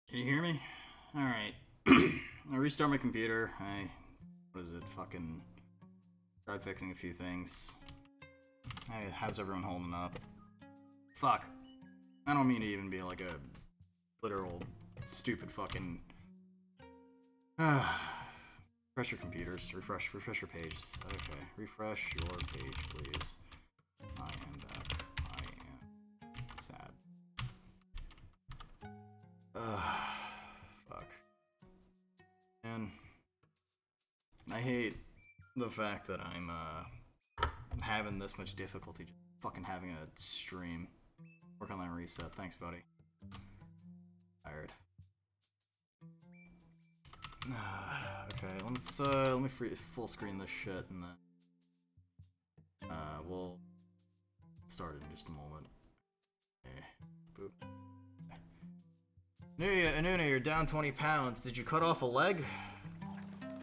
Can you hear me? Alright. I restart my computer. What is it? Fucking tried fixing a few things. Hey, how's everyone holding up? Fuck. I don't mean to even be like a literal stupid fucking... refresh your computers. Refresh your pages. Okay. Refresh your page, please. I am back. I am sad. Fuck. And I hate the fact that I'm having this much difficulty just fucking having a stream. Work on that reset. Thanks, buddy. Tired. Okay, let me full screen this shit and then we'll start in just a moment. Okay. Boop. Anuna, you're down 20 pounds. Did you cut off a leg?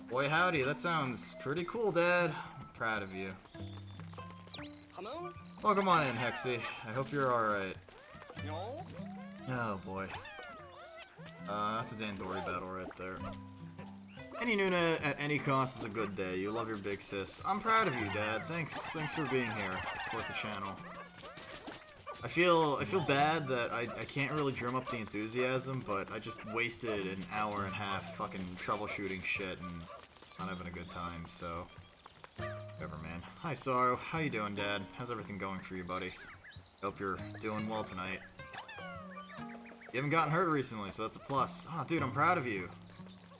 Boy howdy, that sounds pretty cool, Dad. I'm proud of you. Hello? Welcome on in, Hexy. I hope you're alright. No? Oh boy. That's a Dandori battle right there. Any Nuna at any cost is a good day. You love your big sis. I'm proud of you, Dad. Thanks for being here. Support the channel. I feel bad that I can't really drum up the enthusiasm, but I just wasted an hour and a half fucking troubleshooting shit and not having a good time, so... Whatever, man. Hi, Sorrow. How you doing, Dad? How's everything going for you, buddy? Hope you're doing well tonight. You haven't gotten hurt recently, so that's a plus. Oh, dude, I'm proud of you.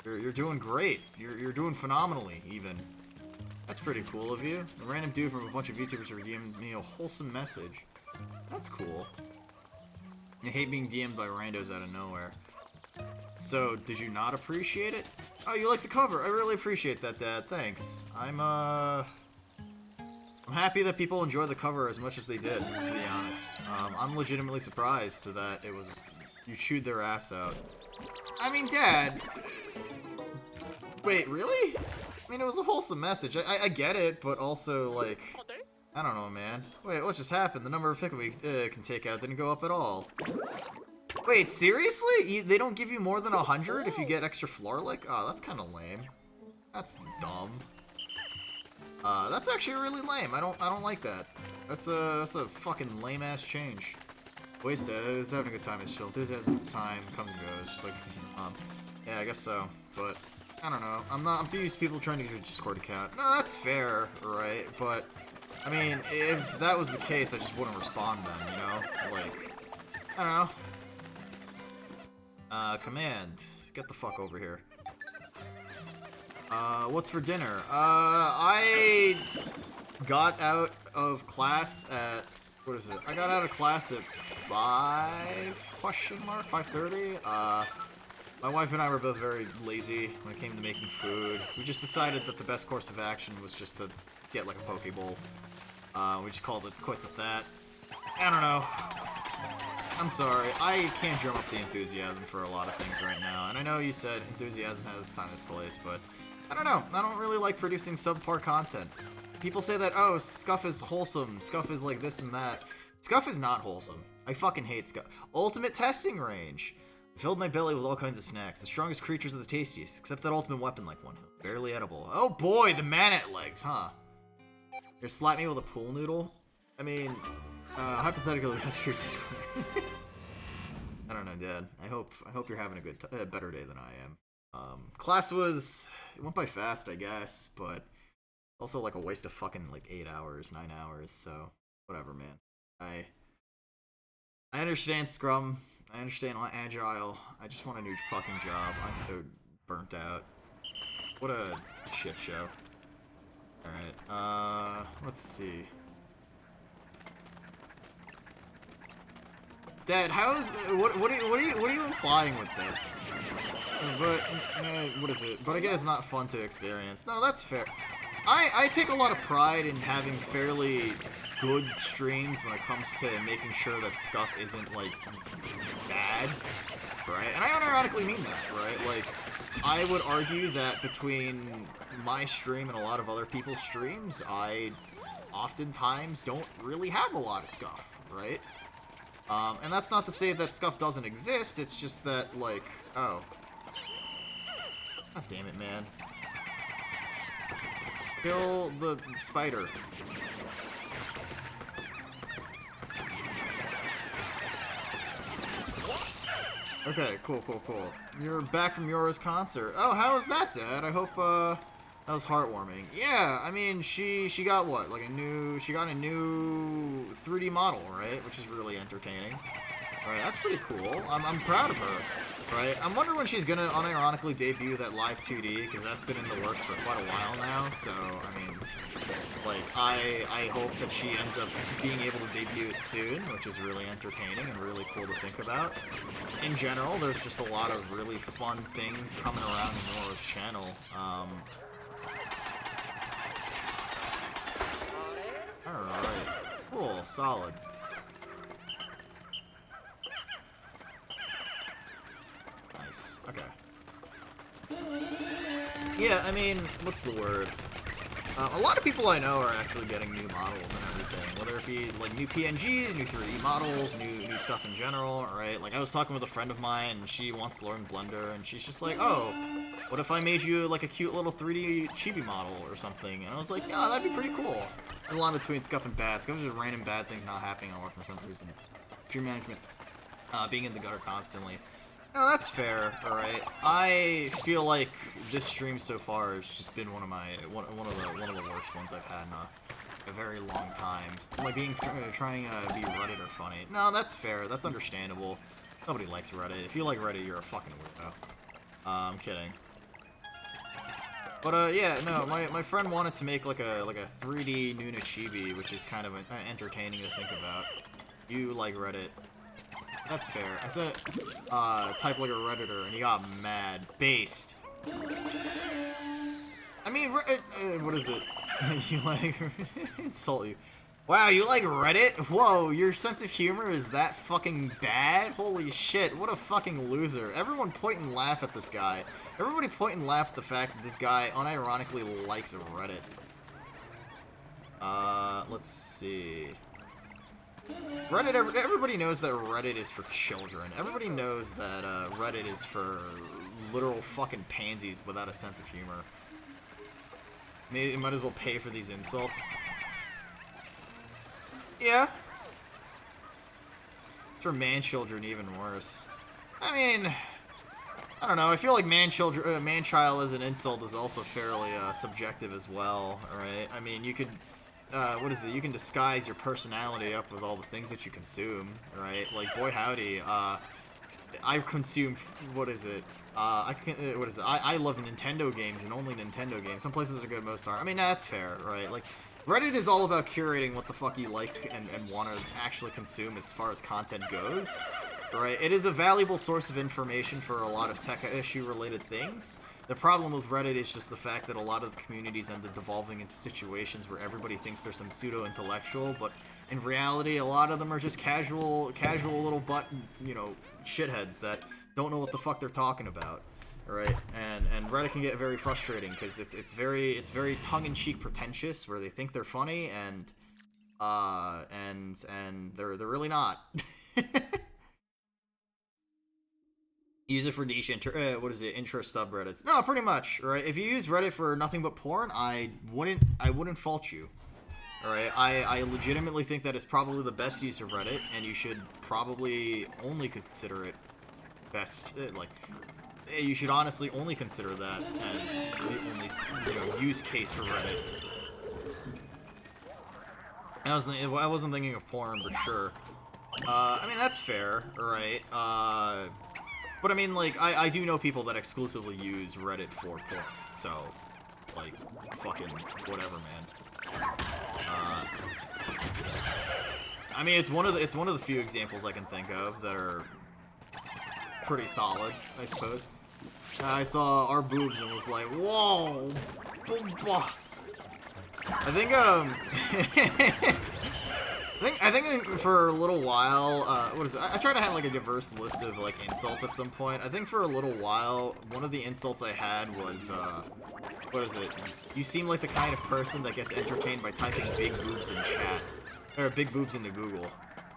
You're doing great. You're doing phenomenally, even. That's pretty cool of you. A random dude from a bunch of YouTubers redeemed me a wholesome message. That's cool. I hate being DM'd by randos out of nowhere. So, did you not appreciate it? Oh, you like the cover. I really appreciate that, Dad. Thanks. I'm happy that people enjoy the cover as much as they did, to be honest. I'm legitimately surprised that it was... You chewed their ass out. I mean, Dad... Wait, really? I mean, it was a wholesome message. I get it, but also, like... I don't know, man. Wait, what just happened? The number of Pikmin we can take out didn't go up at all. Wait, seriously? They don't give you more than 100 if you get extra floor lick? Oh, that's kind of lame. That's dumb. That's actually really lame. I don't like that. That's a fucking lame ass change. Waste is having a good time. It's chill. Enthusiasm time comes and goes, just like yeah, I guess so. But I don't know. I'm too used to people trying to get a Discord account. No, that's fair, right? But I mean, if that was the case, I just wouldn't respond then, you know? Like, I don't know. Command. Get the fuck over here. What's for dinner? I got out of class at, what is it? I got out of class at 5:30? My wife and I were both very lazy when it came to making food. We just decided that the best course of action was just to get like a Poke Bowl. We just called it quits at that. I don't know. I'm sorry. I can't drum up the enthusiasm for a lot of things right now. And I know you said enthusiasm has its time and place, but I don't know. I don't really like producing subpar content. People say that, oh, Scuff is wholesome. Scuff is like this and that. Scuff is not wholesome. I fucking hate Scuff. Ultimate testing range. I filled my belly with all kinds of snacks. The strongest creatures are the tastiest, except that ultimate weapon like one. Barely edible. Oh boy, the man-at legs, huh? You're slap me with a pool noodle? I mean, hypothetically, that's your Discord. I don't know, Dad. I hope you're having a better day than I am. Class it went by fast, I guess, but also like a waste of fucking like 8 hours, 9 hours. So whatever, man. I understand Scrum. I understand Agile. I just want a new fucking job. I'm so burnt out. What a shit show. Alright, let's see. Dad, what are you implying with this? But, what is it? But I guess it's not fun to experience. No, that's fair. I take a lot of pride in having fairly good streams when it comes to making sure that stuff isn't, like, bad, right? And I unironically mean that, right? Like, I would argue that between my stream and a lot of other people's streams, I oftentimes don't really have a lot of stuff, right? And that's not to say that scuff doesn't exist, it's just that, like, oh. God damn it, man. Kill the spider. Okay, cool. You're back from Yora's concert. Oh, how was that, Dad? I hope, that was heartwarming. Yeah, I mean, she got what? Like she got a new 3D model, right? Which is really entertaining. Right, that's pretty cool. I'm proud of her. Right, I'm wondering when she's gonna unironically debut that live 2D, because that's been in the works for quite a while now, so, I mean, like, I hope that she ends up being able to debut it soon, which is really entertaining and really cool to think about. In general, there's just a lot of really fun things coming around in Nora's channel. Alright. Cool, solid. Nice. Okay. Yeah, I mean, what's the word? A lot of people I know are actually getting new models and everything, whether it be, like, new PNGs, new 3D models, new stuff in general, right? Like, I was talking with a friend of mine, and she wants to learn Blender, and she's just like, oh, what if I made you, like, a cute little 3D chibi model or something? And I was like, yeah, that'd be pretty cool. There's a line between Scuff and bad. Scuff is just random bad things not happening on work for some reason. Stream management, being in the gutter constantly. No, that's fair. All right. I feel like this stream so far has just been one of the worst ones I've had in a very long time. Like trying to be Reddit or funny. No, that's fair. That's understandable. Nobody likes Reddit. If you like Reddit, you're a fucking weirdo. I'm kidding. But yeah, no. My friend wanted to make like a 3D Nuna Chibi, which is kind of entertaining to think about. You like Reddit. That's fair. I said, type like a Redditor, and he got mad. Based. I mean, what is it? You like... insult you. Wow, you like Reddit? Whoa, your sense of humor is that fucking bad? Holy shit, what a fucking loser. Everyone point and laugh at this guy. Everybody point and laugh at the fact that this guy unironically likes Reddit. Let's see... Reddit, everybody knows that Reddit is for children. Everybody knows that Reddit is for literal fucking pansies without a sense of humor. Maybe might as well pay for these insults. Yeah. For man-children, even worse. I mean, I don't know. I feel like man-child as an insult is also fairly subjective as well, right? I mean, you could... what is it? You can disguise your personality up with all the things that you consume, right? Like, boy howdy, I consume, what is it? I love Nintendo games and only Nintendo games. Some places are good, most aren't. I mean, that's fair, right? Like, Reddit is all about curating what the fuck you like and want to actually consume as far as content goes, right? It is a valuable source of information for a lot of tech issue-related things. The problem with Reddit is just the fact that a lot of the communities end up devolving into situations where everybody thinks they're some pseudo-intellectual, but in reality, a lot of them are just casual little shitheads that don't know what the fuck they're talking about, right? And Reddit can get very frustrating because it's very tongue-in-cheek pretentious, where they think they're funny and they're really not. Use it for niche intro subreddits. No, pretty much, right? If you use Reddit for nothing but porn, I wouldn't fault you. Alright, I legitimately think that is probably the best use of Reddit, and you should probably only consider it best, you should honestly only consider that as the only, use case for Reddit. I wasn't thinking of porn, but sure. I mean, that's fair, right? But I mean, like, I do know people that exclusively use Reddit for porn, so, like, fucking whatever, man. I mean, it's one of the few examples I can think of that are pretty solid, I suppose. I saw our boobs and was like, whoa, I think for a little while, what is it? I try to have like a diverse list of like insults at some point. I think for a little while, one of the insults I had was, what is it? You seem like the kind of person that gets entertained by typing big boobs in chat. Or big boobs into Google.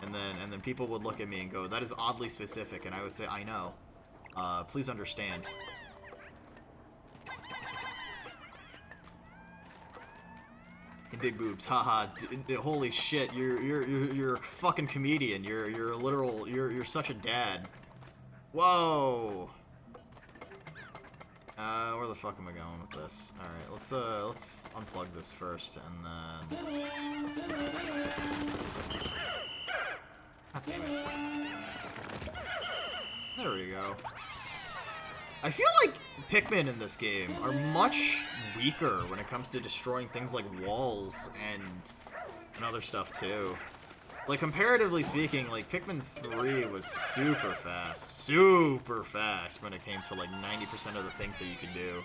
And then people would look at me and go, that is oddly specific, and I would say, I know. Please understand. Big boobs, haha. Holy shit, you're a fucking comedian. You're a literal, you're such a dad. Whoa. Where the fuck am I going with this? All right, let's unplug this first, and then. God damn it. There we go. I feel like Pikmin in this game are much weaker when it comes to destroying things like walls and other stuff too. Like, comparatively speaking, like, Pikmin 3 was super fast when it came to, like, 90% of the things that you can do.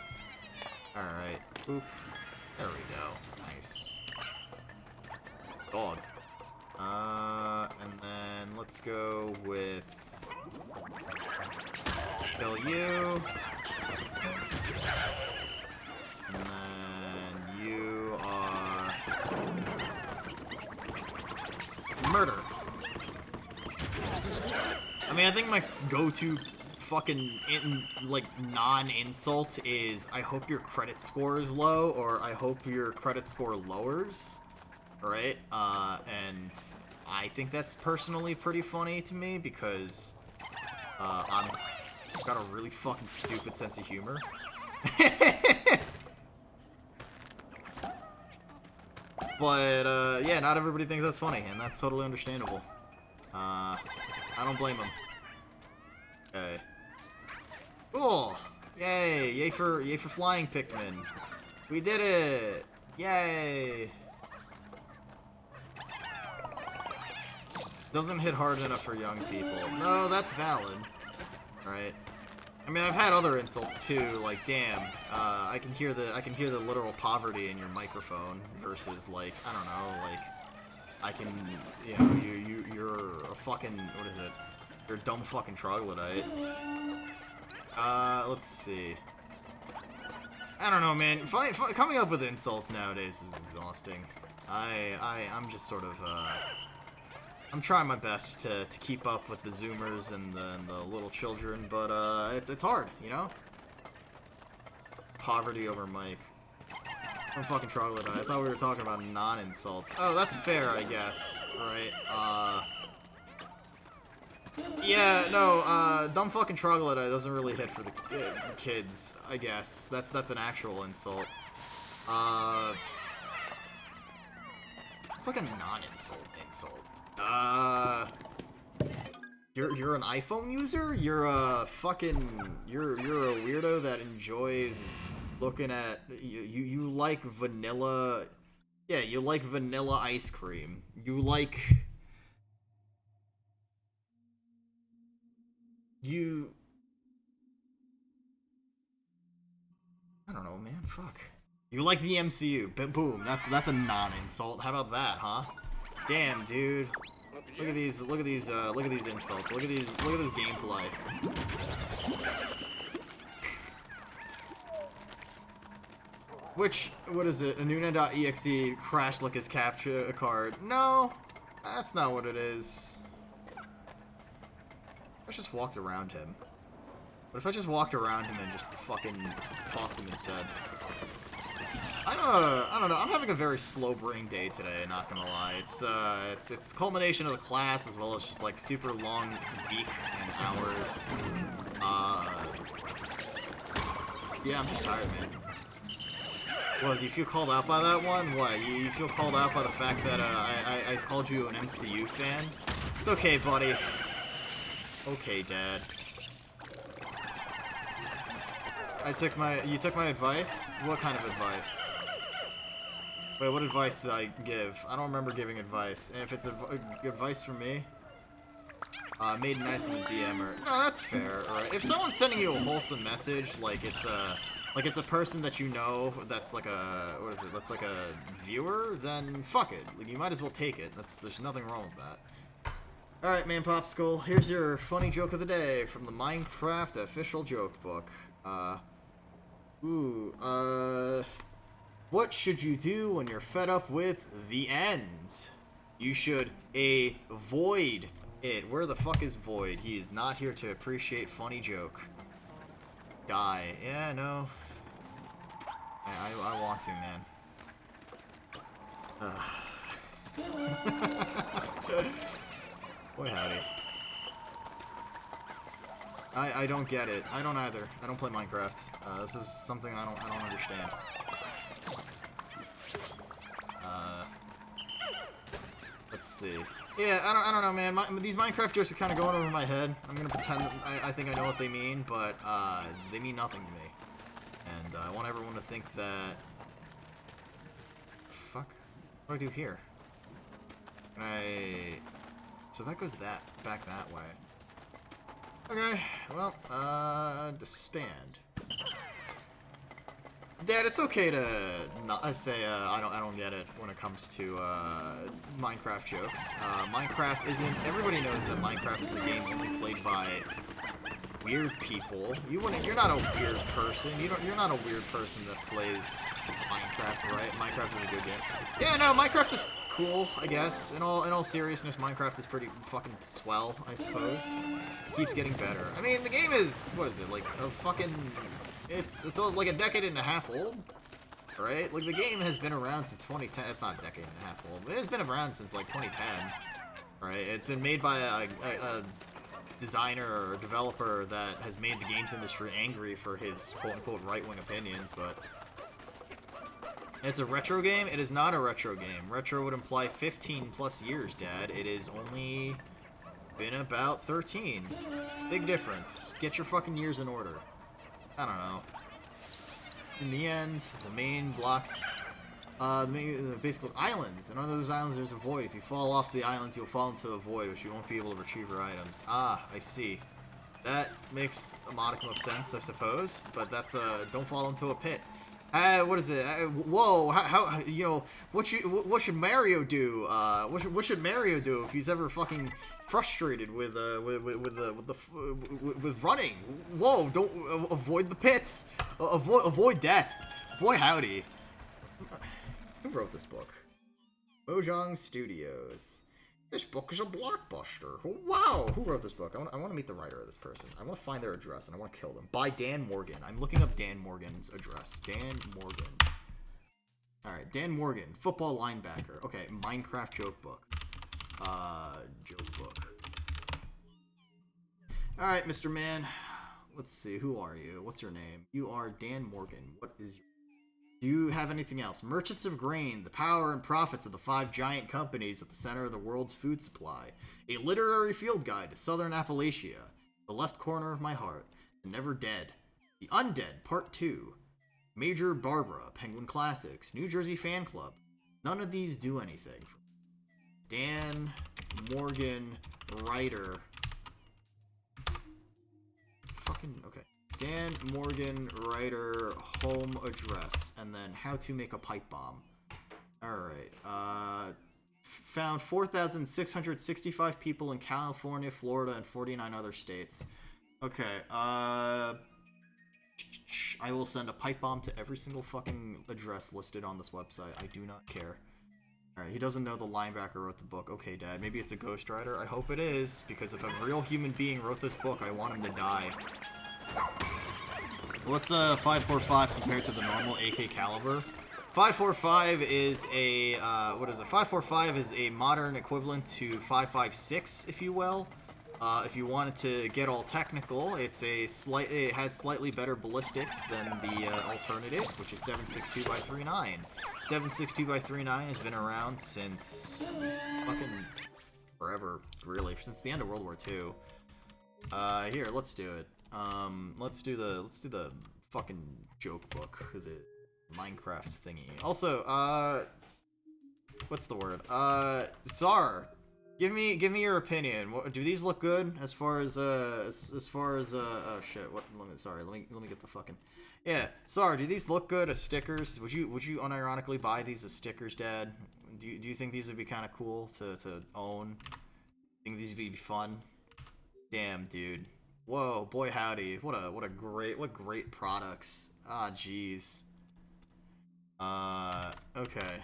Alright. Oop. There we go. Nice. Dog. And then let's go with... kill you. And then you are... murder. I mean, I think my go-to fucking non-insult is I hope your credit score is low, or I hope your credit score lowers, right? And I think that's personally pretty funny to me because I've got a really fucking stupid sense of humor. But, yeah, not everybody thinks that's funny, and that's totally understandable. I don't blame them. Okay. Cool! Yay! Yay for flying Pikmin. We did it! Yay! Doesn't hit hard enough for young people. No, that's valid. Right. I mean, I've had other insults too, like, damn, I can hear the literal poverty in your microphone versus, like, I don't know, like, I can, you know, you're a fucking, what is it? You're a dumb fucking troglodyte. Let's see. I don't know, man. Coming up with insults nowadays is exhausting. I'm just sort of, I'm trying my best to keep up with the Zoomers and the little children, but it's hard, you know? Poverty over Mike. I'm fucking troglodyte. I thought we were talking about non-insults. Oh, that's fair, I guess. Alright, yeah, no, dumb fucking troglodyte doesn't really hit for the kids, I guess. That's an actual insult. It's like a non-insult insult. You're an iPhone user? You're a fucking, you're a weirdo that enjoys looking at, you like vanilla, yeah, you like vanilla ice cream. You like, I don't know, man, fuck. You like the MCU, boom, that's a non-insult. How about that, huh? Damn, dude. Look at these insults. Look at this gameplay. What is it? Anuna.exe crashed like his capture card. No, that's not what it is. I just walked around him. What if I just walked around him and just fucking tossed him instead? I don't know. I'm having a very slow brain day today, not gonna lie. It's the culmination of the class as well as just like super long week and hours. Yeah, I'm just tired, man. You feel called out by that one? What? You feel called out by the fact that I called you an MCU fan? It's okay, buddy. Okay, Dad. You took my advice? What kind of advice? Wait, what advice did I give? I don't remember giving advice. And if it's advice from me, made nice with a DM or... No, that's fair, alright. If someone's sending you a wholesome message, like it's a person that you know that's like a... What is it? That's like a viewer, then fuck it. Like, you might as well take it. There's nothing wrong with that. Alright, Man Popsicle, here's your funny joke of the day from the Minecraft official joke book. What should you do when you're fed up with the end? You should avoid it. Where the fuck is Void? He is not here to appreciate funny joke. Die. Yeah, no. I want to, man. Boy, howdy. I don't get it. I don't either. I don't play Minecraft. This is something I don't understand. Let's see. Yeah, I don't know, man. These Minecraft jokes are kind of going over my head. I'm gonna pretend that I think I know what they mean, but they mean nothing to me. And I want everyone to think that. Fuck. What do I do here? So that goes back that way. Okay. Well, disband. Dad, it's okay to not say I don't get it when it comes to Minecraft jokes. Minecraft isn't. Everybody knows that Minecraft is a game only played by weird people. You're not a weird person. You're not a weird person that plays Minecraft, right? Minecraft is a good game. Yeah, no, Minecraft is cool, I guess. In all seriousness, Minecraft is pretty fucking swell, I suppose. It keeps getting better. I mean, the game is, what is it, like a fucking. It's like a decade and a half old, right? Like, the game has been around since 2010. It's not a decade and a half old, but it's been around since, like, 2010, right? It's been made by a designer or developer that has made the games industry angry for his quote-unquote right-wing opinions, but it's a retro game? It is not a retro game. Retro would imply 15 plus years, Dad. It is only been about 13. Big difference. Get your fucking years in order. I don't know. In the end, the main blocks, basically islands, and under those islands there's a void. If you fall off the islands, you'll fall into a void, which you won't be able to retrieve your items. Ah, I see. That makes a modicum of sense, I suppose, but that's don't fall into a pit. What is it? Whoa! How you know? What should Mario do? What should Mario do if he's ever fucking frustrated with running? Whoa! Don't avoid the pits. Avoid death. Boy, howdy. Who wrote this book? Mojang Studios. This book is a blockbuster. Wow! Who wrote this book? I want to meet the writer of this person. I want to find their address, and I want to kill them. By Dan Morgan. I'm looking up Dan Morgan's address. Dan Morgan. Alright, Dan Morgan. Football linebacker. Okay, Minecraft joke book. Joke book. Alright, Mr. Man. Let's see. Who are you? What's your name? You are Dan Morgan. What is your... Do you have anything else? Merchants of Grain, the power and profits of the 5 giant companies at the center of the world's food supply. A literary field guide to Southern Appalachia. The left corner of my heart. The Never Dead. The Undead, Part 2. Major Barbara, Penguin Classics. New Jersey Fan Club. None of these do anything. Dan Morgan, writer. Fucking, okay. Dan Morgan, writer, home address, and then how to make a pipe bomb. Alright, found 4,665 people in California, Florida, and 49 other states. Okay, I will send a pipe bomb to every single fucking address listed on this website. I do not care. Alright, he doesn't know the linebacker wrote the book. Okay, Dad, maybe it's a ghostwriter. I hope it is, because if a real human being wrote this book, I want him to die. What's 545 compared to the normal AK caliber? 545 is a, what is it? 545 is a modern equivalent to 556, if you will. If you wanted to get all technical, it has slightly better ballistics than the alternative, which is 7.62 by 3.9. 7.62 by 3.9 has been around since fucking forever, really, since the end of World War II. Here, let's do it. Let's do the fucking joke book, the Minecraft thingy. Also, what's the word? Czar, give me your opinion. Do these look good as far as oh shit, what? Let me get the fucking, yeah, Czar, do these look good as stickers? Would you unironically buy these as stickers, Dad? Do you think these would be kind of cool to own? Think these would be fun? Damn, dude. Whoa, boy howdy. What great products. Ah, jeez. Okay.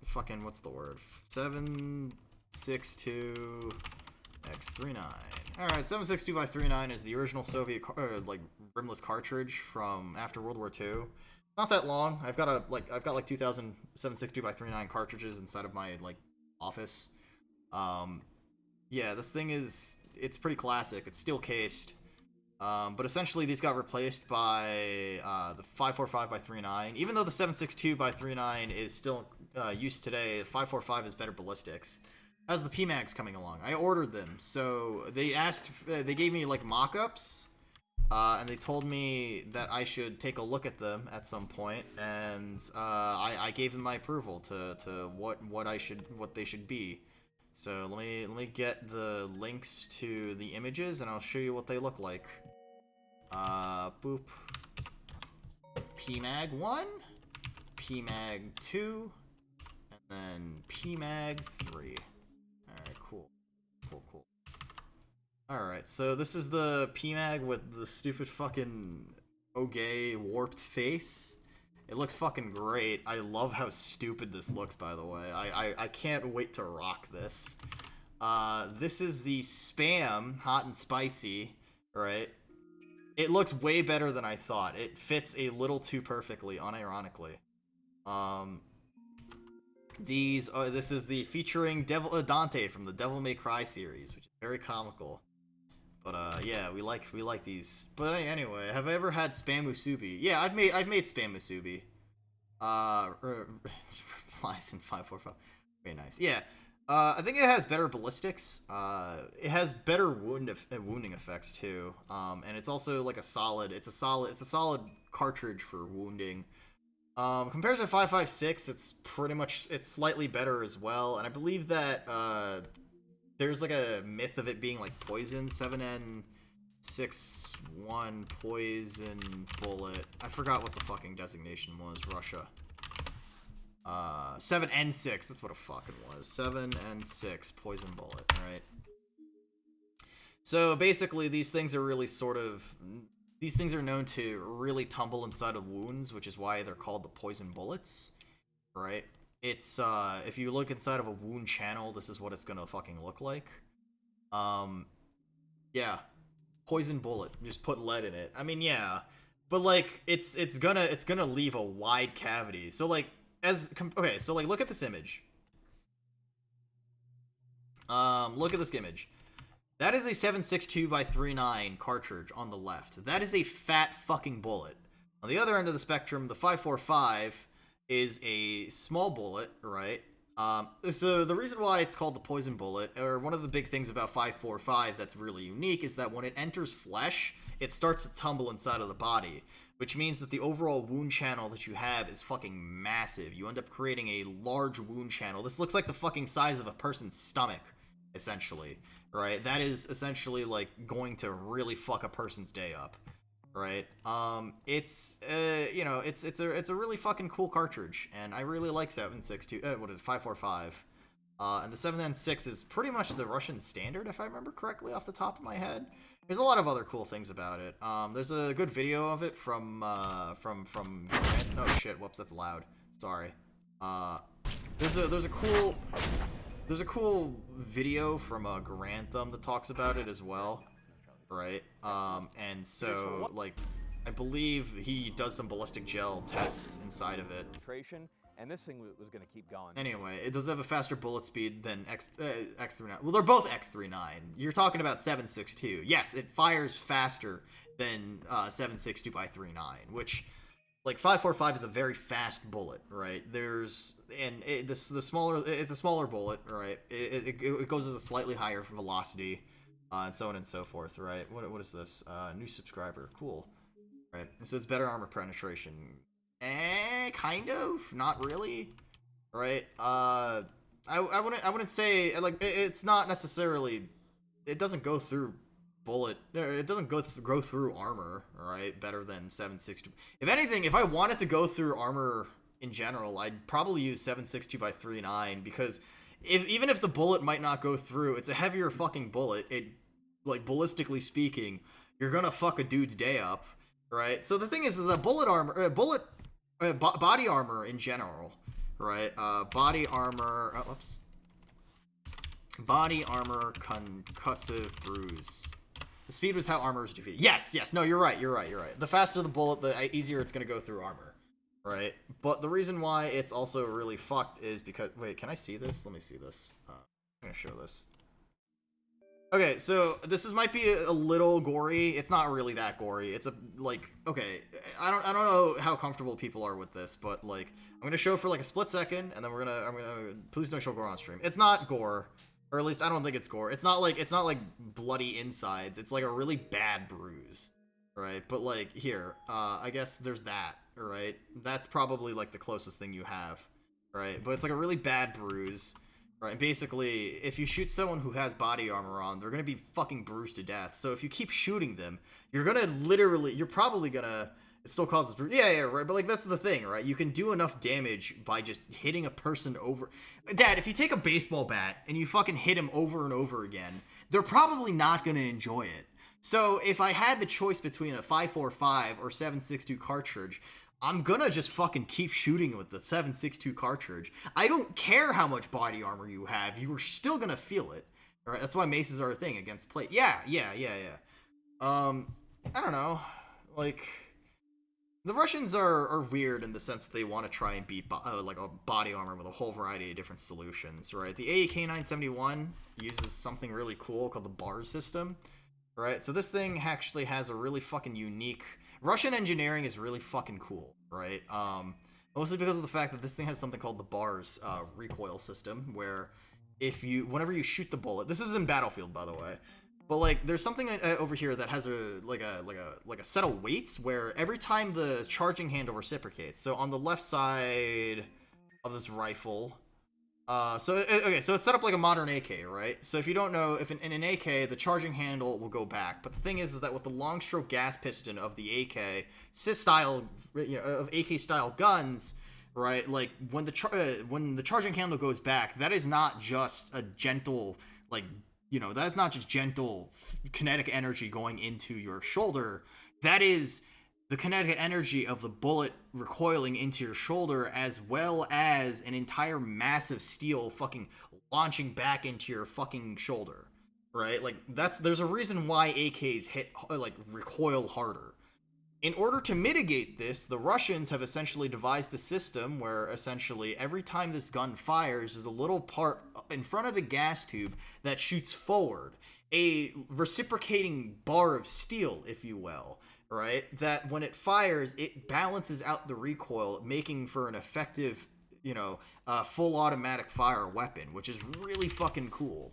Fucking, what's the word? 762 x39. Alright, 762x39 is the original Soviet, like, rimless cartridge from after World War II. Not that long. I've got like 2,000 762x39 cartridges inside of my, like, office. Yeah, this thing it's pretty classic. It's steel cased. But essentially these got replaced by the 545x39. Even though the 762x39 is still used today, the 545 is better ballistics. Has the PMags coming along. I ordered them, so they gave me like mock-ups, and they told me that I should take a look at them at some point, and I gave them my approval to what they should be. So let me get the links to the images, and I'll show you what they look like. Boop. PMag 1, PMag 2, and then PMag 3. Alright, cool. Cool. Alright, so this is the PMag with the stupid fucking Ogay warped face. It looks fucking great. I love how stupid this looks, by the way. I can't wait to rock this. This is the Spam Hot and Spicy, right? It looks way better than I thought. It fits a little too perfectly, unironically. This is the featuring Dante from the Devil May Cry series, which is very comical. But yeah, we like these. But anyway, have I ever had Spam Musubi? Yeah, I've made Spam Musubi. Flies in 545. Very nice. Yeah. I think it has better ballistics. It has better wounding effects too. And it's also like it's a solid cartridge for wounding. Compared to 556, it's slightly better as well. And I believe that there's like a myth of it being like poison. 7N61 poison bullet. I forgot what the fucking designation was. Russia. 7N6, that's what it fucking was. 7N6 poison bullet, right? So basically these things are really these things are known to really tumble inside of wounds, which is why they're called the poison bullets, right? It's if you look inside of a wound channel, this is what it's gonna fucking look like. Yeah, poison bullet. Just put lead in it. I mean, yeah, but like it's gonna leave a wide cavity. So like okay, so like look at this image. Look at this image. That is a 762x39 cartridge on the left. That is a fat fucking bullet. On the other end of the spectrum, the 545 is a small bullet, right? So the reason why it's called the poison bullet, or one of the big things about 545 that's really unique, is that when it enters flesh, it starts to tumble inside of the body, which means that the overall wound channel that you have is fucking massive. You end up creating a large wound channel. This looks like the fucking size of a person's stomach, essentially, right? That is essentially like going to really fuck a person's day up, right? It's you know, it's a really fucking cool cartridge, and I really like 762. What is it? 545. And the 7N6 is pretty much the Russian standard, if I remember correctly, off the top of my head. There's a lot of other cool things about it. There's a good video of it from oh shit, whoops, that's loud. Sorry. There's a cool video from Grantham that talks about it as well, right? And so like I believe he does some ballistic gel tests inside of it. And this thing was going to keep going. Anyway, it does have a faster bullet speed than X39. Well, they're both X39. You're talking about 7.62. Yes, it fires faster than 7.62x39, which, like, 5.45 is a very fast bullet, right? It's a smaller bullet, right? It goes at a slightly higher velocity, and so on and so forth, right? What is this? New subscriber, cool, right? So it's better armor penetration. Kind of, not really, right? I wouldn't say, like, it's not necessarily, it doesn't go through it doesn't go through armor, right? Better than 7.62. If anything, if I wanted to go through armor in general, I'd probably use 7.62x39, because even if the bullet might not go through, it's a heavier fucking bullet. It, like, ballistically speaking, you're gonna fuck a dude's day up, right? So the thing is that body armor in general, right? Body armor. Oh, whoops. Body armor concussive bruise. The speed was how armor was defeated. Yes, yes. No, you're right. You're right. You're right. The faster the bullet, the easier it's going to go through armor. Right? But the reason why it's also really fucked is because... Wait, can I see this? Let me see this. I'm going to show this. Okay, so this might be a little gory. It's not really that gory. It's a, like... Okay, I don't know how comfortable people are with this, but, like... I'm going to show for, like, a split second, and then I'm gonna... Please don't show gore on stream. It's not gore. Or at least I don't think it's gore. It's not like bloody insides. It's like a really bad bruise, right? But like here, I guess there's that, right? That's probably like the closest thing you have, right? But it's like a really bad bruise, right? And basically, if you shoot someone who has body armor on, they're gonna be fucking bruised to death. So if you keep shooting them, you're probably gonna. It still causes bruise. Yeah, right. But like that's the thing, right? You can do enough damage by just hitting a person over. Dad, if you take a baseball bat and you fucking hit him over and over again, they're probably not gonna enjoy it. So if I had the choice between a 5.45 or 7.62 cartridge, I'm gonna just fucking keep shooting with the 7.62 cartridge. I don't care how much body armor you have, you are still gonna feel it. All right, that's why maces are a thing against plate. Yeah. I don't know, like. The Russians are weird in the sense that they want to try and beat like a body armor with a whole variety of different solutions, right? The AEK-971 uses something really cool called the bars system, right? So this thing actually has a really fucking unique... Russian engineering is really fucking cool, right? Mostly because of the fact that this thing has something called the bars recoil system, where whenever you shoot the bullet... This is in Battlefield, by the way. But like, there's something over here that has a set of weights where every time the charging handle reciprocates. So on the left side of this rifle, so it's set up like a modern AK, right? So if you don't know, if in an AK the charging handle will go back, but the thing is that with the long stroke gas piston of the AK style, of AK style guns, right? Like when the charging handle goes back, that is not just a gentle like. That's not just gentle kinetic energy going into your shoulder. That is the kinetic energy of the bullet recoiling into your shoulder, as well as an entire mass of steel fucking launching back into your fucking shoulder, right? Like, there's a reason why AKs recoil harder. In order to mitigate this, the Russians have essentially devised a system where essentially every time this gun fires is a little part in front of the gas tube that shoots forward. A reciprocating bar of steel, if you will, right? That when it fires, it balances out the recoil, making for an effective, full automatic fire weapon, which is really fucking cool.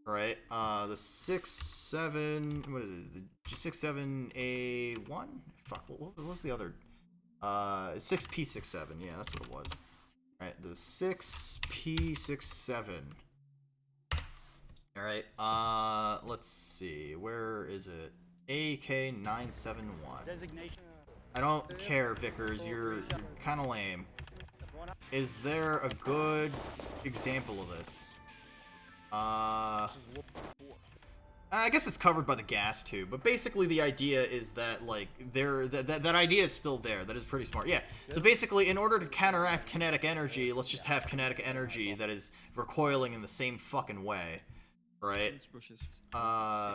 Right, the 6.7, what is it, the 6.7A1? Fuck, what was the other? 6P67, yeah, that's what it was. Alright, the 6P67. Alright, let's see, where is it? AK-971. I don't care, Vickers, you're kind of lame. Is there a good example of this? I guess it's covered by the gas tube, but basically the idea is that, like, that idea is still there. That is pretty smart. Yeah, so basically, in order to counteract kinetic energy, let's just have kinetic energy that is recoiling in the same fucking way, right?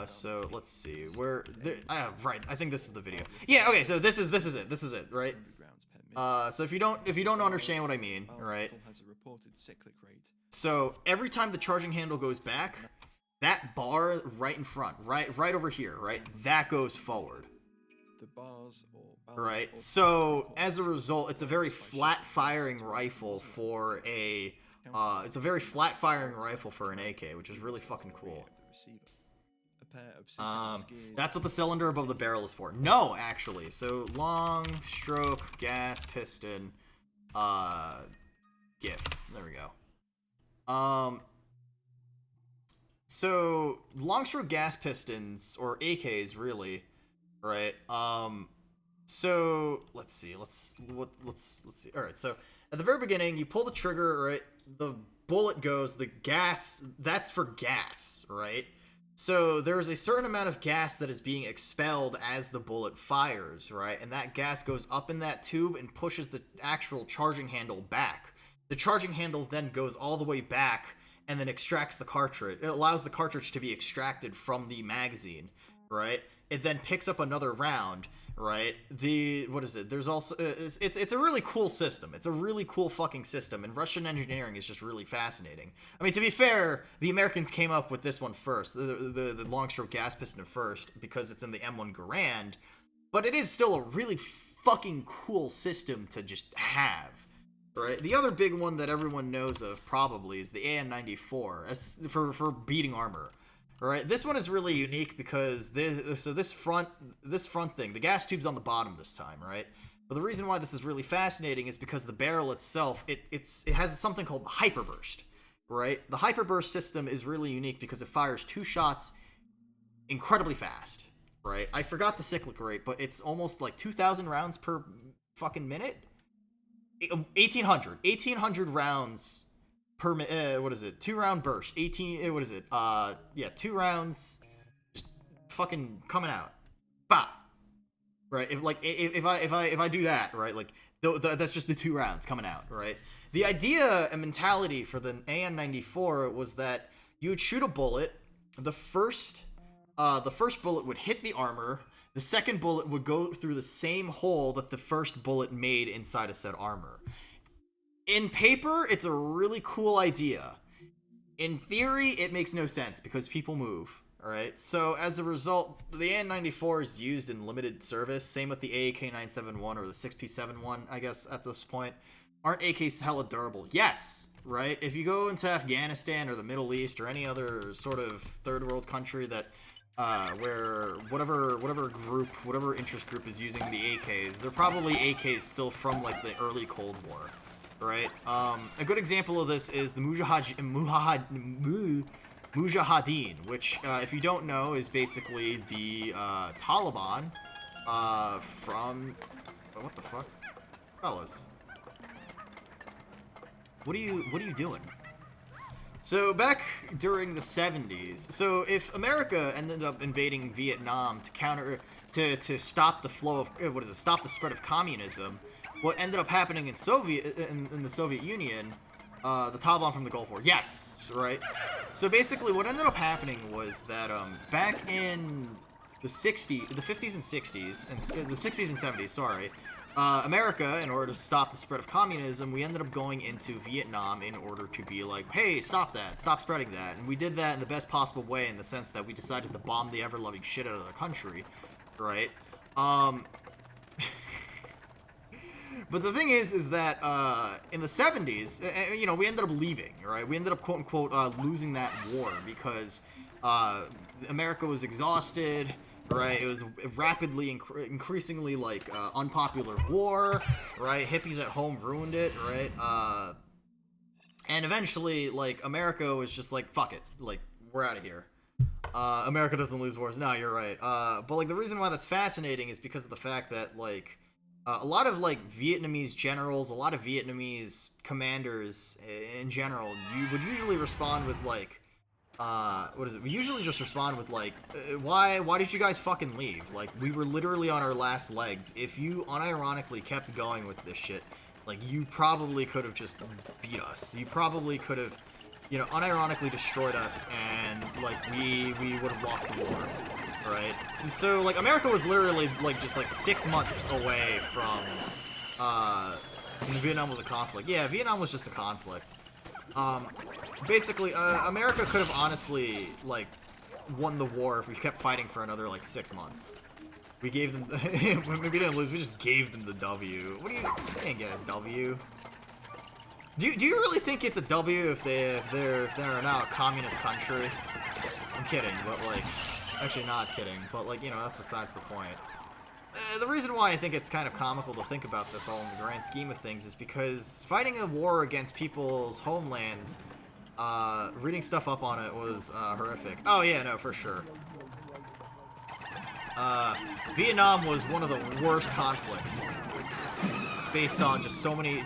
So, let's see, right, I think this is the video. Yeah, okay, so this is it, right? So if you don't understand what I mean, right? So every time the charging handle goes back, that bar right in front, right over here, right, that goes forward. Right. So as a result, it's a very flat firing rifle for an AK, which is really fucking cool. That's what the cylinder above the barrel is for. No, actually. So long stroke gas piston GIF. There we go. So long stroke gas pistons, or AKs really, right? So let's see. Let's see. All right. So at the very beginning, you pull the trigger, right? The bullet goes. The gas, that's for gas, right? So there is a certain amount of gas that is being expelled as the bullet fires, right? And that gas goes up in that tube and pushes the actual charging handle back. The charging handle then goes all the way back and then extracts the cartridge. It allows the cartridge to be extracted from the magazine, right? It then picks up another round, right? What is it? There's also it's a really cool system. It's a really cool fucking system, and Russian engineering is just really fascinating. I mean, to be fair, the Americans came up with this one first, the long stroke gas piston first, because it's in the M1 Garand, but it is still a really fucking cool system to just have. Right. The other big one that everyone knows of probably is the AN-94 for beating armor. Right. This one is really unique because this front thing, the gas tube's on the bottom this time, right? But the reason why this is really fascinating is because the barrel itself, it has something called the hyperburst, right? The hyperburst system is really unique because it fires 2 shots incredibly fast, right? I forgot the cyclic rate, but it's almost like 2,000 rounds per fucking minute. 1,800 rounds per minute. What is it? 2-round burst. 18. What is it? 2 rounds, just fucking coming out. Bah. Right. If I do that, right, like that's just the 2 rounds coming out, right? The idea and mentality for the AN-94 was that you would shoot a bullet. The first bullet would hit the armor. The second bullet would go through the same hole that the first bullet made inside a said armor. In paper, it's a really cool idea. In theory, it makes no sense because people move, alright? So, as a result, the AN-94 is used in limited service. Same with the AK-971 or the 6P71, I guess, at this point. Aren't AKs hella durable? Yes! Right? If you go into Afghanistan or the Middle East or any other sort of third world country that where whatever interest group is using the AKs, they're probably AKs still from like the early Cold War, right? A good example of this is the Mujahideen, which, if you don't know, is basically the Taliban from what the fuck, fellas? What are you doing? So back during the 70s, so if America ended up invading Vietnam to stop the flow of stop the spread of communism, what ended up happening in the Soviet Union, the Taliban from the Gulf War, yes, right. So basically, what ended up happening was that back in the 50s and 60s, and the 60s and 70s, sorry. America, in order to stop the spread of communism, we ended up going into Vietnam in order to be like, hey, stop that, stop spreading that. And we did that in the best possible way, in the sense that we decided to bomb the ever-loving shit out of the country, right? But the thing is that in the 70s, you know, we ended up leaving, right? We ended up, quote-unquote, losing that war because America was exhausted. Right, it was rapidly, increasingly, like, unpopular war, right, hippies at home ruined it, right, and eventually, like, America was just like, fuck it, like, we're out of here. America doesn't lose wars. No, you're right. But, like, the reason why that's fascinating is because of the fact that, like, a lot of, like, Vietnamese generals, a lot of Vietnamese commanders in general, you would usually respond with, like, we usually just respond with, like, why did you guys fucking leave? Like, we were literally on our last legs. If you unironically kept going with this shit, like, you probably could have just beat us. You probably could have, you know, unironically destroyed us, and, like, we would have lost the war, right? And so, like, America was literally, like, just, like, 6 months away from, when Vietnam was a conflict. Yeah, Vietnam was just a conflict. Basically, America could have honestly, like, won the war if we kept fighting for another, like, 6 months. We gave them, we didn't lose, we just gave them the W. What do you, they didn't get a W. Do you really think it's a W if they're now a communist country? I'm kidding, but, like, actually not kidding, but, like, you know, that's besides the point. The reason why I think it's kind of comical to think about this all in the grand scheme of things is because fighting a war against people's homelands, reading stuff up on it was horrific. Oh yeah, no, for sure. Vietnam was one of the worst conflicts based on just so many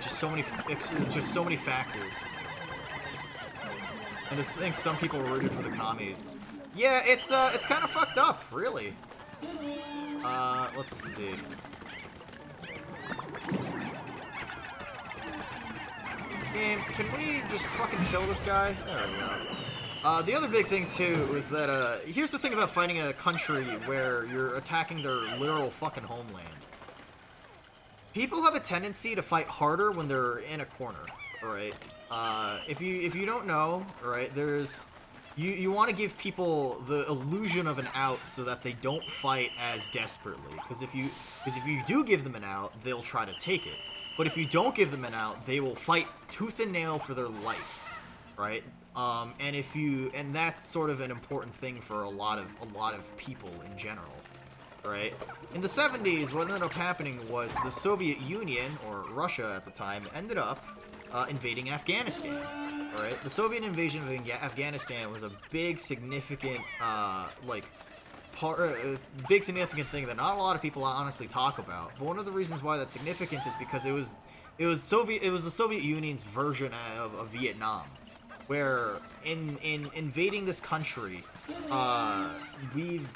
factors. And I think some people were rooting for the commies. Yeah, it's kind of fucked up, really. Let's see. Game, can we just fucking kill this guy? There we go. The other big thing, too, is that, here's the thing about fighting a country where you're attacking their literal fucking homeland. People have a tendency to fight harder when they're in a corner, alright? If you don't know, alright, there's... You want to give people the illusion of an out so that they don't fight as desperately. Because if you do give them an out, they'll try to take it. But if you don't give them an out, they will fight tooth and nail for their life, right? And that's sort of an important thing for a lot of people in general, right? In the 70s, what ended up happening was the Soviet Union, or Russia at the time, ended up invading Afghanistan. Right? The Soviet invasion of Afghanistan was a big, significant, big significant thing that not a lot of people honestly talk about. But one of the reasons why that's significant is because it was the Soviet Union's version of Vietnam, where in invading this country, we've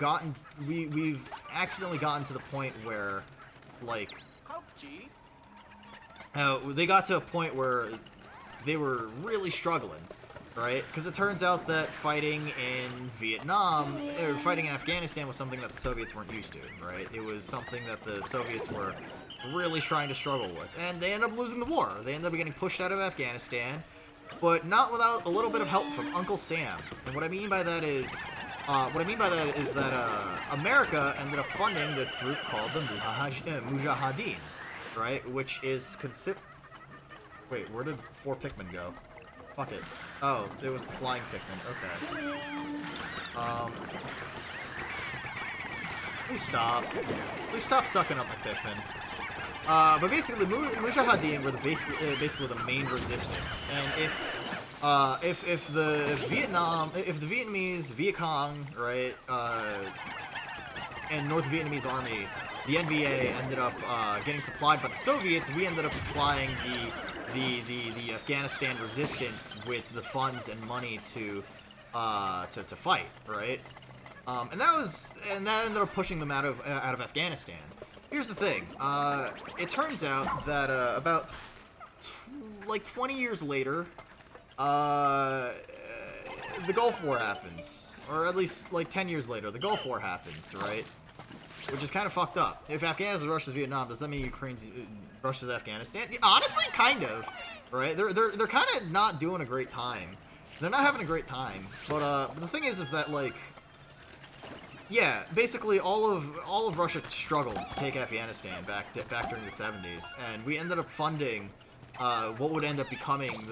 accidentally gotten to the point where, like, they got to a point where they were really struggling, right? Because it turns out that fighting in Vietnam, or fighting in Afghanistan was something that the Soviets weren't used to, right? It was something that the Soviets were really trying to struggle with. And they ended up losing the war. They ended up getting pushed out of Afghanistan, but not without a little bit of help from Uncle Sam. And what I mean by that is that America ended up funding this group called the Mujahideen, right? Which is considered... Wait, where did 4 Pikmin go? Fuck it. Oh, it was the flying Pikmin. Okay. Please stop. Please stop sucking up my Pikmin. But basically, Mujahideen were basically the main resistance. And if the Vietnamese, Viet Cong, right, and North Vietnamese army, the NVA ended up getting supplied by the Soviets, we ended up supplying the Afghanistan resistance with the funds and money to fight, right? And that ended up pushing them out of Afghanistan. Here's the thing. It turns out that about like 20 years later, the Gulf War happens, or at least like 10 years later, the Gulf War happens, right? Which is kind of fucked up. If Afghanistan rushes Vietnam, does that mean Ukraine rushes Afghanistan? Honestly, kind of, right? They're kind of not doing a great time. They're not having a great time. But the thing is that, like, yeah, basically all of Russia struggled to take Afghanistan back during the 70s, and we ended up funding what would end up becoming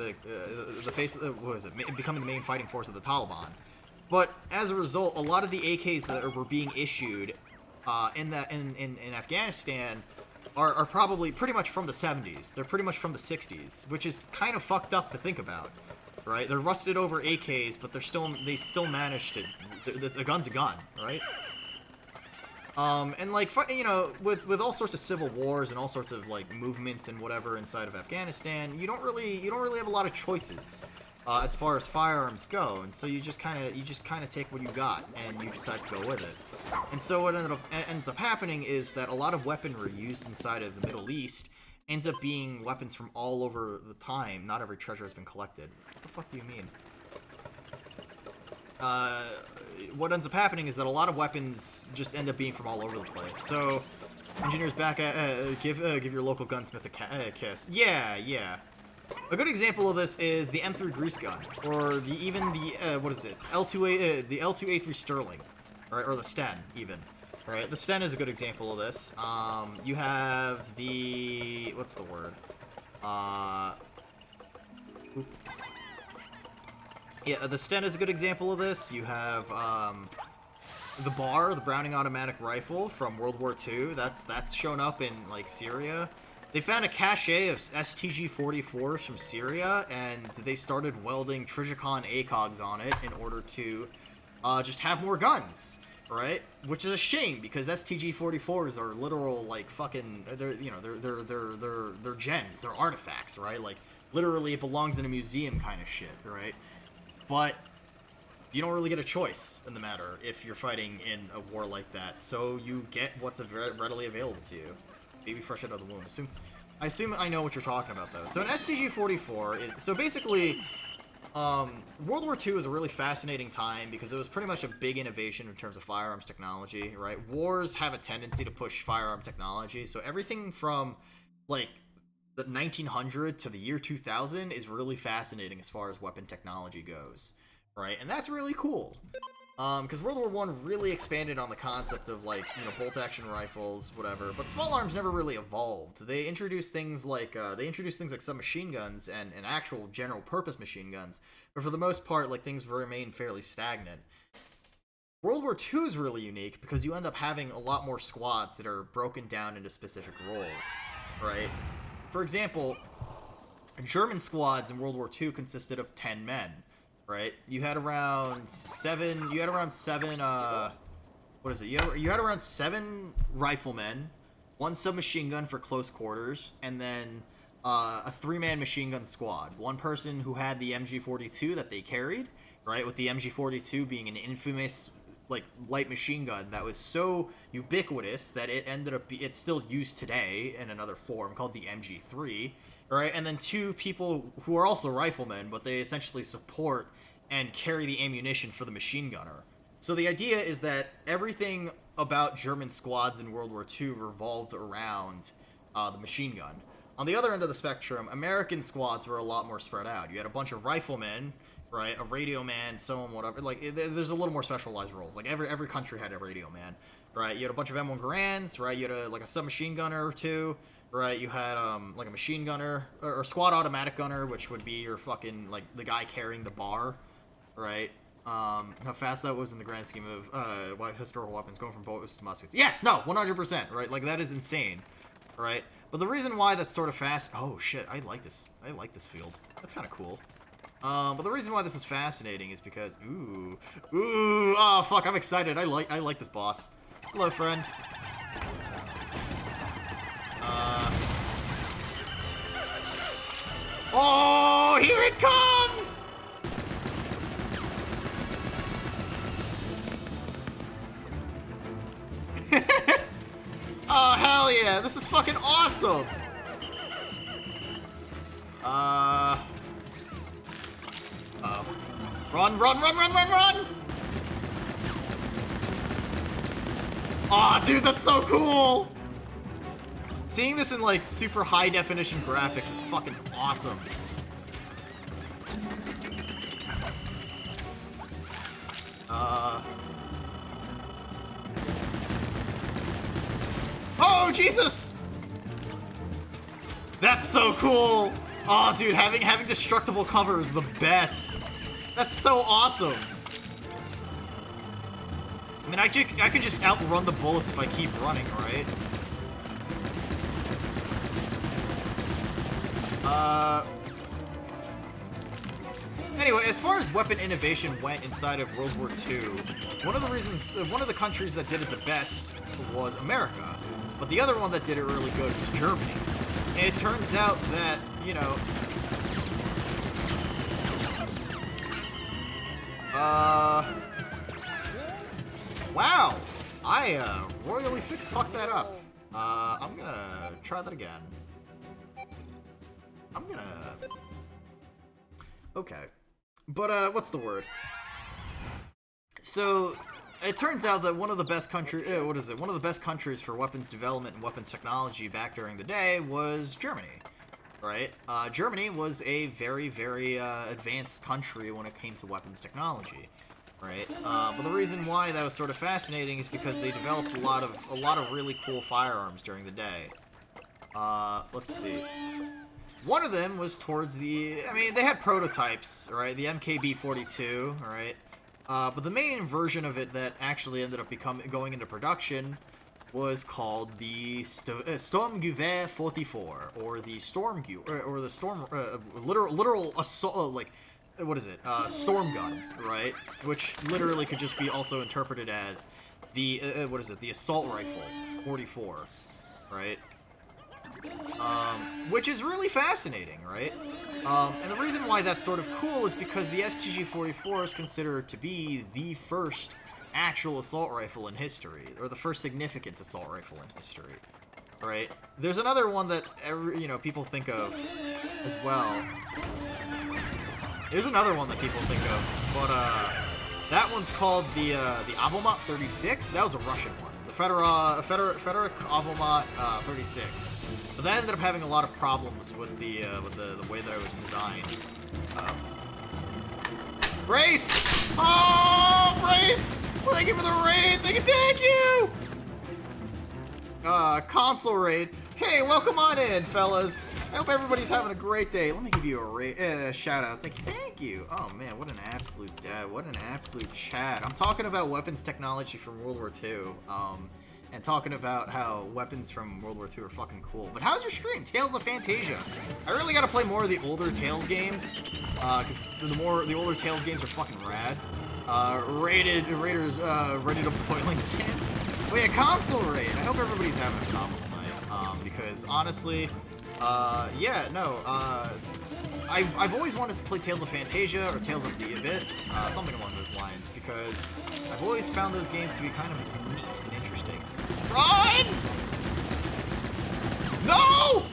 becoming the main fighting force of the Taliban. But as a result, a lot of the AKs that were being issued in Afghanistan are probably pretty much from the 70s. They're pretty much from the 60s, which is kind of fucked up to think about, right? They're rusted over AKs, but they still manage to. A gun's a gun, right? And like, you know, with all sorts of civil wars and all sorts of like movements and whatever inside of Afghanistan, you don't really have a lot of choices as far as firearms go, and so you just kind of take what you got and you decide to go with it. And so what ends up happening is that a lot of weaponry used inside of the Middle East ends up being weapons from all over the time. Not every treasure has been collected. What the fuck do you mean? What ends up happening is that a lot of weapons just end up being from all over the place. So, engineers back at give your local gunsmith a kiss. Yeah. A good example of this is the M3 grease gun, or what is it? The L2A3 Sterling, right? Or the Sten even, right? The Sten is a good example of this. You have the what's the word? Yeah, the Sten is a good example of this. You have the BAR, the Browning automatic rifle from World War II. That's shown up in like Syria. They found a cache of STG-44s from Syria, and they started welding Trijicon ACOGs on it in order to just have more guns, right? Which is a shame, because STG-44s are literal like fucking they're gems, they're artifacts, right? Like literally it belongs in a museum kind of shit, right? But you don't really get a choice in the matter if you're fighting in a war like that, so you get what's readily available to you. Baby fresh out of the womb. I assume I know what you're talking about, though. So an STG-44 is... So basically, World War II was a really fascinating time because it was pretty much a big innovation in terms of firearms technology, right? Wars have a tendency to push firearm technology, so everything from, like, the 1900 to the year 2000 is really fascinating as far as weapon technology goes, right? And that's really cool. Because World War I really expanded on the concept of, like, you know, bolt-action rifles, whatever, but small arms never really evolved. They introduced things like submachine guns and actual general-purpose machine guns, but for the most part, like, things remain fairly stagnant. World War II is really unique because you end up having a lot more squads that are broken down into specific roles, right? For example, German squads in World War II consisted of 10 men. Right, you had around seven. What is it? You had around 7 riflemen, 1 submachine gun for close quarters, and then a 3-man machine gun squad. One person who had the MG42 that they carried, right, with the MG42 being an infamous, like, light machine gun that was so ubiquitous that it ended up it's still used today in another form called the MG3. Right, and then 2 people who are also riflemen, but they essentially support and carry the ammunition for the machine gunner. So the idea is that everything about German squads in World War II revolved around the machine gun. On the other end of the spectrum, American squads were a lot more spread out. You had a bunch of riflemen, right, a radio man, someone, whatever. Like, there's a little more specialized roles. Like, every country had a radio man, right? You had a bunch of M1 Garands, right? You had a submachine gunner or 2. Right, you had, like, a machine gunner, or squad automatic gunner, which would be your fucking, like, the guy carrying the bar, right? How fast that was in the grand scheme of, historical weapons, going from bows to muskets. Yes! No! 100%, right? Like, that is insane, right? But the reason why that's sort of fast... Oh, shit, I like this field. That's kind of cool. But the reason why this is fascinating is because... Ooh, oh, fuck, I'm excited. I like this boss. Hello, friend. Oh, here it comes! Oh, hell yeah, this is fucking awesome! Uh-oh. Run, run, run, run, run, run! Aw, dude, that's so cool! Seeing this in, like, super high-definition graphics is fucking awesome. Oh, Jesus! That's so cool! Oh, dude, having destructible cover is the best. That's so awesome. I mean, I could just outrun the bullets if I keep running, right? Anyway, as far as weapon innovation went inside of World War II, one of the countries that did it the best was America, but the other one that did it really good was Germany. And it turns out that, you know, wow, I royally fucked that up. I'm gonna try that again. Okay. But, what's the word? So, it turns out that one of the best countries for weapons development and weapons technology back during the day was Germany. Right? Germany was a very, very, advanced country when it came to weapons technology. Right? But the reason why that was sort of fascinating is because they developed a lot of really cool firearms during the day. Let's see. One of them was towards the... I mean, they had prototypes, right? The MKB-42, right? But the main version of it that actually ended up going into production was called the Sturmgewehr 44, or the literal assault, like, what is it? Storm gun, right? Which literally could just be also interpreted as the, the assault rifle 44, right? Which is really fascinating, right? And the reason why that's sort of cool is because the STG-44 is considered to be the first actual assault rifle in history, or the first significant assault rifle in history, right? There's another one that people think of as well. There's another one that people think of, but that one's called the Avomat 36. That was a Russian one. The Federic Avomat 36. But that ended up having a lot of problems with the way that it was designed. Brace! Oh, Brace! Thank you for the raid! Thank you! Console raid. Hey, welcome on in, fellas. I hope everybody's having a great day. Let me give you a shout out. Thank you. Oh man, what an absolute dad. What an absolute chat. I'm talking about weapons technology from World War II. And talking about how weapons from World War II are fucking cool. But how's your stream? Tales of Fantasia. I really gotta play more of the older Tales games. Because the older Tales games are fucking rad. Raiders ready to boiling sand. Wait, a console raid. I hope everybody's having a phenomenal night. Because honestly, I've always wanted to play Tales of Fantasia or Tales of the Abyss, something along those lines, because I've always found those games to be kind of neat and interesting. Run! No!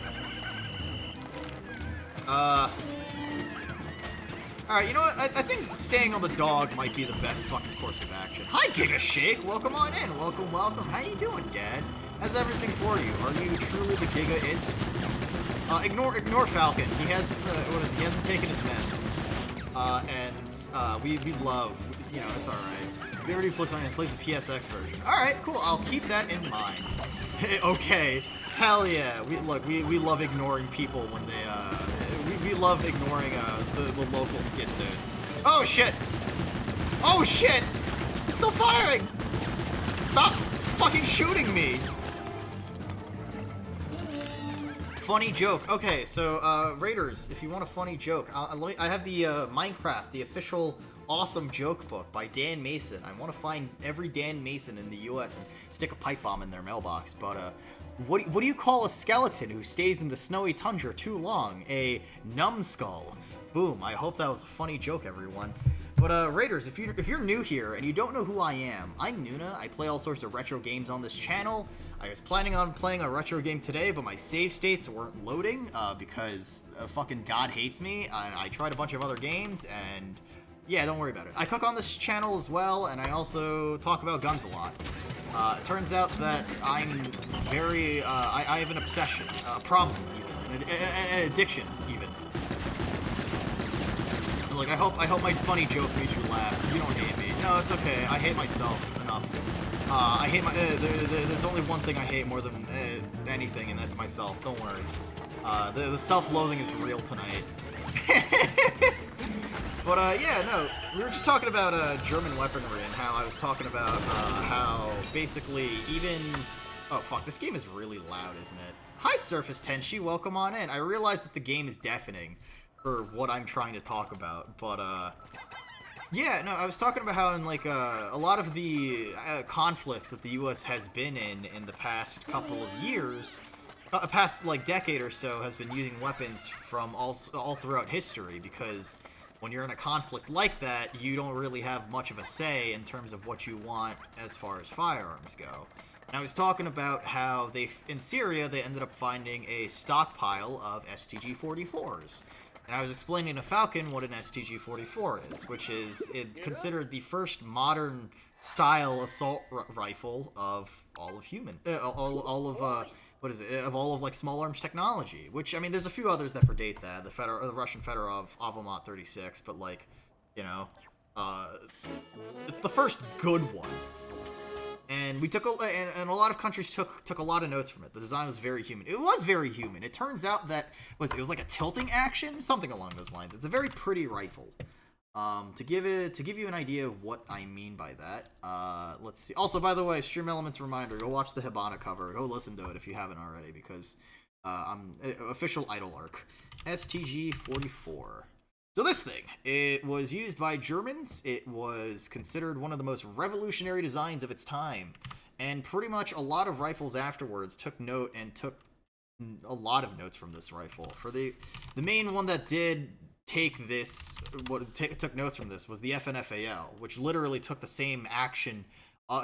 Alright, you know what? I think staying on the dog might be the best fucking course of action. Hi, Giga Shake! Welcome on in. Welcome. How you doing, Dad? How's everything for you? Are you truly the Giga-ist? Ignore Falcon. He has, he hasn't taken his meds. We love, it's alright. We already plays the PSX version. Alright, cool. I'll keep that in mind. Okay. Hell yeah. We love ignoring people when they, we love ignoring, the local schizos. Oh shit! Oh shit! He's still firing! Stop fucking shooting me! Funny joke. Okay, so, Raiders, if you want a funny joke, I have the, Minecraft, the official awesome joke book by Dan Mason. I want to find every Dan Mason in the US and stick a pipe bomb in their mailbox, but, what do you call a skeleton who stays in the snowy tundra too long? A numbskull. Boom, I hope that was a funny joke, everyone. But, Raiders, if you're new here and you don't know who I am, I'm Nuna. I play all sorts of retro games on this channel. I was planning on playing a retro game today, but my save states weren't loading, because fucking God hates me. I tried a bunch of other games, and yeah, don't worry about it. I cook on this channel as well, and I also talk about guns a lot. It turns out that I'm very, I have an obsession, a problem even, an addiction even. Like, I hope my funny joke made you laugh. You don't hate me. No, it's okay. I hate myself enough. I hate my, there's only one thing I hate more than anything, and that's myself. Don't worry. The self-loathing is real tonight. But, yeah, no, we were just talking about, German weaponry and how I was talking about, how basically even... Oh, fuck, this game is really loud, isn't it? Hi, Surface Tenshi, welcome on in. I realize that the game is deafening for what I'm trying to talk about, but, yeah, no, I was talking about how in, like, a lot of the conflicts that the U.S. has been in the past couple of years, past, like, decade or so, has been using weapons from all throughout history, because when you're in a conflict like that, you don't really have much of a say in terms of what you want as far as firearms go. And I was talking about how in Syria, they ended up finding a stockpile of STG-44s. And I was explaining to Falcon what an STG-44 is, which is considered the first modern style assault rifle of all of human, of all of like small arms technology. Which, I mean, there's a few others that predate that, the Russian Fedorov Avomat 36, but like, it's the first good one. And we took and a lot of countries took a lot of notes from it. The design was very human. It was very human. It turns out that it was like a tilting action, something along those lines. It's a very pretty rifle. To give you an idea of what I mean by that, let's see. Also, by the way, Stream Elements reminder: go watch the Hibana cover. Go listen to it if you haven't already, because I'm official idol arc STG-44. So this thing, it was used by Germans, it was considered one of the most revolutionary designs of its time, and pretty much a lot of rifles afterwards took note and took a lot of notes from this rifle. For the main one that did take this, took notes from this was the FNFAL, which literally took the same action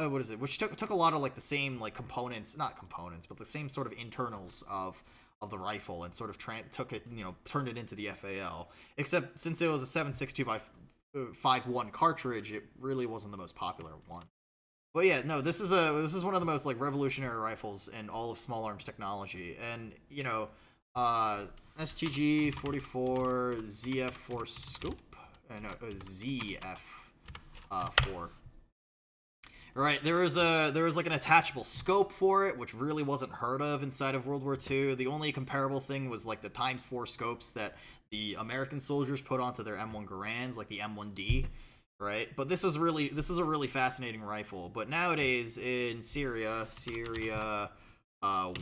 what is it? Which took a lot of like the same like components, not components, but the same sort of internals of the rifle and sort of took it, turned it into the FAL. Except since it was a 7.62 by 5.1 cartridge, it really wasn't the most popular one. But yeah, no, this is one of the most like revolutionary rifles in all of small arms technology, and STG 44 ZF4 scope, no, ZF4. Right, there was like an attachable scope for it, which really wasn't heard of inside of World War II. The only comparable thing was like the ×4 scopes that the American soldiers put onto their M1 Garands, like the M1D, right? But this is a really fascinating rifle. But nowadays in Syria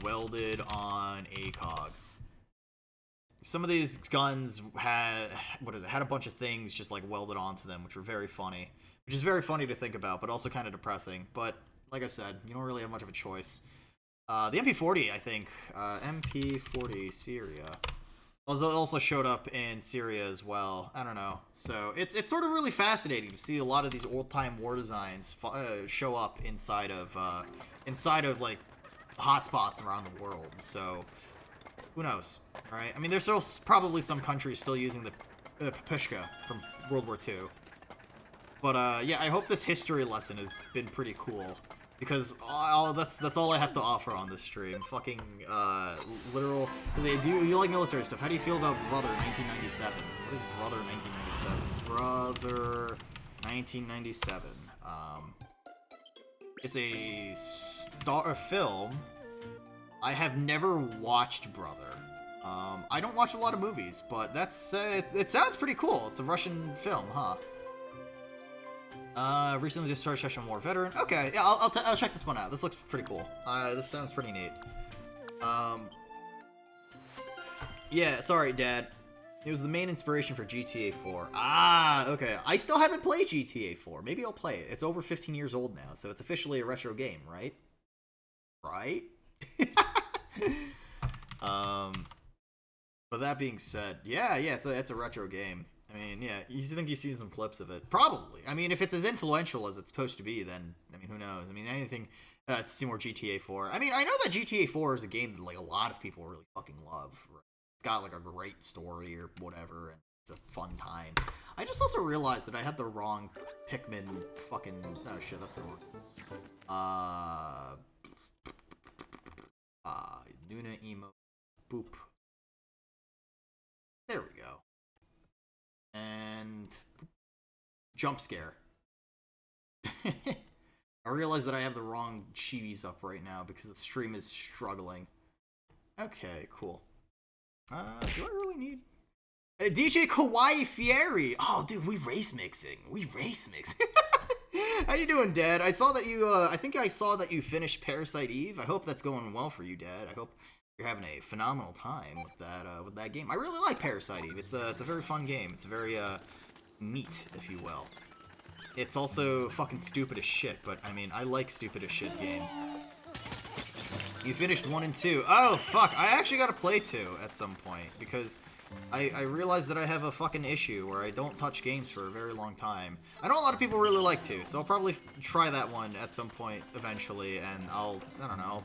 welded on ACOG. Some of these guns had a bunch of things just like welded onto them, which were very funny. Which is very funny to think about, but also kind of depressing. But, like I've said, you don't really have much of a choice. The MP40, I think, MP40 Syria, also showed up in Syria as well. I don't know. So, it's sort of really fascinating to see a lot of these old-time war designs show up inside of, like, hotspots around the world. So, who knows, right? I mean, there's still probably some countries still using the Pushka from World War II. But, yeah, I hope this history lesson has been pretty cool. Because that's all I have to offer on this stream. Fucking, literal... Do you like military stuff? How do you feel about Brother 1997? What is Brother 1997? Brother 1997. It's a film. I have never watched Brother. I don't watch a lot of movies, but that's, it sounds pretty cool. It's a Russian film, huh? Recently discharged Session War veteran. Okay, yeah, I'll check this one out. This looks pretty cool. This sounds pretty neat. Yeah, sorry, Dad. It was the main inspiration for GTA 4. Ah, okay. I still haven't played GTA 4. Maybe I'll play it. It's over 15 years old now, so it's officially a retro game, right? Right? But that being said, yeah, it's a retro game. I mean, yeah, you think you've seen some clips of it. Probably. I mean, if it's as influential as it's supposed to be, then, I mean, who knows? I mean, anything to see more GTA 4. I mean, I know that GTA 4 is a game that, like, a lot of people really fucking love. It's got, like, a great story or whatever, and it's a fun time. I just also realized that I had the wrong Pikmin fucking... Oh, shit, that's the wrong... Nuna Emo... Boop. There we go. And jump scare. I realize that I have the wrong chibis up right now because the stream is struggling. Okay, cool. Do I really need DJ Kawaii Fieri? Oh, dude, we race mixing. How you doing, Dad? I saw that you. I think I saw that you finished Parasite Eve. I hope that's going well for you, Dad. I hope you're having a phenomenal time with that game. I really like Parasite Eve. It's a very fun game. It's very neat, if you will. It's also fucking stupid as shit, but I mean, I like stupid as shit games. You finished 1 and 2. Oh fuck! I actually gotta play 2 at some point because I realized that I have a fucking issue where I don't touch games for a very long time. I know a lot of people really like 2, so I'll probably try that one at some point eventually, and I don't know.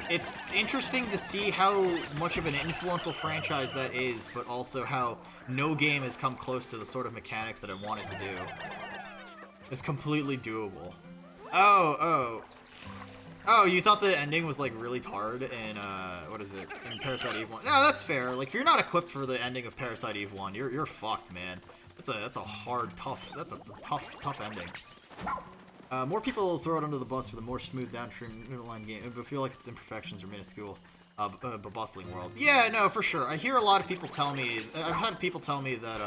It's interesting to see how much of an influential franchise that is, but also how no game has come close to the sort of mechanics that I wanted to do. It's completely doable. Oh, you thought the ending was, like, really hard in, what is it, in Parasite Eve 1? No, that's fair. Like, if you're not equipped for the ending of Parasite Eve 1, you're fucked, man. That's a hard, that's a tough ending. More people throw it under the bus for the more smooth downstream line game, but feel like its imperfections are minuscule. But bustling world. Yeah, no, for sure. I hear a lot of people tell me, I've had people tell me that,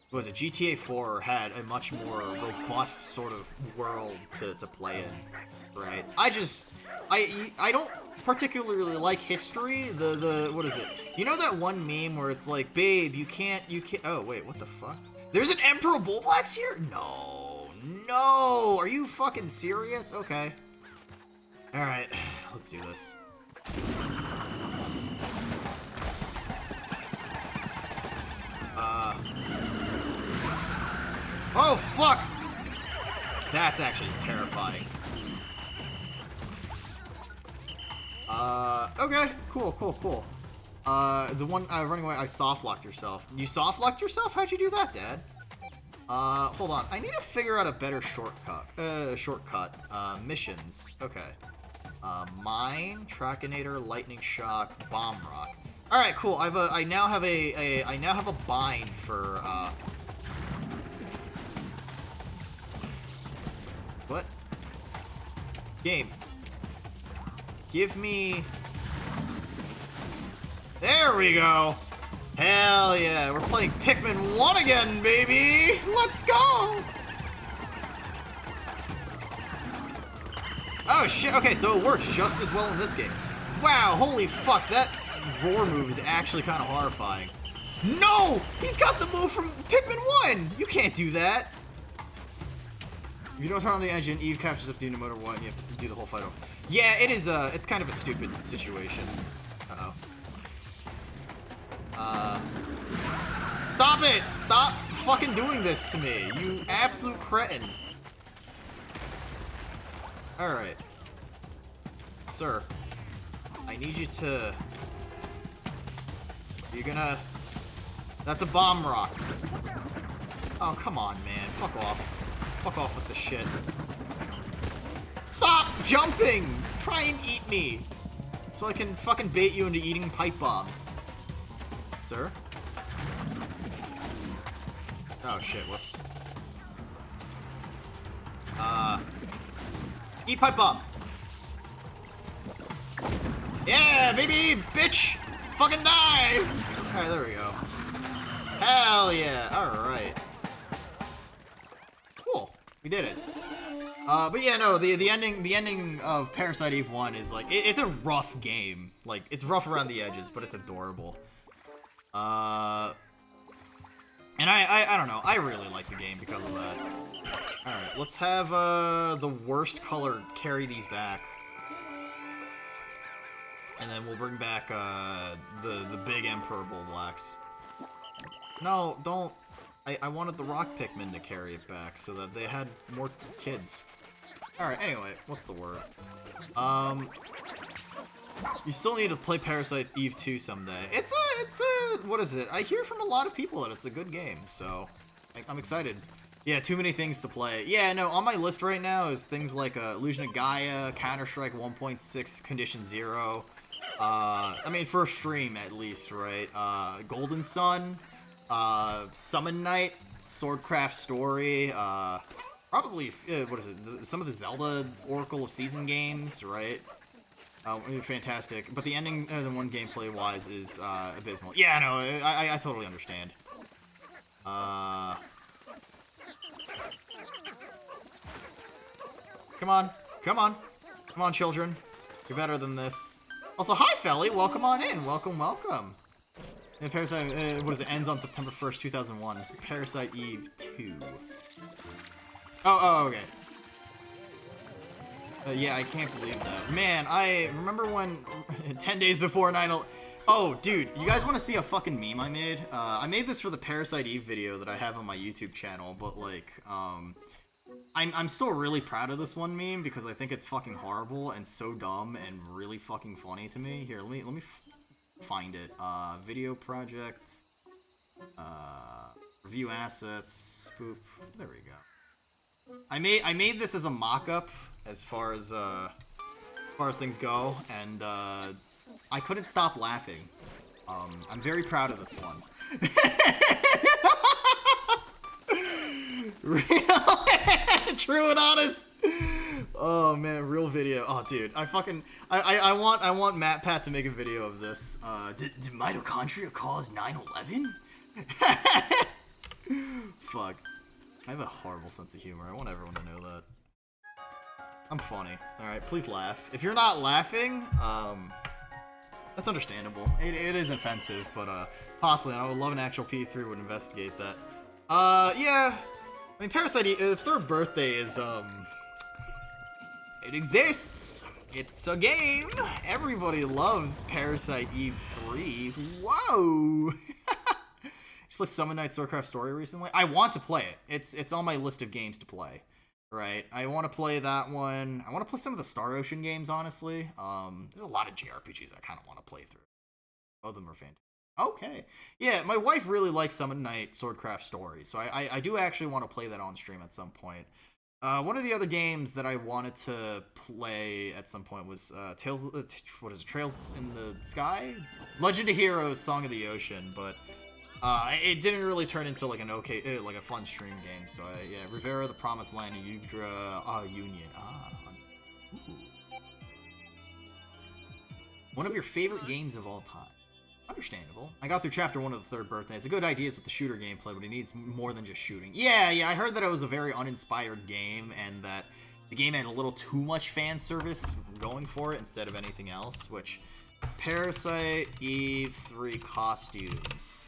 what was it, GTA 4 had a much more robust sort of world to play in, right? I don't particularly like history, what is it? You know that one meme where it's like, babe, you can't, oh, wait, what the fuck? There's an Emperor Bullblacks here? No, are you fucking serious? Okay. Alright, let's do this. Oh, fuck! That's actually terrifying. Okay. Cool. The one running away, I soft-locked yourself. You soft-locked yourself? How'd you do that, Dad? Hold on. I need to figure out a better shortcut. Missions. Okay. Mine, Trackinator, Lightning Shock, Bomb Rock. Alright, cool. I now have a bind for, what? Game. Give me... There we go! Hell yeah, we're playing Pikmin 1 again, baby! Let's go! Oh shit, okay, so it works just as well in this game. Wow, holy fuck, that roar move is actually kind of horrifying. No! He's got the move from Pikmin 1! You can't do that! If you don't turn on the engine, Eve captures up to you no matter what, and you have to do the whole fight over. Yeah, it is, it's kind of a stupid situation. Uh-oh. Stop it! Stop fucking doing this to me, you absolute cretin. Alright. Sir, I need you to... You're gonna... That's a bomb rock. Oh, come on, man. Fuck off. Fuck off with the shit. Stop jumping! Try and eat me! So I can fucking bait you into eating pipe bombs. Sir? Oh shit, whoops. Eat pipe bomb! Yeah, baby! Bitch! Fucking die! Alright, there we go. Hell yeah! Alright. Cool. We did it. But yeah, no, the ending of Parasite Eve 1 is like, it's a rough game. Like, it's rough around the edges, but it's adorable. And I don't know, I really like the game because of that. Alright, let's have, the worst color carry these back. And then we'll bring back, the big Emperor Bull Blacks. No, don't. I wanted the Rock Pikmin to carry it back so that they had more kids. Alright, anyway, what's the word? You still need to play Parasite Eve 2 someday. It's a, what is it? I hear from a lot of people that it's a good game, so I'm excited. Yeah, too many things to play. Yeah, no, on my list right now is things like Illusion of Gaia, Counter-Strike 1.6 Condition 0. I mean, for a stream at least, right? Golden Sun, Summon Night, Swordcraft Story, probably, what is it, some of the Zelda Oracle of Season games, right? Fantastic. But the ending, the one gameplay-wise, is abysmal. Yeah, no, I totally understand. Come on. Come on. Come on, children. You're better than this. Also, hi, Felly. Welcome on in. Welcome, welcome. And Parasite, what is it? Ends on September 1st, 2001. Parasite Eve 2. Oh, okay. Yeah, I can't believe that. Man, I remember when 10 days before 9/11. Oh, dude, you guys want to see a fucking meme I made? I made this for the Parasite Eve video that I have on my YouTube channel, but like, I'm still really proud of this one meme because I think it's fucking horrible and so dumb and really fucking funny to me. Here, let me find it. Video project, review assets, spoop. There we go. I made this as a mock-up as far as things go, and I couldn't stop laughing. I'm very proud of this one. Real, true and honest. Oh man, real video. Oh dude, I want Matt Pat to make a video of this. Did mitochondria cause 9/11? Fuck. I have a horrible sense of humor. I want everyone to know that. I'm funny. Alright, please laugh. If you're not laughing, that's understandable. It is offensive, but possibly I would love an actual P3 would investigate that. Yeah. I mean, Parasite Eve, the third birthday is, it exists. It's a game. Everybody loves Parasite Eve 3. Whoa! Just played Summon Night Swordcraft Story recently. I want to play it. It's on my list of games to play. right? I want to play that one. I want to play some of the Star Ocean games, honestly. There's a lot of JRPGs I kind of want to play through. Both of them are fantastic. Okay. Yeah, my wife really likes Summon Night Swordcraft Story, so I do actually want to play that on stream at some point. One of the other games that I wanted to play at some point was Trails in the Sky? Legend of Heroes Song of the Ocean, but it didn't really turn into like like a fun stream game. So yeah, Rivera, the Promised Land, and Udra Union. Ooh. One of your favorite games of all time. Understandable. I got through chapter 1 of the third birthday. It's a good idea with the shooter gameplay, but it needs more than just shooting. Yeah, I heard that it was a very uninspired game, and that the game had a little too much fan service going for it instead of anything else, which... Parasite Eve 3 costumes.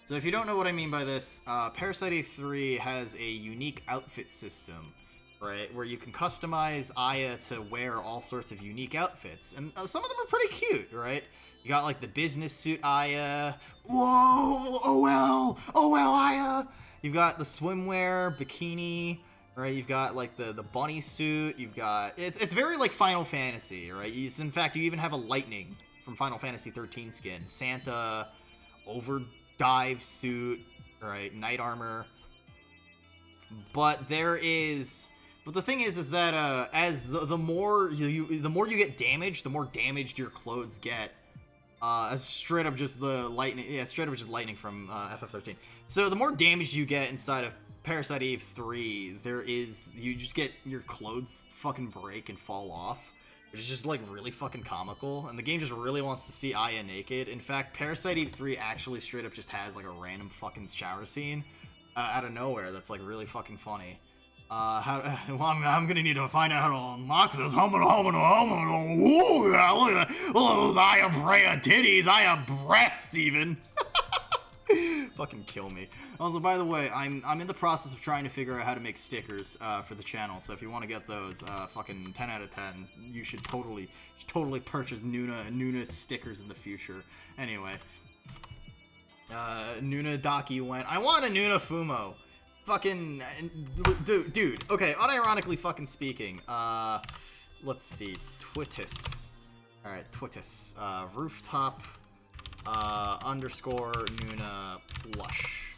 So if you don't know what I mean by this, Parasite Eve 3 has a unique outfit system, right? Where you can customize Aya to wear all sorts of unique outfits, and some of them are pretty cute, right? You got like the business suit Aya. Whoa! OL Aya! You've got the swimwear, bikini, right? You've got like the bunny suit. You've got... It's very like Final Fantasy, right? In fact, you even have a Lightning from Final Fantasy 13 skin. Santa, overdive suit, right? Knight armor. But the thing is that as the more you get damaged, the more damaged your clothes get. As straight up just the lightning, straight up just lightning from FF13. So the more damage you get inside of Parasite Eve 3, you just get your clothes fucking break and fall off, which is just like really fucking comical. And the game just really wants to see Aya naked. In fact, Parasite Eve 3 actually straight up just has like a random fucking shower scene out of nowhere that's like really fucking funny. I'm gonna need to find out how to unlock this. Ooh, yeah, look at those Aya Brea titties, Aya breasts even. Fucking kill me. Also, by the way, I'm in the process of trying to figure out how to make stickers for the channel. So if you want to get those, fucking 10 out of 10. You should totally purchase Nuna stickers in the future. Anyway, Nuna Daki went. I want a Nuna Fumo. Fucking dude. Okay, unironically fucking speaking. Let's see. Twittis. All right, Twittis. Rooftop. Underscore Nuna plush.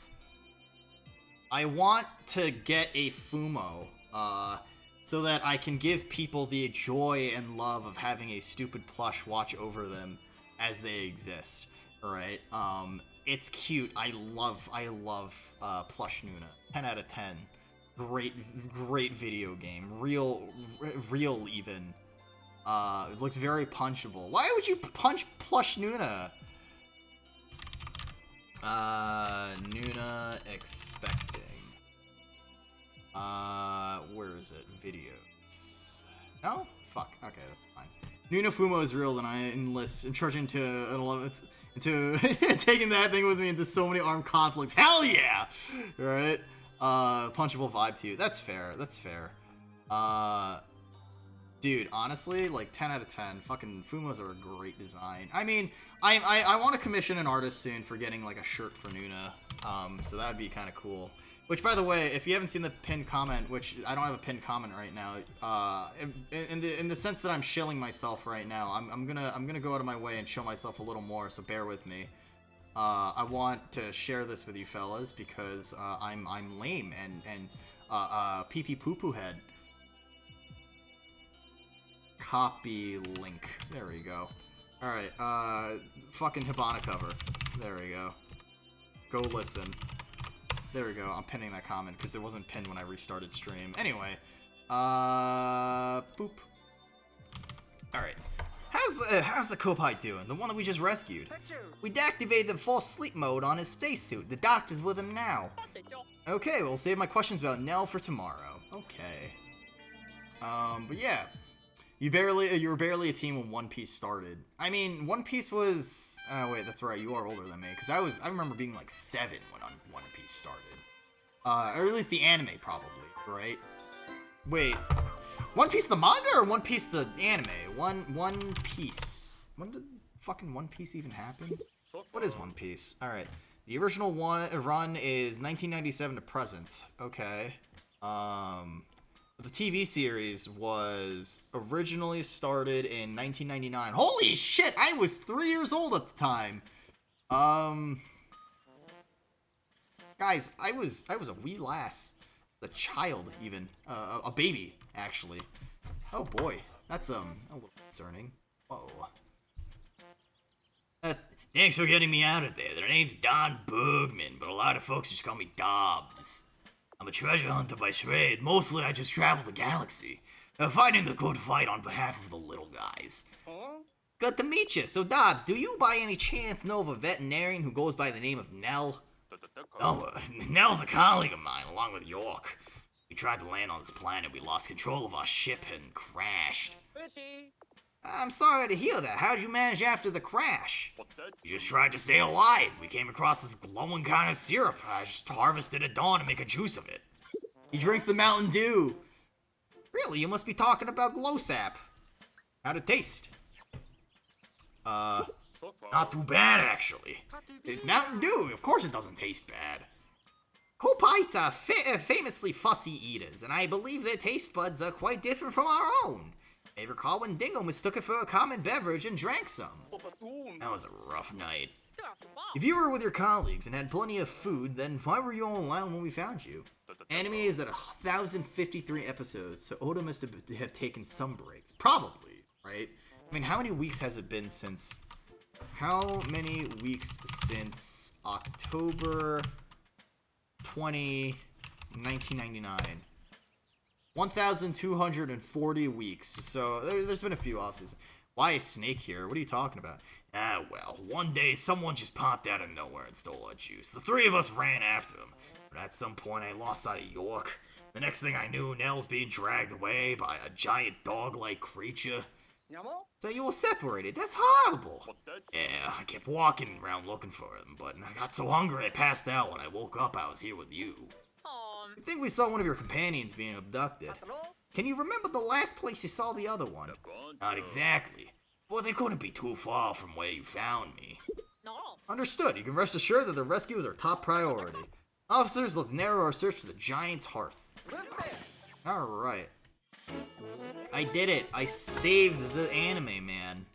I want to get a Fumo. So that I can give people the joy and love of having a stupid plush watch over them as they exist. All right. It's cute. I love plush Nuna. 10 out of 10. Great video game. Real even. It looks very punchable. Why would you punch plush Nuna? Nuna expecting. Where is it? Videos. No? Fuck. Okay, that's fine. Nuna Fumo is real, then I enlist and charge into an 11th. Into taking that thing with me into so many armed conflicts. Hell yeah! Right? Punchable vibe to you. That's fair. Dude, honestly, like 10 out of 10. Fucking Fumos are a great design. I mean, I want to commission an artist soon for getting like a shirt for Nuna. So that'd be kind of cool. Which, by the way, if you haven't seen the pinned comment, which I don't have a pinned comment right now, in the sense that I'm shilling myself right now, I'm gonna go out of my way and show myself a little more. So bear with me. I want to share this with you fellas because I'm lame and pee pee poo poo head. Copy link. There we go. All right. Fucking Hibana cover. There we go. Go listen. There we go. I'm pinning that comment because it wasn't pinned when I restarted stream. Anyway, boop. All right. How's the Kopai doing? The one that we just rescued. We deactivated the false sleep mode on his spacesuit. The doctor's with him now. Okay, we'll save my questions about Nell for tomorrow. Okay. But yeah. You were barely a team when One Piece started. I mean, One Piece was... wait, that's right, you are older than me. Because I remember being like 7 when One Piece started. Or at least the anime, probably, right? Wait, One Piece the manga or One Piece the anime? One Piece. When did fucking One Piece even happen? What is One Piece? Alright, the original run is 1997 to present. Okay. The TV series was originally started in 1999. Holy shit, I was 3 years old at the time. Guys, I was a wee lass. A child, even. A baby, actually. Oh boy, that's, a little concerning. Whoa. Thanks for getting me out of there. Their name's Don Bergman, but a lot of folks just call me Dobbs. I'm a treasure hunter by trade. Mostly I just travel the galaxy, fighting the good fight on behalf of the little guys. Huh? Good to meet you. So, Dobbs, do you by any chance know of a veterinarian who goes by the name of Nell? No, Nell's a colleague of mine, along with York. We tried to land on this planet, we lost control of our ship and crashed. Fishy. I'm sorry to hear that. How'd you manage after the crash? We just tried to stay alive. We came across this glowing kind of syrup. I just harvested at dawn to make a juice of it. He drinks the Mountain Dew. Really? You must be talking about glow sap. How'd it taste? Not too bad, actually. It's Mountain Dew. Of course it doesn't taste bad. Copites are famously fussy eaters, and I believe their taste buds are quite different from our own. I recall when Dingo mistook it for a common beverage and drank some. That was a rough night. If you were with your colleagues and had plenty of food, then why were you all alone when we found you? Anime is at 1,053 episodes, so Oda must have taken some breaks. Probably, right? I mean, how many weeks has it been since... How many weeks since October 20, 1999? 1,240 weeks, so there's been a few off-seasons. Why is Snake here? What are you talking about? Ah, well, one day someone just popped out of nowhere and stole our juice. The three of us ran after him, but at some point I lost sight of York. The next thing I knew, Nell's being dragged away by a giant dog-like creature. So you were separated? That's horrible! Yeah, I kept walking around looking for him, but I got so hungry I passed out. When I woke up, I was here with you. I think we saw one of your companions being abducted. Can you remember the last place you saw the other one? Not exactly. Well, they couldn't be too far from where you found me. Understood. You can rest assured that the rescue is our top priority. Officers, let's narrow our search to the Giant's Hearth. Alright. I did it. I saved the anime man.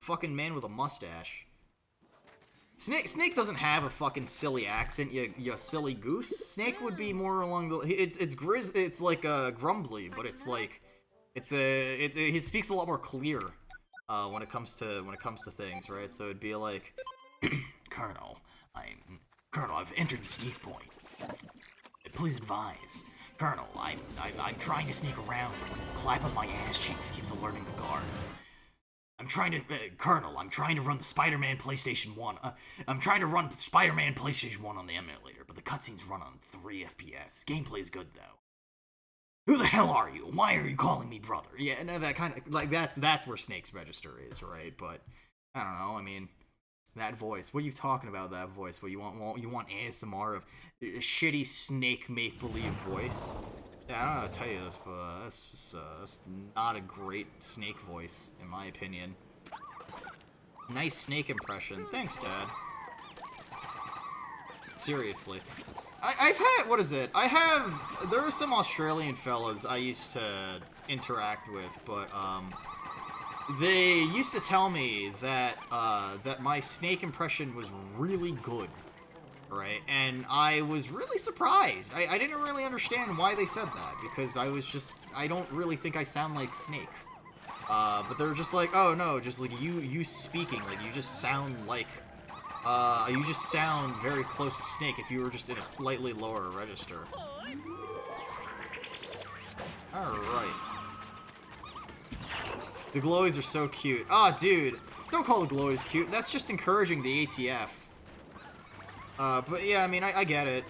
Fucking man with a mustache. Snake doesn't have a fucking silly accent, you silly goose. Snake would be more along the... It's like grumbly, but it's like... he speaks a lot more clear when it comes to things, right? So it'd be like... Colonel, I've entered the sneak point. Please advise. Colonel, I'm trying to sneak around, but the clap of my ass cheeks keeps alerting the guards. Colonel, I'm trying to run the Spider-Man PlayStation 1. I'm trying to run Spider-Man PlayStation 1 on the emulator, but the cutscenes run on 3 FPS. Gameplay is good, though. Who the hell are you? Why are you calling me brother? Yeah, no, that kind of, like, that's where Snake's register is, right? But, I don't know, I mean, that voice. What are you talking about, that voice? What, you want ASMR of a shitty Snake make-believe voice? Yeah, I don't know how to tell you this, but that's not a great Snake voice, in my opinion. Nice Snake impression. Thanks, Dad. Seriously. I've had, what is it? There are some Australian fellas I used to interact with, but, they used to tell me that, that my Snake impression was really good. Right, and I was really surprised. I didn't really understand why they said that, because I don't really think I sound like Snake. But they were just like, oh no, just like you speaking, like you just sound like, you just sound very close to Snake if you were just in a slightly lower register. Alright. The glowies are so cute. Oh, dude, don't call the glowies cute. That's just encouraging the ATF. But yeah, I mean, I get it.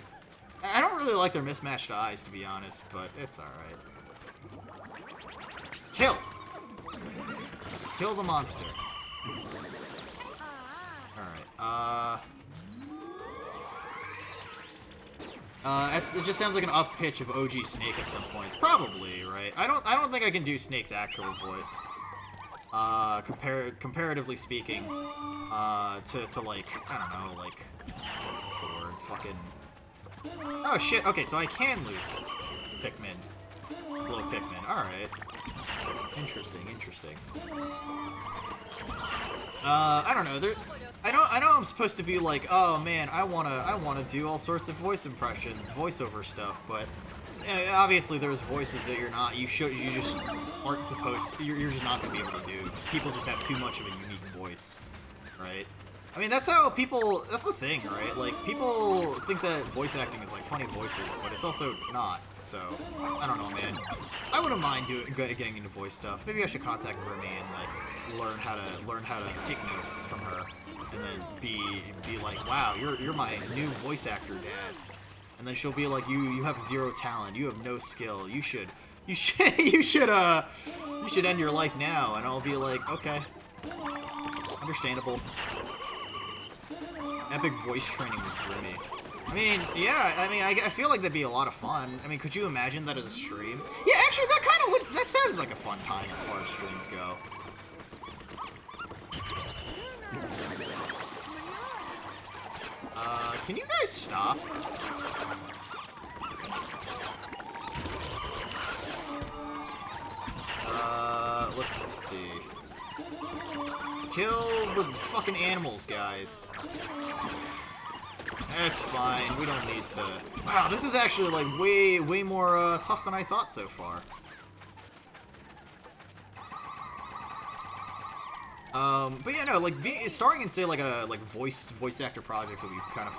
I don't really like their mismatched eyes, to be honest, but it's alright. Kill! Kill the monster. Alright, it just sounds like an up pitch of OG Snake at some points. Probably, right? I don't think I can do Snake's actual voice. Comparatively speaking, to like, I don't know, like, what's the word? Fucking... Oh shit, okay, so I can lose Pikmin. Glow Pikmin. Alright. Interesting, interesting. I don't know. I know I'm supposed to be like, oh man, I wanna do all sorts of voice impressions, voiceover stuff, but obviously there's voices that you just aren't supposed to, you're just not gonna be able to do, because people just have too much of a unique voice, right? I mean, that's how people, that's the thing, right? Like, people think that voice acting is like funny voices, but it's also not, so, I don't know, man. I wouldn't mind getting into voice stuff. Maybe I should contact Remy and, like, learn how to take notes from her, and then be like, wow, you're my new voice actor, Dad. And then she'll be like, you have zero talent, you have no skill, you should end your life now. And I'll be like, okay, understandable. Epic voice training with Remy. I mean, yeah, I feel like that'd be a lot of fun. I mean, could you imagine that as a stream? Yeah, actually, that sounds like a fun time as far as streams go. Can you guys stop? Let's see. Kill the fucking animals, guys. It's fine, we don't need to... Wow, this is actually, like, way more, tough than I thought so far. But yeah, no, like, starring in, say, like, voice actor projects would be kind of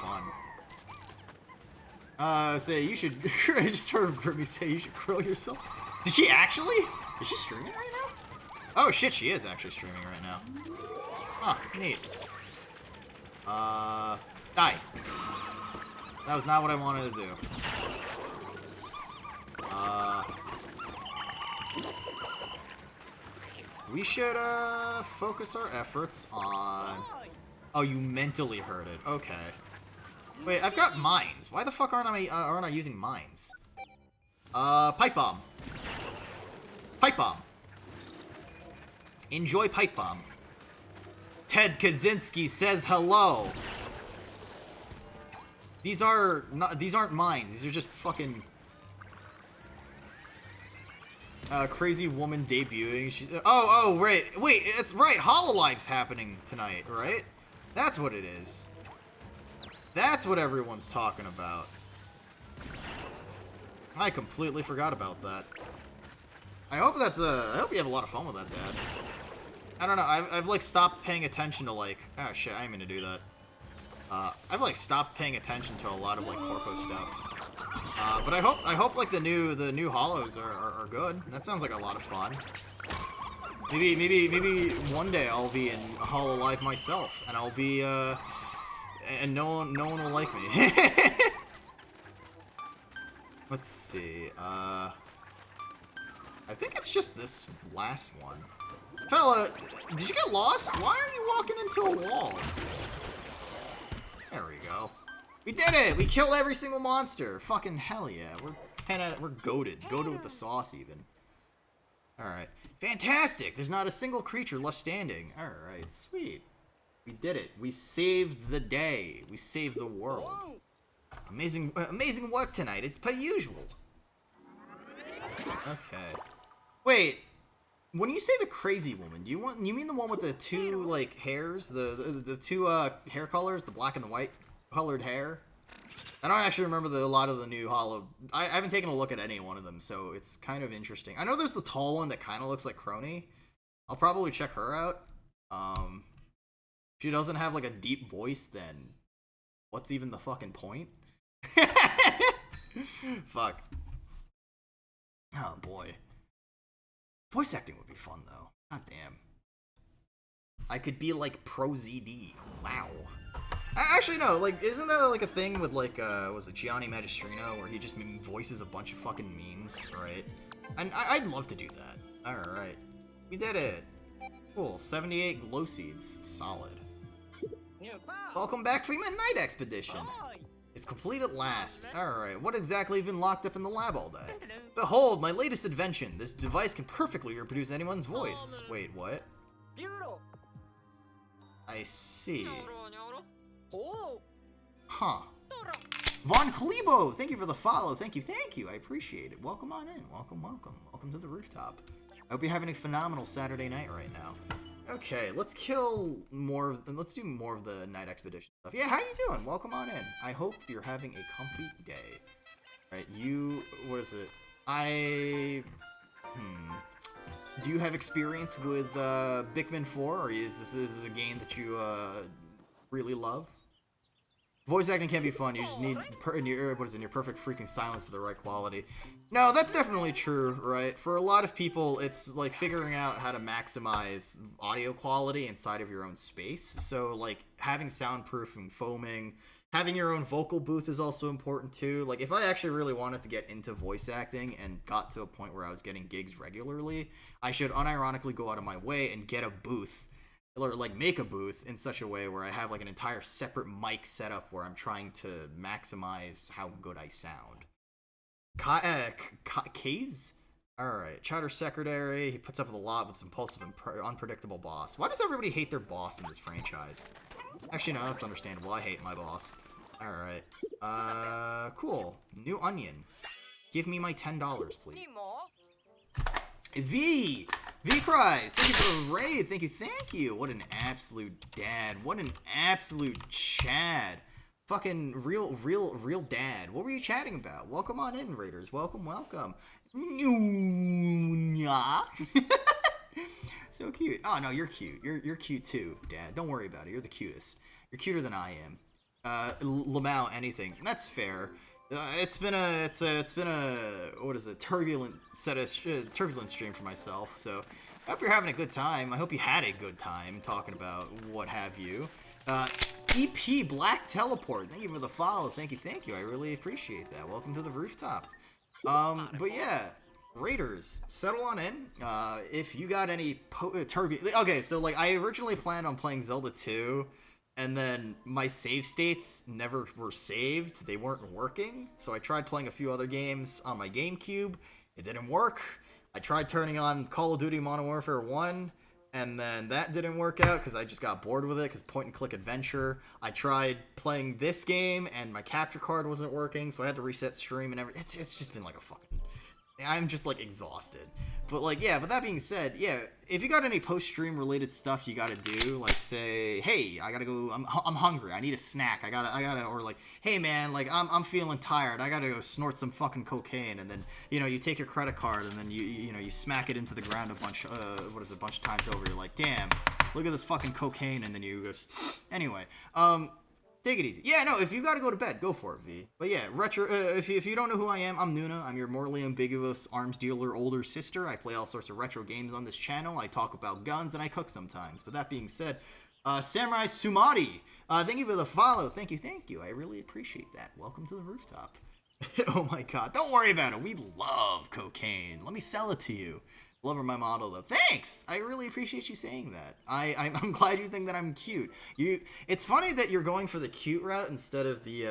fun. Say, you should... I just heard Grimmy say you should grill yourself. Did she actually? Is she streaming right now? Oh, shit, she is actually streaming right now. Huh, neat. Die. That was not what I wanted to do. We should, focus our efforts on... Oh, you mentally heard it. Okay. Wait, I've got mines. Why the fuck aren't I using mines? Pipe bomb. Pipe bomb. Enjoy pipe bomb. Ted Kaczynski says hello. These aren't mines. These are just fucking crazy woman debuting. Oh, right. Wait, it's right. Hololive's happening tonight, right? That's what it is. That's what everyone's talking about. I completely forgot about that. I hope you have a lot of fun with that, Dad. I don't know. I've like stopped paying attention to like. Oh shit! I ain't gonna do that. I've like stopped paying attention to a lot of like corpo stuff. But I hope like the new hollows are good. That sounds like a lot of fun. Maybe one day I'll be in Hololive myself, and I'll be and no one will like me. Let's see. I think it's just this last one. Fella, did you get lost? Why are you walking into a wall? There we go. We did it! We killed every single monster! Fucking hell yeah. We're goated. Goated with the sauce, even. Alright. Fantastic! There's not a single creature left standing. Alright, sweet. We did it. We saved the day. We saved the world. Amazing work tonight, as per usual. Okay. Wait. When you say the crazy woman, you mean the one with the two like hairs, the two hair colors, the black and the white colored hair? I don't actually remember a lot of the new Hollow. I haven't taken a look at any one of them, so it's kind of interesting. I know there's the tall one that kind of looks like Crony. I'll probably check her out. She doesn't have like a deep voice, then what's even the fucking point? Fuck. Oh boy. Voice acting would be fun, though. God damn. I could be, like, Pro ZD. Wow. Actually, no, like, isn't that, like, a thing with, like, was it Gianni Magistrino, where he just voices a bunch of fucking memes, right? And I'd love to do that. Alright. We did it. Cool. 78 glow seeds. Solid. Welcome back from my night expedition. It's complete at last. Alright, what exactly have you been locked up in the lab all day? Behold, my latest invention. This device can perfectly reproduce anyone's voice. Wait, what? I see. Huh. Von Klebo, thank you for the follow. Thank you. I appreciate it. Welcome on in. Welcome to the rooftop. I hope you're having a phenomenal Saturday night right now. Okay, let's do more of the night expedition stuff. Yeah, how you doing? Welcome on in. I hope you're having a comfy day. Right, what is it? Do you have experience with Pikmin 4, or is this a game that you really love? Voice acting can be fun. You just need your perfect freaking silence to the right quality. No, that's definitely true, right? For a lot of people, it's like figuring out how to maximize audio quality inside of your own space. So like having soundproof and foaming, having your own vocal booth is also important too. Like if I actually really wanted to get into voice acting and got to a point where I was getting gigs regularly, I should unironically go out of my way and get a booth, or like make a booth in such a way where I have like an entire separate mic setup where I'm trying to maximize how good I sound. Kaze? Alright, Chowder Secretary. He puts up with a lot with this impulsive and unpredictable boss. Why does everybody hate their boss in this franchise? Actually, no, that's understandable. I hate my boss. Alright. Cool. New onion. Give me my $10, please. V Cries, thank you for the raid. Thank you. What an absolute dad. What an absolute Chad. Fucking real dad. What were you chatting about? Welcome on in, Raiders. Welcome. So cute. Oh no, you're cute. You're cute too, Dad. Don't worry about it. You're the cutest. You're cuter than I am. Lamau, anything. That's fair. It's been a turbulent stream for myself. So I hope you're having a good time. I hope you had a good time talking about what have you. EP Black Teleport. Thank you for the follow. Thank you. I really appreciate that. Welcome to the rooftop. But yeah, Raiders, settle on in. If you got any turbulent. Okay, so like I originally planned on playing Zelda 2. And then my save states never were saved. They weren't working. So I tried playing a few other games on my GameCube. It didn't work. I tried turning on Call of Duty Modern Warfare 1. And then that didn't work out because I just got bored with it because point-and-click adventure. I tried playing this game and my capture card wasn't working. So I had to reset stream and everything. It's just been like a fucking... I'm just like exhausted. But like, yeah, but that being said, yeah, if you got any post-stream related stuff you gotta do, like say, hey, I gotta go, I'm hungry, I need a snack, I gotta, or like, hey man, like I'm feeling tired, I gotta go snort some fucking cocaine, and then, you know, you take your credit card and then you smack it into the ground a bunch of times over, you're like, damn, look at this fucking cocaine, and then you go, anyway, take it easy. Yeah, no, if you gotta go to bed, go for it, V. But yeah, retro. If you don't know who I am, I'm Nuna. I'm your morally ambiguous arms dealer older sister. I play all sorts of retro games on this channel. I talk about guns and I cook sometimes. But that being said, Samurai Sumati, thank you for the follow. Thank you. I really appreciate that. Welcome to the rooftop. Oh my god, don't worry about it. We love cocaine. Let me sell it to you. Love my model though. Thanks. I really appreciate you saying that. I'm glad you think that I'm cute. It's funny that you're going for the cute route instead of the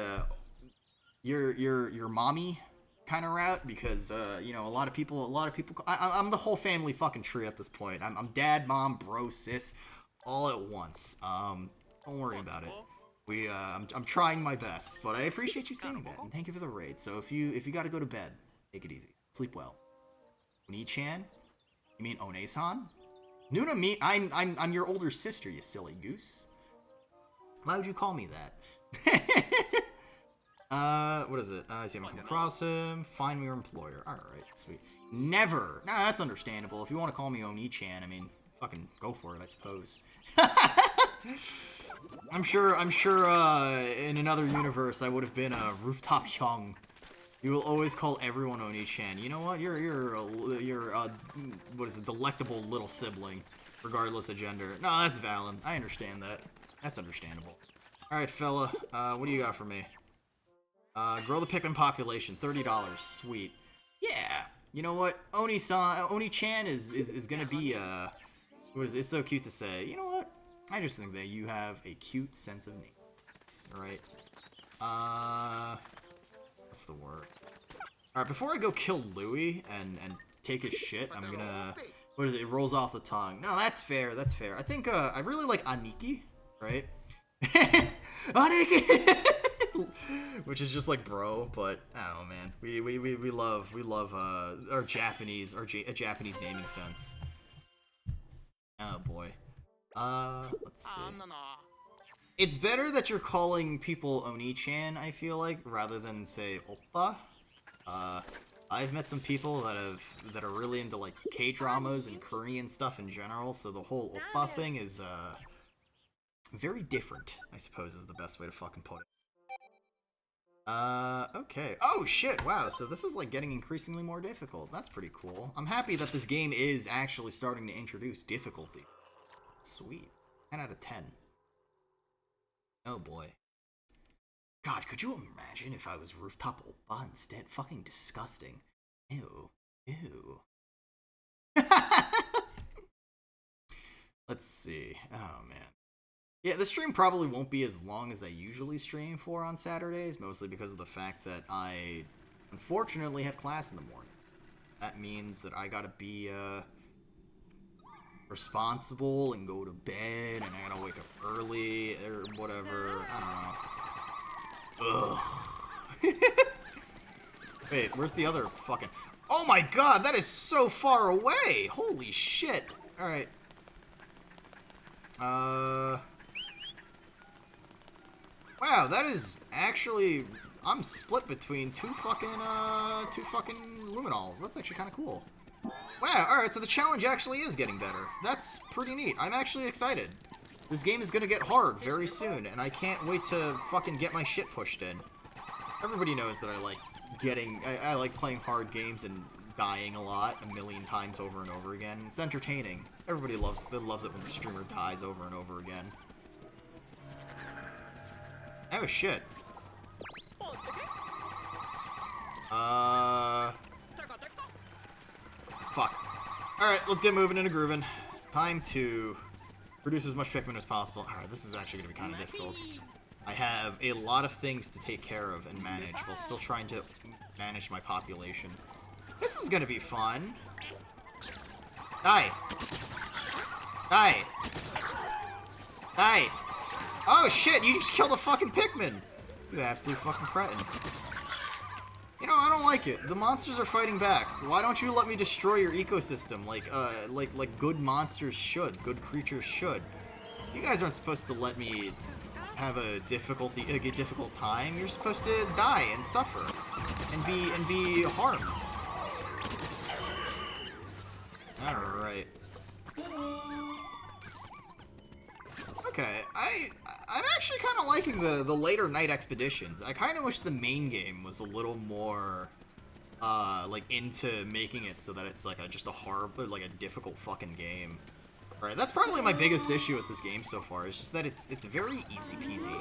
your mommy kind of route because you know a lot of people. I'm the whole family fucking tree at this point. I'm dad, mom, bro, sis, all at once. Don't worry about it. I'm trying my best, but I appreciate you saying that and thank you for the raid. So if you got to go to bed, take it easy. Sleep well. Oni-chan. You mean One-san? Nuna, me, I'm your older sister, you silly goose. Why would you call me that? What is it? I see him come across him. Find me your employer. Alright, sweet. Never. Nah, that's understandable. If you want to call me Oni-chan, I mean, fucking go for it, I suppose. I'm sure, in another universe, I would have been a Rooftop Young. You will always call everyone Oni-chan. You know what? You're what is it? Delectable little sibling, regardless of gender. No, that's valid. I understand that. That's understandable. All right, fella. What do you got for me? Grow the Pikmin population. $30. Sweet. Yeah. You know what? Oni-chan is gonna be what is it? It's so cute to say. You know what? I just think that you have a cute sense of names. All right. What's the word? Alright, before I go kill Louie and take his shit, I'm gonna... What is it? It rolls off the tongue. No, that's fair. I think, I really like Aniki, right? Aniki! which is just like bro, but oh man, we love our Japanese a Japanese naming sense. Oh boy. Let's see. It's better that you're calling people Oni-chan, I feel like, rather than say Oppa. I've met some people that are really into like K-dramas and Korean stuff in general, so the whole Oppa thing is very different, I suppose is the best way to fucking put it. Okay. Oh shit, wow, so this is like getting increasingly more difficult. That's pretty cool. I'm happy that this game is actually starting to introduce difficulty. Sweet. 10 out of 10. Oh boy. God, could you imagine if I was Rooftop Oppa instead? Fucking disgusting. Ew. Ew. Let's see. Oh, man. Yeah, the stream probably won't be as long as I usually stream for on Saturdays, mostly because of the fact that I, unfortunately, have class in the morning. That means that I gotta be, responsible and go to bed, and I gotta wake up early, or whatever. I don't know. Ugh. Wait, where's the other fucking... Oh my god, that is so far away! Holy shit! Alright. Wow, that is actually... I'm split between two fucking luminols. That's actually kind of cool. Wow, alright, so the challenge actually is getting better. That's pretty neat. I'm actually excited. This game is gonna get hard very soon, and I can't wait to fucking get my shit pushed in. Everybody knows that I like I like playing hard games and dying a lot, a million times over and over again. It's entertaining. Everybody loves it when the streamer dies over and over again. Oh shit. Fuck. Alright, let's get moving and grooving. Time to produce as much Pikmin as possible. Alright, this is actually going to be kind of difficult. I have a lot of things to take care of and manage while still trying to manage my population. This is going to be fun. Die. Die. Die. Oh shit, you just killed a fucking Pikmin! You absolute fucking cretin. You know, I don't like it. The monsters are fighting back. Why don't you let me destroy your ecosystem like good monsters should, good creatures should? You guys aren't supposed to let me have a difficult time. You're supposed to die and suffer and be harmed. All right. Okay, I'm actually kind of liking the later night expeditions. I kind of wish the main game was a little more like into making it so that it's like just a horrible, like a difficult fucking game. All right, that's probably my biggest issue with this game so far. It's just that it's very easy peasy.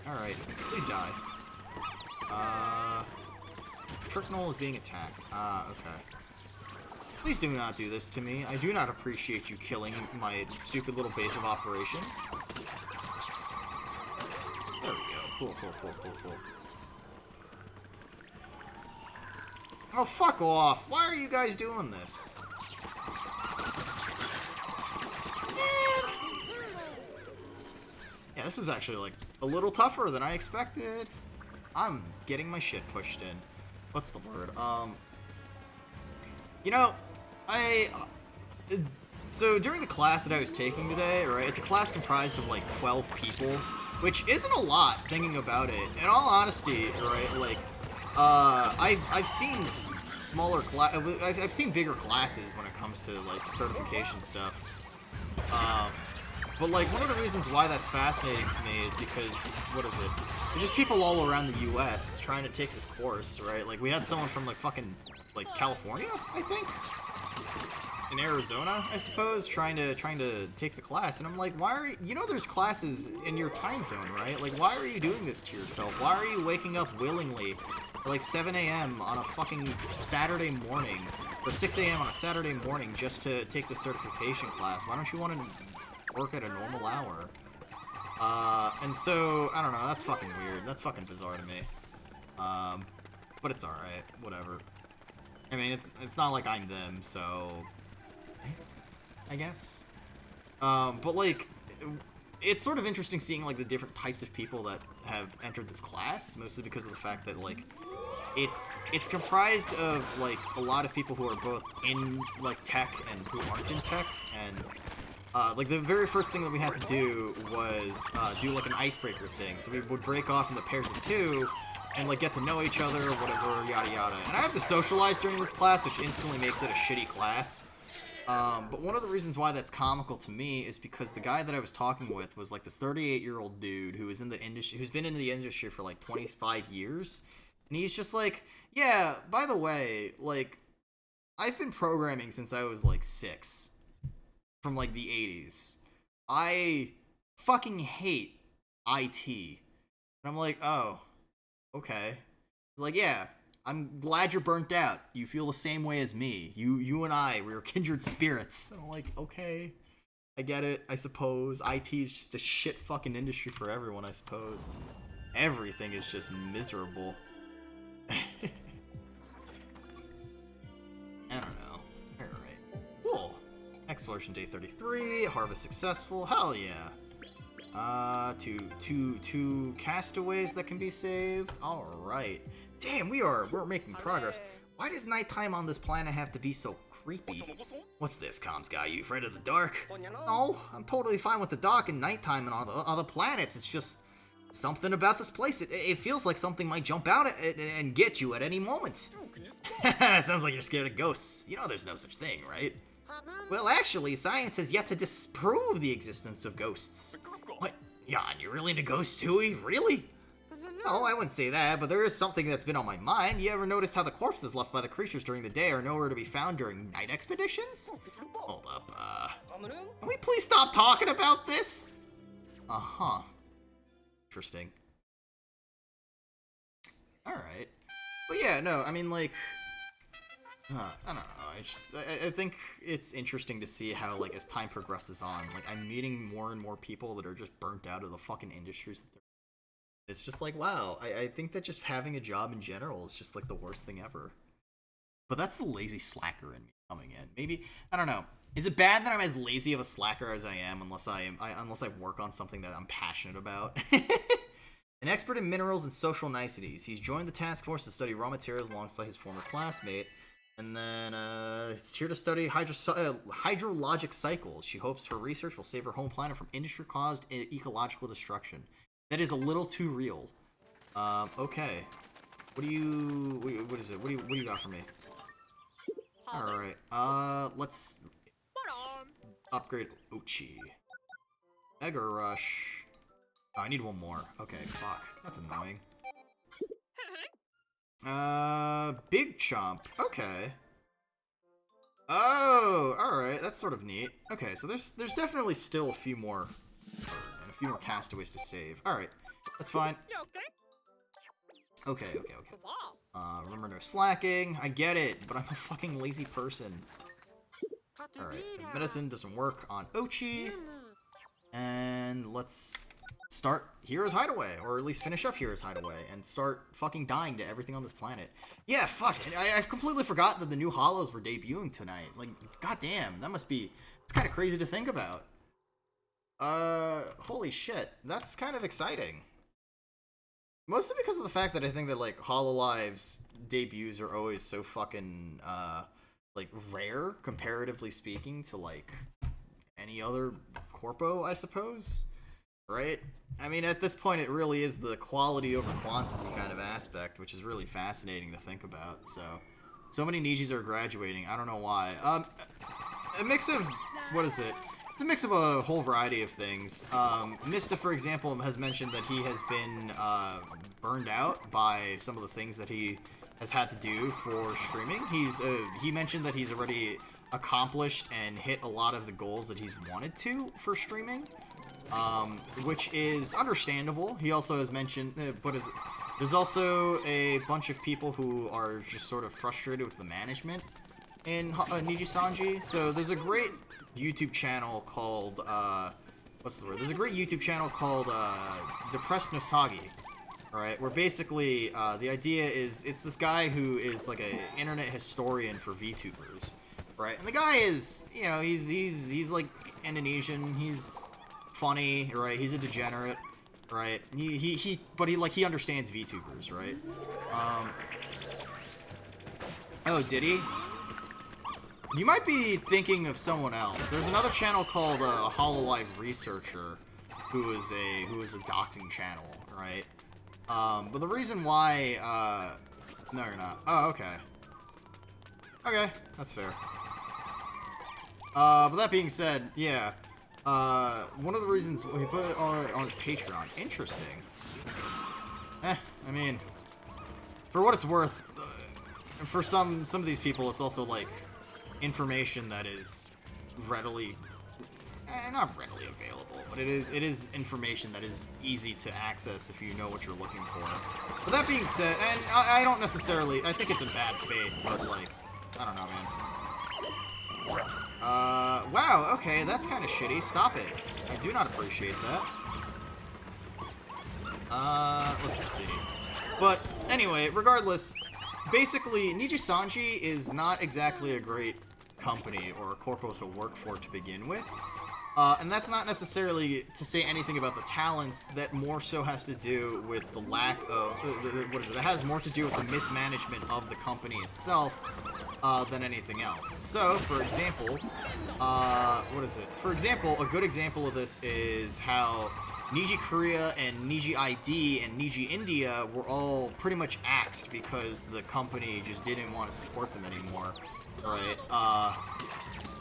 All right, please die. Tricknol is being attacked. Okay. Please do not do this to me. I do not appreciate you killing my stupid little base of operations. There we go. Cool, cool, cool, cool, cool. Oh, fuck off. Why are you guys doing this? Yeah, this is actually, like, a little tougher than I expected. I'm getting my shit pushed in. What's the word? You know, so during the class that I was taking today, right, it's a class comprised of like 12 people, which isn't a lot thinking about it. In all honesty, right, like, I've seen smaller I've seen bigger classes when it comes to like certification stuff. But like one of the reasons why that's fascinating to me is because, what is it? There's just people all around the US trying to take this course, right? Like we had someone from like fucking like California, I think, in Arizona, I suppose, trying to take the class, and I'm like, why are you know there's classes in your time zone, right? Like, why are you doing this to yourself? Why are you waking up willingly at like 7 a.m. on a fucking Saturday morning, or 6 a.m. on a Saturday morning just to take the certification class? Why don't you want to work at a normal hour? And so, I don't know, that's fucking weird. That's fucking bizarre to me. But it's alright, whatever. I mean, it's not like I'm them, so... I guess. But like, it's sort of interesting seeing like the different types of people that have entered this class, mostly because of the fact that like it's comprised of like a lot of people who are both in like tech and who aren't in tech, and like the very first thing that we had to do was do like an icebreaker thing. So we would break off into pairs of two and like get to know each other, whatever, yada yada. And I have to socialize during this class, which instantly makes it a shitty class. But one of the reasons why that's comical to me is because the guy that I was talking with was like this 38-year-old dude who is in the industry, who's been in the industry for like 25 years. And he's just like, yeah, by the way, like, I've been programming since I was like 6. From like the 80s. I fucking hate IT. And I'm like, oh, okay. He's like, yeah, I'm glad you're burnt out. You feel the same way as me. You and I, we're kindred spirits. And I'm like, okay, I get it, I suppose. IT is just a shit fucking industry for everyone, I suppose. Everything is just miserable. I don't know. Alright. Cool. Exploration day 33. Harvest successful. Hell yeah. Two castaways that can be saved. Alright. Damn, we're making progress. Why does nighttime on this planet have to be so creepy? What's this, comms guy? You afraid of the dark? No, I'm totally fine with the dark and nighttime and all the other planets. It's just something about this place. It feels like something might jump out and get you at any moment. Sounds like you're scared of ghosts. You know there's no such thing, right? Well, actually, science has yet to disprove the existence of ghosts. What? Jan, you're really into ghosts too? Really? No, I wouldn't say that, but there is something that's been on my mind. You ever noticed how the corpses left by the creatures during the day are nowhere to be found during night expeditions? Hold up, can we please stop talking about this? Uh-huh. Interesting. Alright. But yeah, no, I mean, like, I don't know, I think it's interesting to see how, like, as time progresses on, like, I'm meeting more and more people that are just burnt out of the fucking industries that they're in. It's just like, wow, I think that just having a job in general is just, like, the worst thing ever. But that's the lazy slacker in me coming in. Maybe, I don't know. Is it bad that I'm as lazy of a slacker as I am unless I work on something that I'm passionate about? An expert in minerals and social niceties. He's joined the task force to study raw materials alongside his former classmate. And then, he's here to study hydrologic cycles. She hopes her research will save her home planet from industry-caused ecological destruction. That is a little too real. Okay. What is it? What do you got for me? Alright, let's upgrade Ochi. Mega Rush. Oh, I need one more. Okay, fuck. That's annoying. Big Chomp. Okay. Oh, alright. That's sort of neat. Okay, so there's definitely still a few more castaways to save. Alright, that's fine. Okay. Remember no slacking. I get it, but I'm a fucking lazy person. Alright, medicine doesn't work on Ochi. And let's start Hero's Hideaway, or at least finish up Hero's Hideaway, and start fucking dying to everything on this planet. Yeah, fuck it. I've completely forgotten that the new Hollows were debuting tonight. Like, goddamn, that must be... It's kind of crazy to think about. Holy shit. That's kind of exciting. Mostly because of the fact that I think that, like, HoloLive's debuts are always so fucking, like, rare, comparatively speaking, to, like, any other corpo, I suppose. Right? I mean, at this point, it really is the quality over quantity kind of aspect, which is really fascinating to think about. So many Nijis are graduating. I don't know why. A mix of... What is it? It's a mix of a whole variety of things. Mista, for example, has mentioned that he has been burned out by some of the things that he has had to do for streaming. He mentioned that he's already accomplished and hit a lot of the goals that he's wanted to for streaming, which is understandable. He also has mentioned, there's also a bunch of people who are just sort of frustrated with the management in Niji Sanji. So there's a great YouTube channel called, what's the word? There's a great YouTube channel called, Depressed Nosagi, alright? Where basically, the idea is, it's this guy who is like an internet historian for VTubers, right? And the guy is, you know, he's like Indonesian, he's funny, right? He's a degenerate, right? But he understands VTubers, right? Oh, did he? You might be thinking of someone else. There's another channel called Hololive Researcher, who is a doxing channel, right? But the reason why, no, you're not. Oh, okay. Okay, that's fair. But that being said, yeah, one of the reasons he put it on his Patreon. Interesting. I mean, for what it's worth, for some of these people, it's also like information that is readily, not readily available, but it is information that is easy to access if you know what you're looking for. But that being said, and I don't necessarily, I think it's in bad faith, but like, I don't know, man. Wow, okay, that's kind of shitty. Stop it. I do not appreciate that. Let's see. But anyway, regardless, basically, Nijisanji is not exactly a great company or a corpo to work for to begin with. And that's not necessarily to say anything about the talents. That more so has to do with the lack of, what is it? That has more to do with the mismanagement of the company itself than anything else. So, for example, what is it? For example, a good example of this is how Niji Korea and Niji ID and Niji India were all pretty much axed because the company just didn't want to support them anymore, right?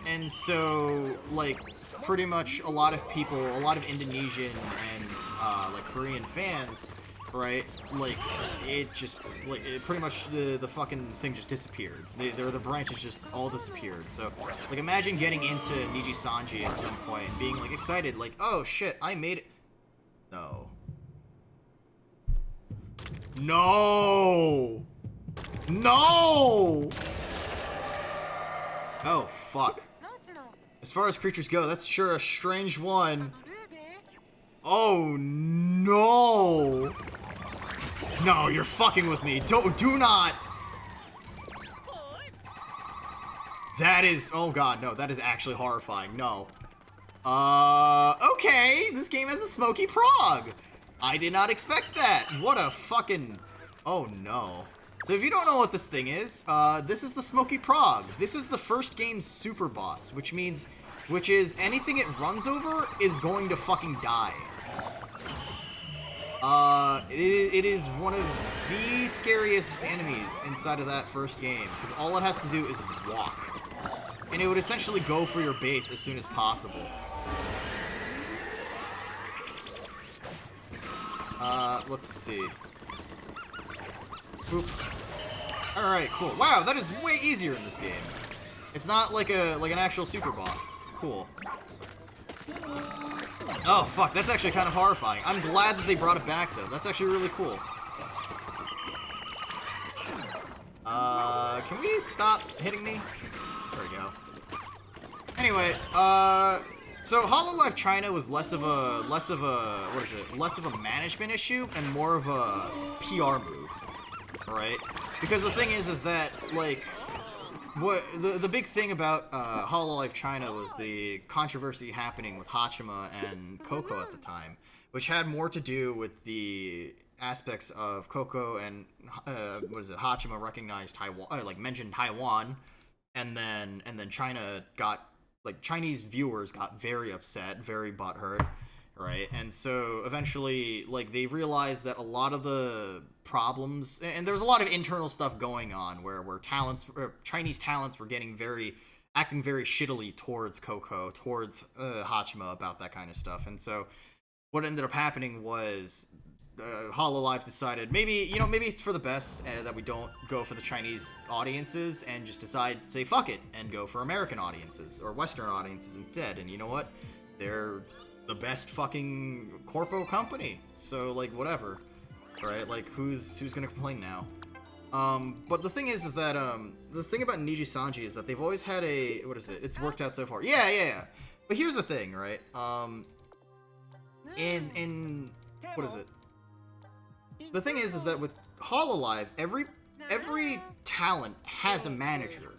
And so, like, pretty much a lot of people, a lot of Indonesian and, like, Korean fans, right, like, it just, like, it pretty much, the fucking thing just disappeared. The branches just all disappeared. So, like, imagine getting into Nijisanji at some point and being, like, excited, like, oh, shit, I made it. No. No! No! Oh, fuck. As far as creatures go, that's sure a strange one. Oh, no! No, you're fucking with me. Do not! That is, oh god, no, that is actually horrifying. No. Okay, this game has a smoky prog. I did not expect that. What a fucking, oh no. So if you don't know what this thing is, this is the smoky prog. This is the first game's super boss, which is anything it runs over is going to fucking die. It is one of the scariest enemies inside of that first game, because all it has to do is walk. And it would essentially go for your base as soon as possible. Let's see. Boop. Alright, cool. Wow, that is way easier in this game. It's not like an actual super boss. Cool. Oh, fuck, that's actually kind of horrifying. I'm glad that they brought it back, though. That's actually really cool. Can we stop hitting me? There we go. Anyway, so Hololive China was less of a, what is it? Less of a management issue and more of a PR move, right? Because the thing is that, like, what the big thing about Hololive China was the controversy happening with Hachima and Coco at the time, which had more to do with the aspects of Coco and what is it? Hachima recognized Taiwan, like mentioned Taiwan, and then China got, like, Chinese viewers got very upset, very butthurt, right? And so eventually, like, they realized that a lot of the problems, and there was a lot of internal stuff going on where Chinese talents were acting very shittily towards Coco, towards Hachima about that kind of stuff. And so what ended up happening was Hololive decided maybe it's for the best that we don't go for the Chinese audiences and just decide to say fuck it and go for American audiences or Western audiences instead. And you know what? They're the best fucking corpo company. So, like, whatever. Right? Like, who's gonna complain now? But the thing is that the thing about Nijisanji is that they've always had a, what is it? It's worked out so far. Yeah. But here's the thing, right? In what is it? The thing is that with Hololive, every talent has a manager,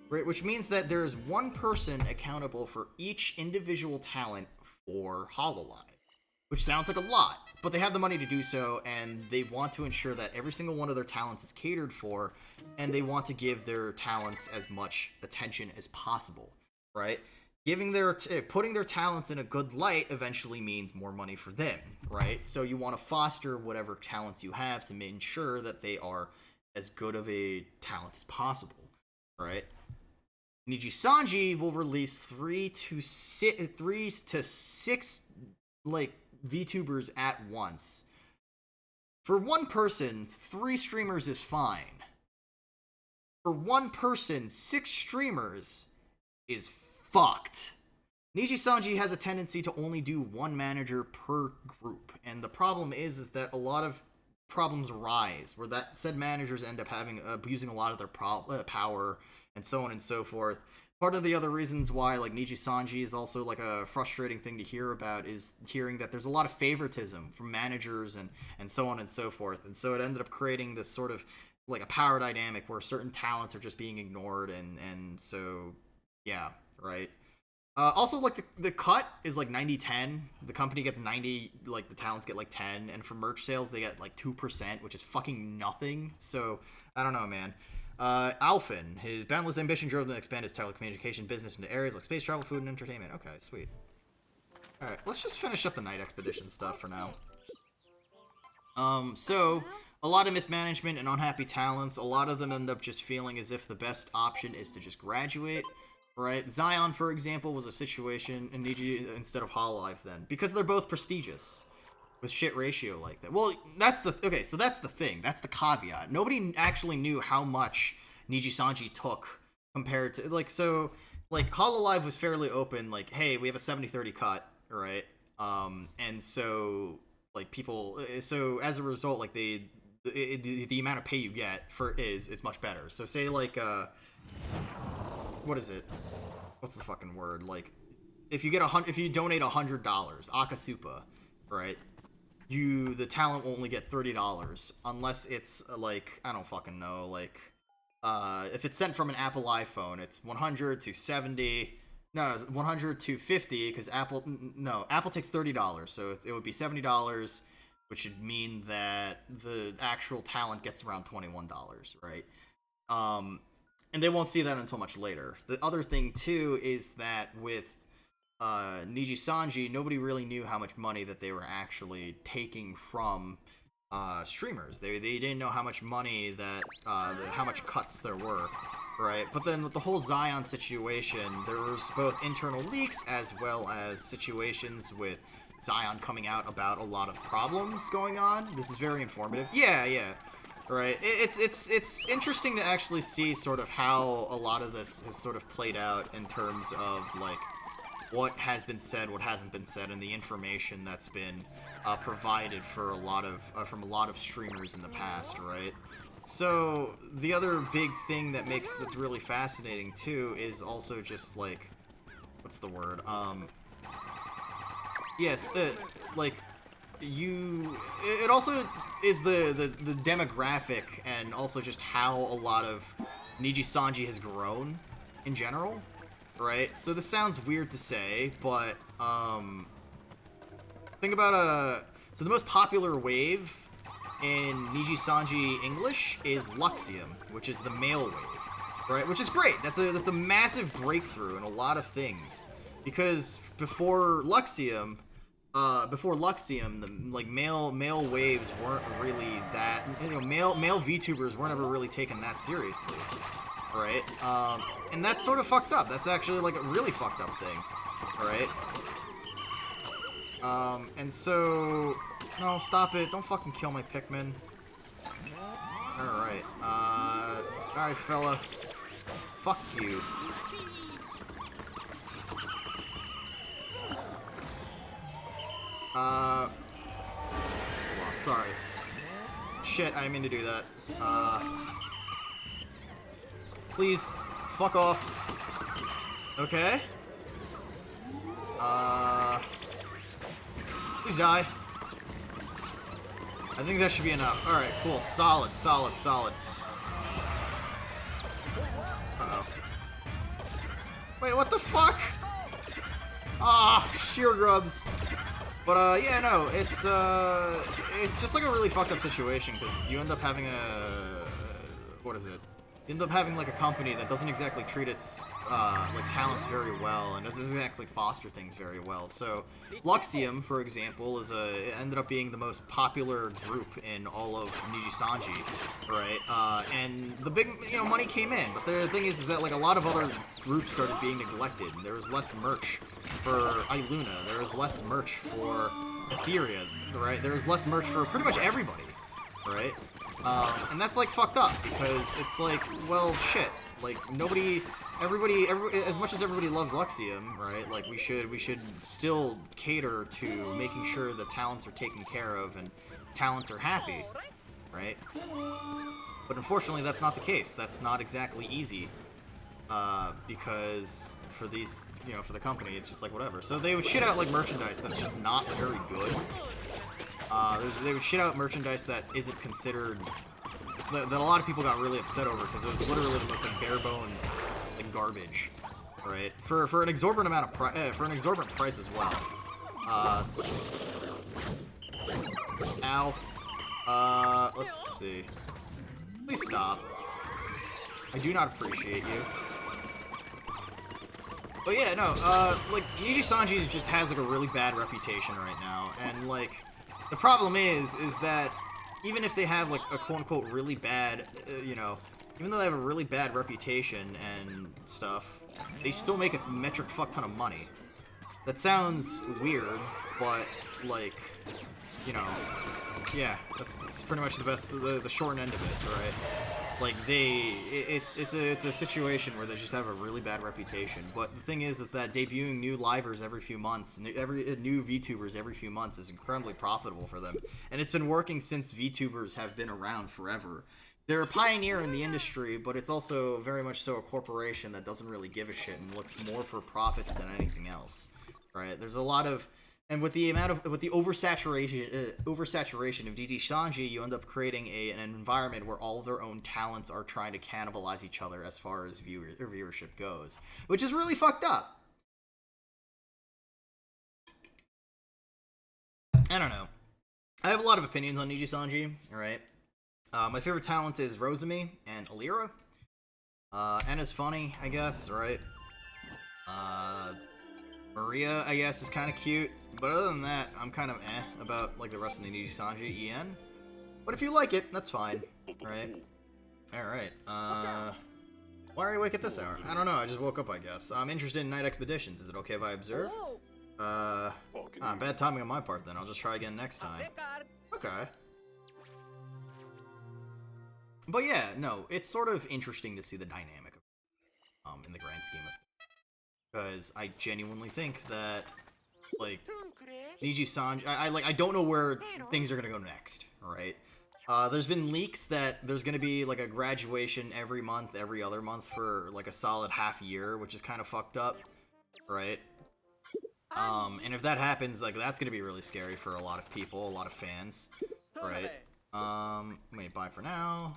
right? Which means that there's one person accountable for each individual talent for HoloLive, which sounds like a lot, but they have the money to do so, and they want to ensure that every single one of their talents is catered for, and they want to give their talents as much attention as possible, right? Putting their talents in a good light eventually means more money for them, right? So you want to foster whatever talents you have to ensure that they are as good of a talent as possible, right? Niji Sanji will release 3 to 6 like VTubers at once. For one person, 3 streamers is fine. For one person, 6 streamers is fucked. Niji Sanji has a tendency to only do one manager per group, and the problem is that a lot of problems arise where that said managers end up having abusing a lot of their power and so on and so forth. Part of the other reasons why like Niji Sanji is also like a frustrating thing to hear about is hearing that there's a lot of favoritism from managers and so on and so forth, and so it ended up creating this sort of like a power dynamic where certain talents are just being ignored, and so yeah, right. Also, like, the cut is, like, 90-10. The company gets 90, like, the talents get, like, 10. And for merch sales, they get, like, 2%, which is fucking nothing. So, I don't know, man. Alphen, his boundless ambition drove him to expand his telecommunication business into areas like space travel, food, and entertainment. Okay, sweet. Alright, let's just finish up the night expedition stuff for now. So, a lot of mismanagement and unhappy talents. A lot of them end up just feeling as if the best option is to just graduate. Right, Zion, for example, was a situation in Niji instead of HoloLive then, because they're both prestigious with shit ratio like that. Well, that's the so that's the thing. That's the caveat. Nobody actually knew how much Niji Sanji took compared to like HoloLive was fairly open. Like, hey, we have a 70-30 cut, right? And so like people, so as a result, like the amount of pay you get for is much better. So say like what is it? What's the fucking word? Like, if you donate $100, Akasupa, right? The talent will only get $30 unless it's like, I don't fucking know, like, if it's sent from an Apple iPhone, it's 100 to 70. No, 100 to 50 because Apple takes $30, so it would be $70, which would mean that the actual talent gets around $21, right? And they won't see that until much later. The other thing, too, is that with Niji Sanji, nobody really knew how much money that they were actually taking from streamers. They didn't know how much money that, how much cuts there were, right? But then with the whole Zion situation, there was both internal leaks as well as situations with Zion coming out about a lot of problems going on. This is very informative. Yeah. Right, it's interesting to actually see sort of how a lot of this has sort of played out in terms of like what has been said, what hasn't been said, and the information that's been provided for a lot of from a lot of streamers in the past, right? So the other big thing that's really fascinating too is also just like, what's the word? Like. It also is the demographic and also just how a lot of Niji Sanji has grown in general, right? So this sounds weird to say, but think about so the most popular wave in Niji Sanji English is Luxium, which is the male wave, right? Which is great. That's a massive breakthrough in a lot of things, because before Luxium, the like male waves weren't really that, male VTubers weren't ever really taken that seriously, right? And that's sort of fucked up. That's actually like a really fucked up thing, right? And so, no, stop it! Don't fucking kill my Pikmin. All right, fella, fuck you. Hold on, sorry. Shit, I didn't mean to do that. Please, fuck off. Okay. Please die. I think that should be enough. Alright, cool. Solid. Uh-oh. Wait, what the fuck? Ah, sheer grubs. But, yeah, no, it's just like a really fucked up situation, because you end up having what is it? You end up having, like, a company that doesn't exactly treat its, like, talents very well, and doesn't actually foster things very well. So, Luxium, for example, it ended up being the most popular group in all of Nijisanji, right? And the big, money came in, but the thing is that, like, a lot of other groups started being neglected. There was less merch for Iluna, there was less merch for Etheria, right? There was less merch for pretty much everybody, right? And that's, like, fucked up, because it's like, well, shit, like, everybody, as much as everybody loves Luxium, right, like, we should still cater to making sure the talents are taken care of and talents are happy, right? But unfortunately, that's not the case. That's not exactly easy, because for these, for the company, it's just like, whatever. So they would shit out, like, merchandise that's just not very good. They would shit out merchandise that isn't considered, that a lot of people got really upset over, because it was literally the most, like, bare bones, like, garbage, right? For an exorbitant amount of for an exorbitant price as well. Ow. Let's see. Please stop. I do not appreciate you. But yeah, no, like, Nijisanji just has, like, a really bad reputation right now, and, like, the problem is that even if they have, like, a quote-unquote really bad, even though they have a really bad reputation and stuff, they still make a metric fuck ton of money. That sounds weird, but, like, yeah, that's pretty much the short end of it, right? Like, it's a situation where they just have a really bad reputation. But the thing is that debuting new livers every few months, new VTubers every few months is incredibly profitable for them. And it's been working since VTubers have been around forever. They're a pioneer in the industry, but it's also very much so a corporation that doesn't really give a shit and looks more for profits than anything else, right? There's a lot of, and with the oversaturation of Nijisanji, you end up creating an environment where all of their own talents are trying to cannibalize each other as far as viewership goes, which is really fucked up. I don't know. I have a lot of opinions on Nijisanji, alright? My favorite talent is Rosemi and Alira. Anna's funny, I guess, right? Maria, I guess, is kind of cute. But other than that, I'm kind of about, like, the rest of the Nijisanji. Ien. But if you like it, that's fine, right? Alright, why are you awake at this hour? I don't know, I just woke up, I guess. I'm interested in night expeditions. Is it okay if I observe? Bad timing on my part, then. I'll just try again next time. Okay. But yeah, no, it's sort of interesting to see the dynamic of in the grand scheme of things. Because I genuinely think that, like, Nijisanji, I don't know where things are gonna go next, right? There's been leaks that there's gonna be, like, a graduation every month, every other month for, like, a solid half year, which is kind of fucked up, right? And if that happens, like, that's gonna be really scary for a lot of people, a lot of fans, right? Wait, bye for now.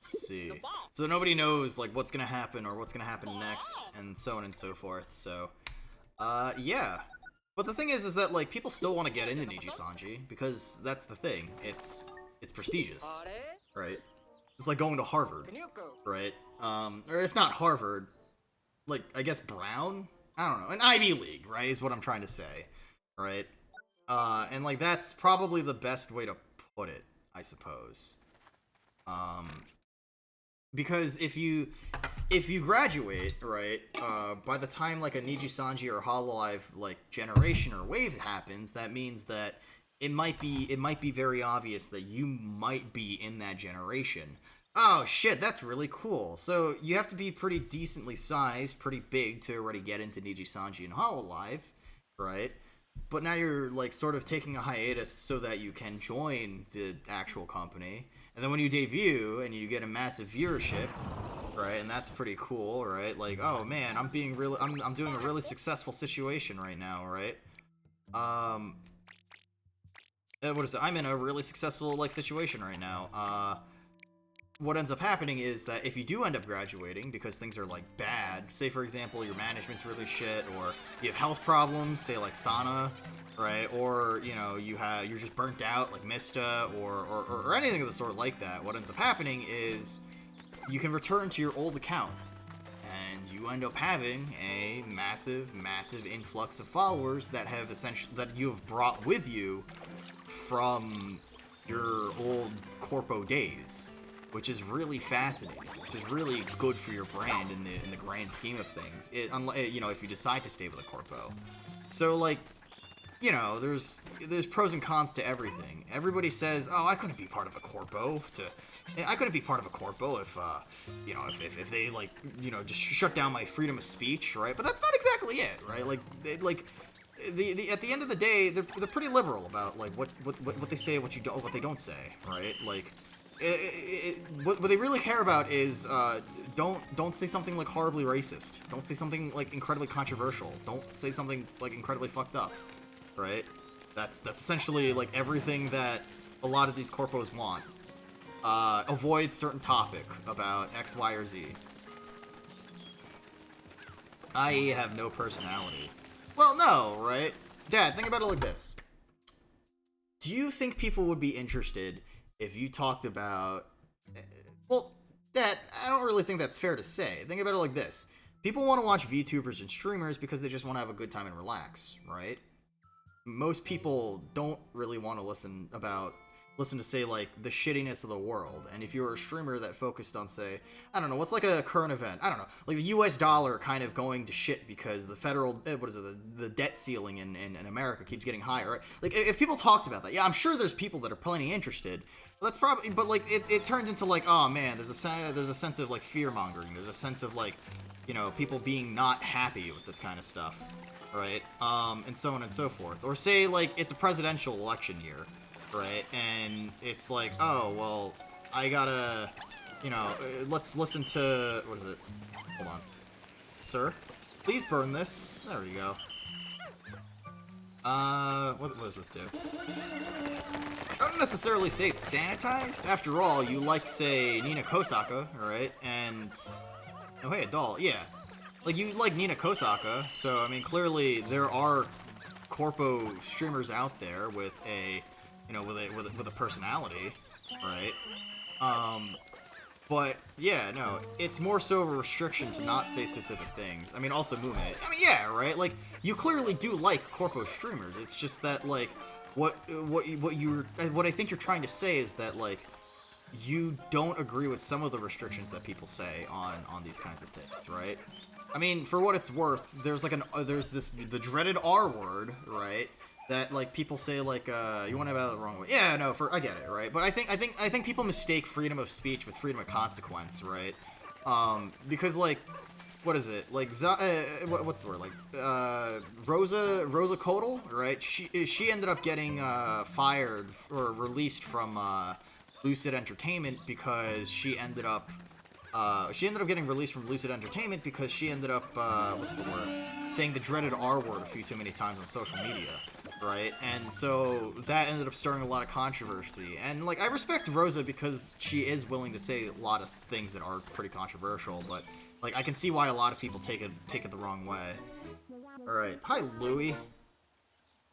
Let's see. So nobody knows, like, what's gonna happen or what's gonna happen next, and so on and so forth, so, yeah. But the thing is that, like, people still want to get into Nijisanji, because that's the thing. It's prestigious, right? It's like going to Harvard, right? Or if not Harvard, like, I guess Brown? I don't know. An Ivy League, right, is what I'm trying to say, right? And, like, that's probably the best way to put it, I suppose. Because if you graduate, right, by the time, like, a Nijisanji or Hololive, like, generation or wave happens, that means that it might be very obvious that you might be in that generation. Oh, shit, that's really cool. So, you have to be pretty decently sized, pretty big to already get into Nijisanji and Hololive, right? But now you're, like, sort of taking a hiatus so that you can join the actual company. And then when you debut and you get a massive viewership, right, and that's pretty cool, right? Like, oh man, I'm doing a really successful situation right now, right? What is it? I'm in a really successful, like, situation right now. what ends up happening is that if you do end up graduating because things are like bad, say for example your management's really shit, or you have health problems, say like Sana, right, or you know you're just burnt out like Mista, or anything of the sort like that, what ends up happening is you can return to your old account and you end up having a massive influx of followers that have that you have brought with you from your old corpo days, which is really fascinating, which is really good for your brand in the grand scheme of things. You know, if you decide to stay with a corpo. So like, you know, there's pros and cons to everything. Everybody says, "Oh, I couldn't be part of a corpo." I couldn't be part of a corpo if, you know, if they like, you know, just shut down my freedom of speech, right? But that's not exactly it, right? Like, at the end of the day, they're pretty liberal about like what they say, what they don't say, right? Like. What they really care about is don't say something like horribly racist. Don't say something like incredibly controversial. Don't say something like incredibly fucked up, right? That's essentially like everything that a lot of these corpos want. Avoid certain topic about X, Y, or Z. I have no personality. Well, no, right? Dad, think about it like this. Do you think people would be interested if you talked about... Well, Dad, I don't really think that's fair to say. Think about it like this. People want to watch VTubers and streamers because they just want to have a good time and relax, right? Most people don't really want to listen to, say, like, the shittiness of the world. And if you're a streamer that focused on, say, I don't know, what's like a current event? I don't know, like the US dollar kind of going to shit because the federal, the debt ceiling in America keeps getting higher, right? Like, if people talked about that, yeah, I'm sure there's people that are plenty interested. That's probably, but like, it turns into like, oh man, there's a sense of like fear-mongering. There's a sense of like, you know, people being not happy with this kind of stuff, right? And so on and so forth. Or say like it's a presidential election year, right? And it's like, oh, well, I gotta, you know, let's listen to, what is it? Hold on. Sir, please burn this. There we go. What does this do? I don't necessarily say it's sanitized. After all, you like, say, Nina Kosaka, right? And, oh hey, a doll, yeah. Like, you like Nina Kosaka, so, I mean, clearly there are corpo streamers out there with a, you know, with a personality, right? But, yeah, no, it's more so of a restriction to not say specific things. I mean, also Mume. I mean, yeah, right? Like, you clearly do like corpo streamers. It's just that, like, what I think you're trying to say is that, like, you don't agree with some of the restrictions that people say on these kinds of things, right? I mean, for what it's worth, there's like the dreaded R word, right? That like people say like you want to have it the wrong way. Yeah, no, I get it, right? But I think people mistake freedom of speech with freedom of consequence, right? Because like, what is it? Like what's the word? Like Rosa Codal, right? She ended up getting fired or released from Lucid Entertainment because she ended up getting released from Lucid Entertainment because she ended up what's the word? Saying the dreaded R word a few too many times on social media. Right, and so that ended up stirring a lot of controversy. And like, I respect Rosa because she is willing to say a lot of things that are pretty controversial. But like, I can see why a lot of people take it the wrong way. All right, hi Louie.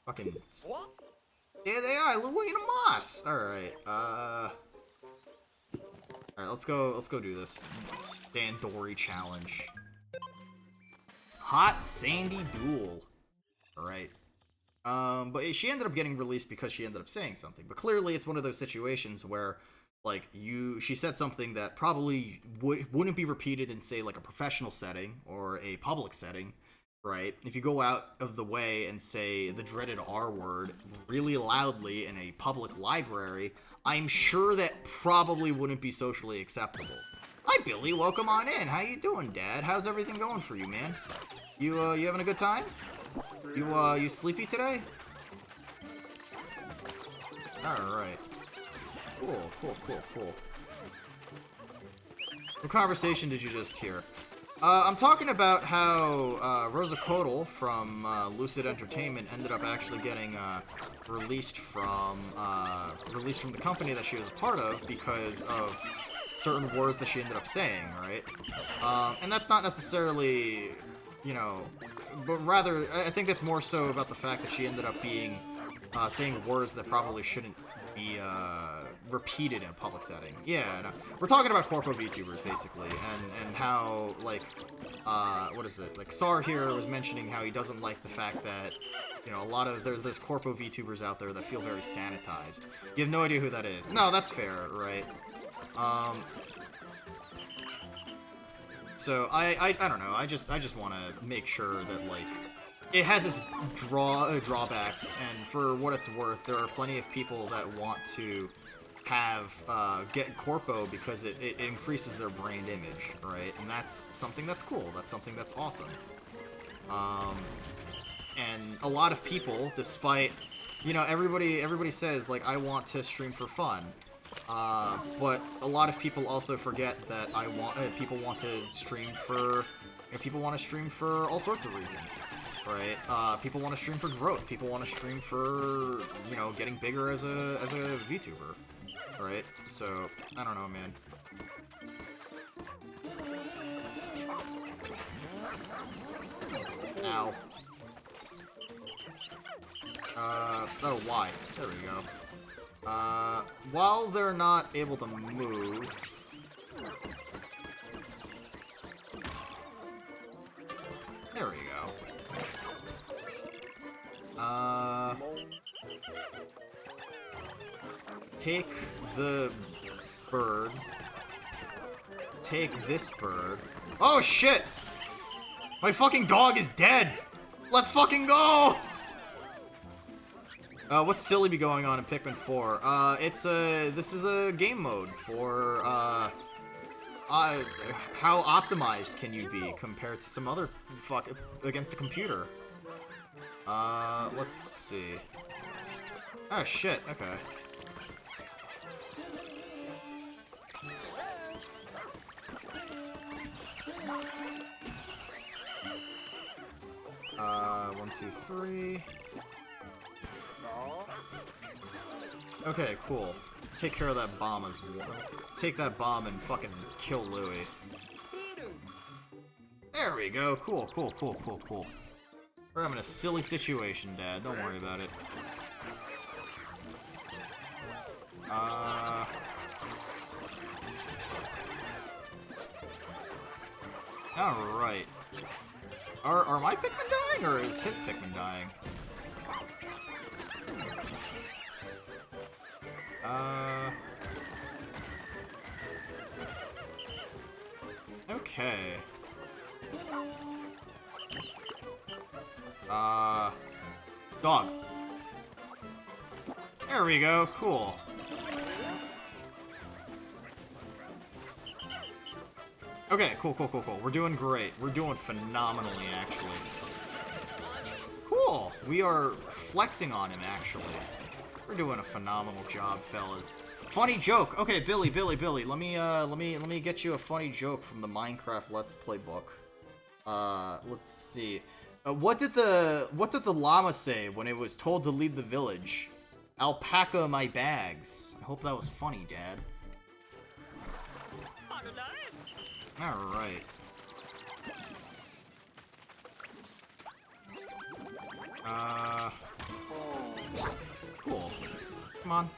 Fucking. Yeah, they are Louie and a Moss. All right, all right, let's go do this. Dan Dory challenge. Hot Sandy Duel. All right. But she ended up getting released because she ended up saying something. But clearly it's one of those situations where, like, she said something that probably wouldn't be repeated in, say, like, a professional setting or a public setting, right? If you go out of the way and say the dreaded R word really loudly in a public library, I'm sure that probably wouldn't be socially acceptable. Hi, Billy. Welcome on in. How you doing, Dad? How's everything going for you, man? You having a good time? You sleepy today? Alright. Cool. What conversation did you just hear? I'm talking about how Rosa Codal from Lucid Entertainment ended up actually getting released from the company that she was a part of because of certain words that she ended up saying, right? And that's not necessarily, you know, but rather, I think that's more so about the fact that she ended up being, saying words that probably shouldn't be, repeated in a public setting. Yeah, no, we're talking about corpo VTubers, basically, and how, like, what is it? Like, Sar here was mentioning how he doesn't like the fact that, you know, a lot of, there's corpo VTubers out there that feel very sanitized. You have no idea who that is. No, that's fair, right? So, I don't know, I just want to make sure that, like, it has its drawbacks, and for what it's worth, there are plenty of people that want to have, get corpo because it increases their brand image, right? And that's something that's cool, that's something that's awesome. And a lot of people, despite, you know, everybody says, like, I want to stream for fun. But a lot of people also forget that people want to stream for, you know, people want to stream for all sorts of reasons, right? People want to stream for growth. People want to stream for, you know, getting bigger as a VTuber, right? So, I don't know, man. Ow. Oh, why? There we go. While they're not able to move... There we go. Take the bird. Take this bird. Oh, shit! My fucking dog is dead! Let's fucking go! What's silly be going on in Pikmin 4? This is a game mode for, how optimized can you be compared to some other against a computer? Let's see. Oh, shit, okay. One, two, three. Okay, cool. Take care of that bomb as well. Let's take that bomb and fucking kill Louie. There we go. Cool, cool, cool, cool, cool. We're having a silly situation, Dad. Don't worry about it. Alright. Are my Pikmin dying, or is his Pikmin dying? Okay. Dog. There we go, cool. Okay, cool, cool, cool, cool. We're doing great. We're doing phenomenally, actually. Cool. We are flexing on him, actually. We're doing a phenomenal job, fellas. Funny joke. Okay, Billy. Let me get you a funny joke from the Minecraft Let's Play book. Let's see. What did the llama say when it was told to leave the village? Alpaca my bags. I hope that was funny, Dad. Alright. Cool. Come on.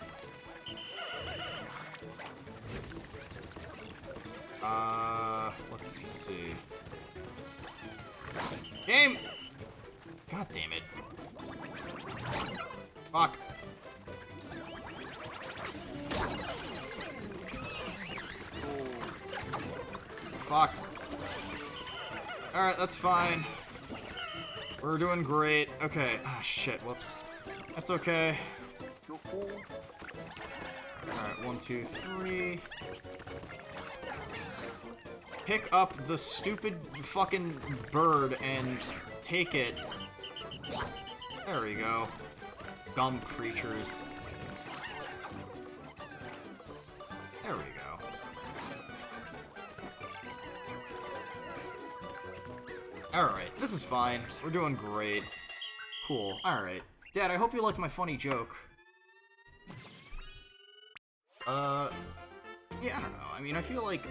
Let's see. Game! God damn it. Fuck. Fuck. Alright, that's fine. We're doing great. Okay. Ah, shit. Whoops. That's okay. Alright, 1, 2, 3. Pick up the stupid fucking bird and take it. There we go. Dumb creatures. There we go. Alright, this is fine. We're doing great. Cool. Alright. Dad, I hope you liked my funny joke. Yeah, I don't know. I mean, I feel like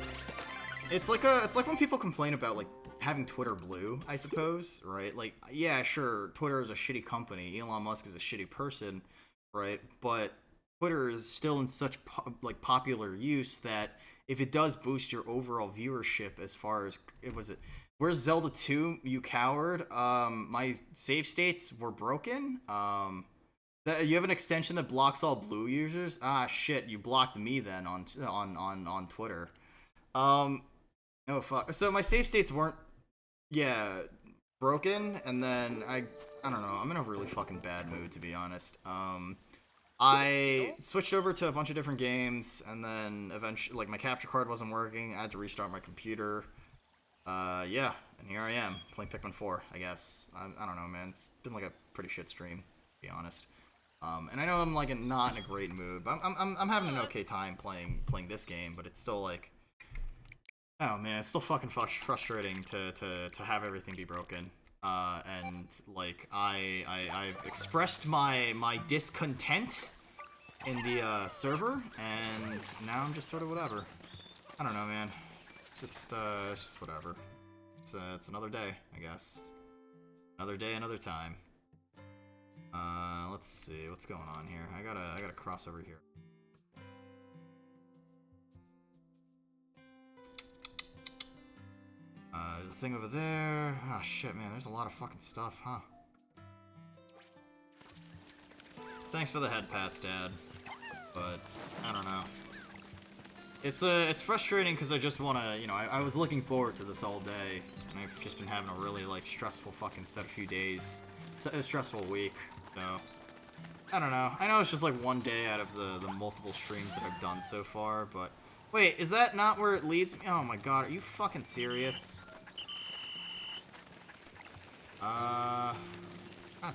it's like when people complain about like having Twitter blue, I suppose, right? Like, yeah, sure, Twitter is a shitty company. Elon Musk is a shitty person, right? But Twitter is still in such like popular use that if it does boost your overall viewership, as far as it was it. Where's Zelda 2, you coward? My save states were broken. You have an extension that blocks all blue users? Ah, shit, you blocked me then on Twitter. Oh fuck. So my save states weren't, yeah, broken, and then I don't know. I'm in a really fucking bad mood, to be honest. I switched over to a bunch of different games, and then eventually, like, my capture card wasn't working. I had to restart my computer. Yeah, and here I am, playing Pikmin 4, I guess. I don't know, man. It's been, like, a pretty shit stream, to be honest. And I know I'm, like, not in a great mood, but I'm having an okay time playing this game, but it's still, like... Oh, man, it's still fucking frustrating to have everything be broken. And, like, I've expressed my discontent in the, server, and now I'm just sort of whatever. I don't know, man. It's just whatever. It's another day, I guess. Another day, another time. Let's see, what's going on here? I gotta cross over here. There's a thing over there. Ah, shit, man, there's a lot of fucking stuff, huh? Thanks for the head pats, Dad. But, I don't know. It's frustrating because I just want to, you know, I was looking forward to this all day, and I've just been having a really, like, stressful fucking few days. A stressful week, so... I don't know. I know it's just, like, one day out of the multiple streams that I've done so far, but... Wait, is that not where it leads me? Oh my god, are you fucking serious? God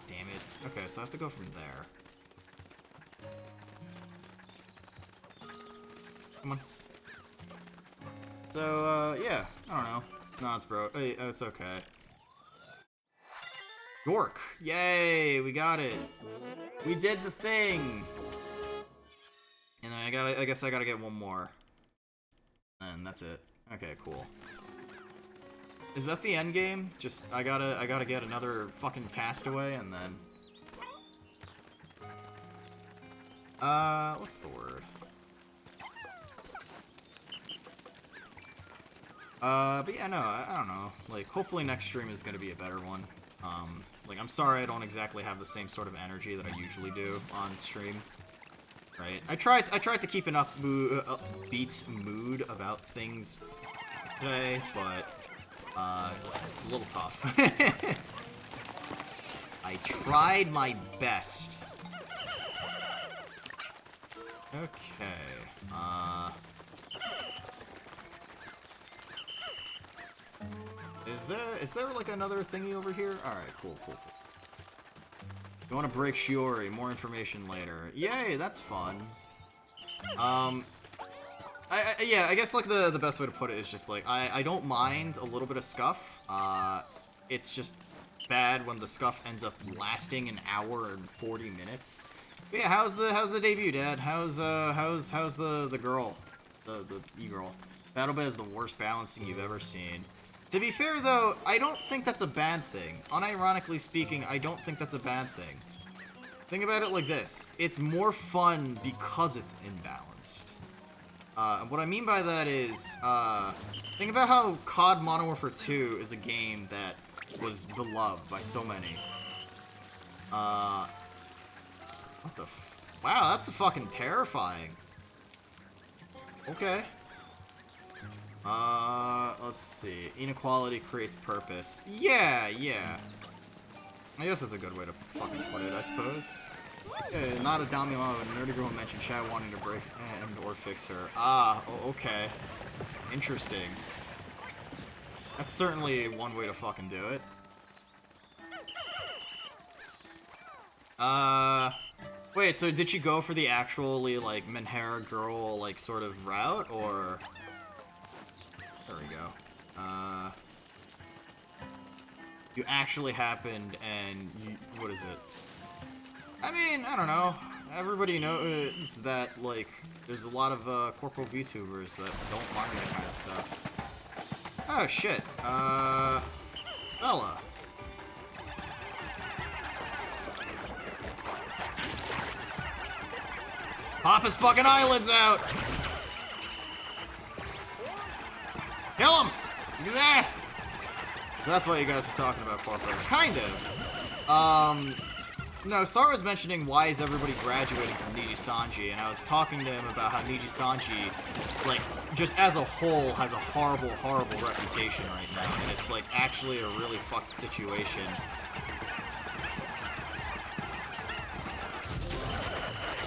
damn it. Okay, so I have to go from there. Come on. So, yeah, I don't know. No, it's broke. It's okay. York! Yay! We got it! We did the thing! And I guess I gotta get one more. And that's it. Okay, cool. Is that the end game? Just, I gotta get another fucking castaway, and then... what's the word? But yeah, no, I don't know. Like, hopefully next stream is gonna be a better one. Like, I'm sorry I don't exactly have the same sort of energy that I usually do on stream. Right? I tried to keep an upbeat mood about things today, but, it's a little tough. I tried my best. Okay, Is there like another thingy over here? Alright, cool. You want to break Shiori, more information later. Yay, that's fun. Yeah, I guess like the best way to put it is just like, I don't mind a little bit of scuff. It's just bad when the scuff ends up lasting an hour and 40 minutes. But yeah, how's the debut, Dad? How's the girl? The e-girl. BattleBed is the worst balancing you've ever seen. To be fair, though, I don't think that's a bad thing. Unironically speaking, I don't think that's a bad thing. Think about it like this. It's more fun because it's imbalanced. What I mean by that is, think about how COD Modern Warfare 2 is a game that was beloved by so many. What the f... Wow, that's fucking terrifying. Okay. Let's see. Inequality creates purpose. Yeah. I guess that's a good way to fucking put it, I suppose. Not a Damila, a nerdy girl mentioned Chad wanting to break and or fix her. Okay. Interesting. That's certainly one way to fucking do it. Wait, so did she go for the actually, like, Menhera girl, like, sort of route, or... There we go. You actually happened, and you... What is it? I mean, I don't know. everybody knows that, like, there's a lot of corpo VTubers that don't mind that kind of stuff. Oh, shit. Bella. Pop his fucking eyelids out! Kill him! His ass! That's why you guys were talking about corpos. Kind of. No, Sara was mentioning why is everybody graduating from Niji Sanji, and I was talking to him about how Niji Sanji, like, just as a whole, has a horrible, horrible reputation right now, and it's, like, actually a really fucked situation.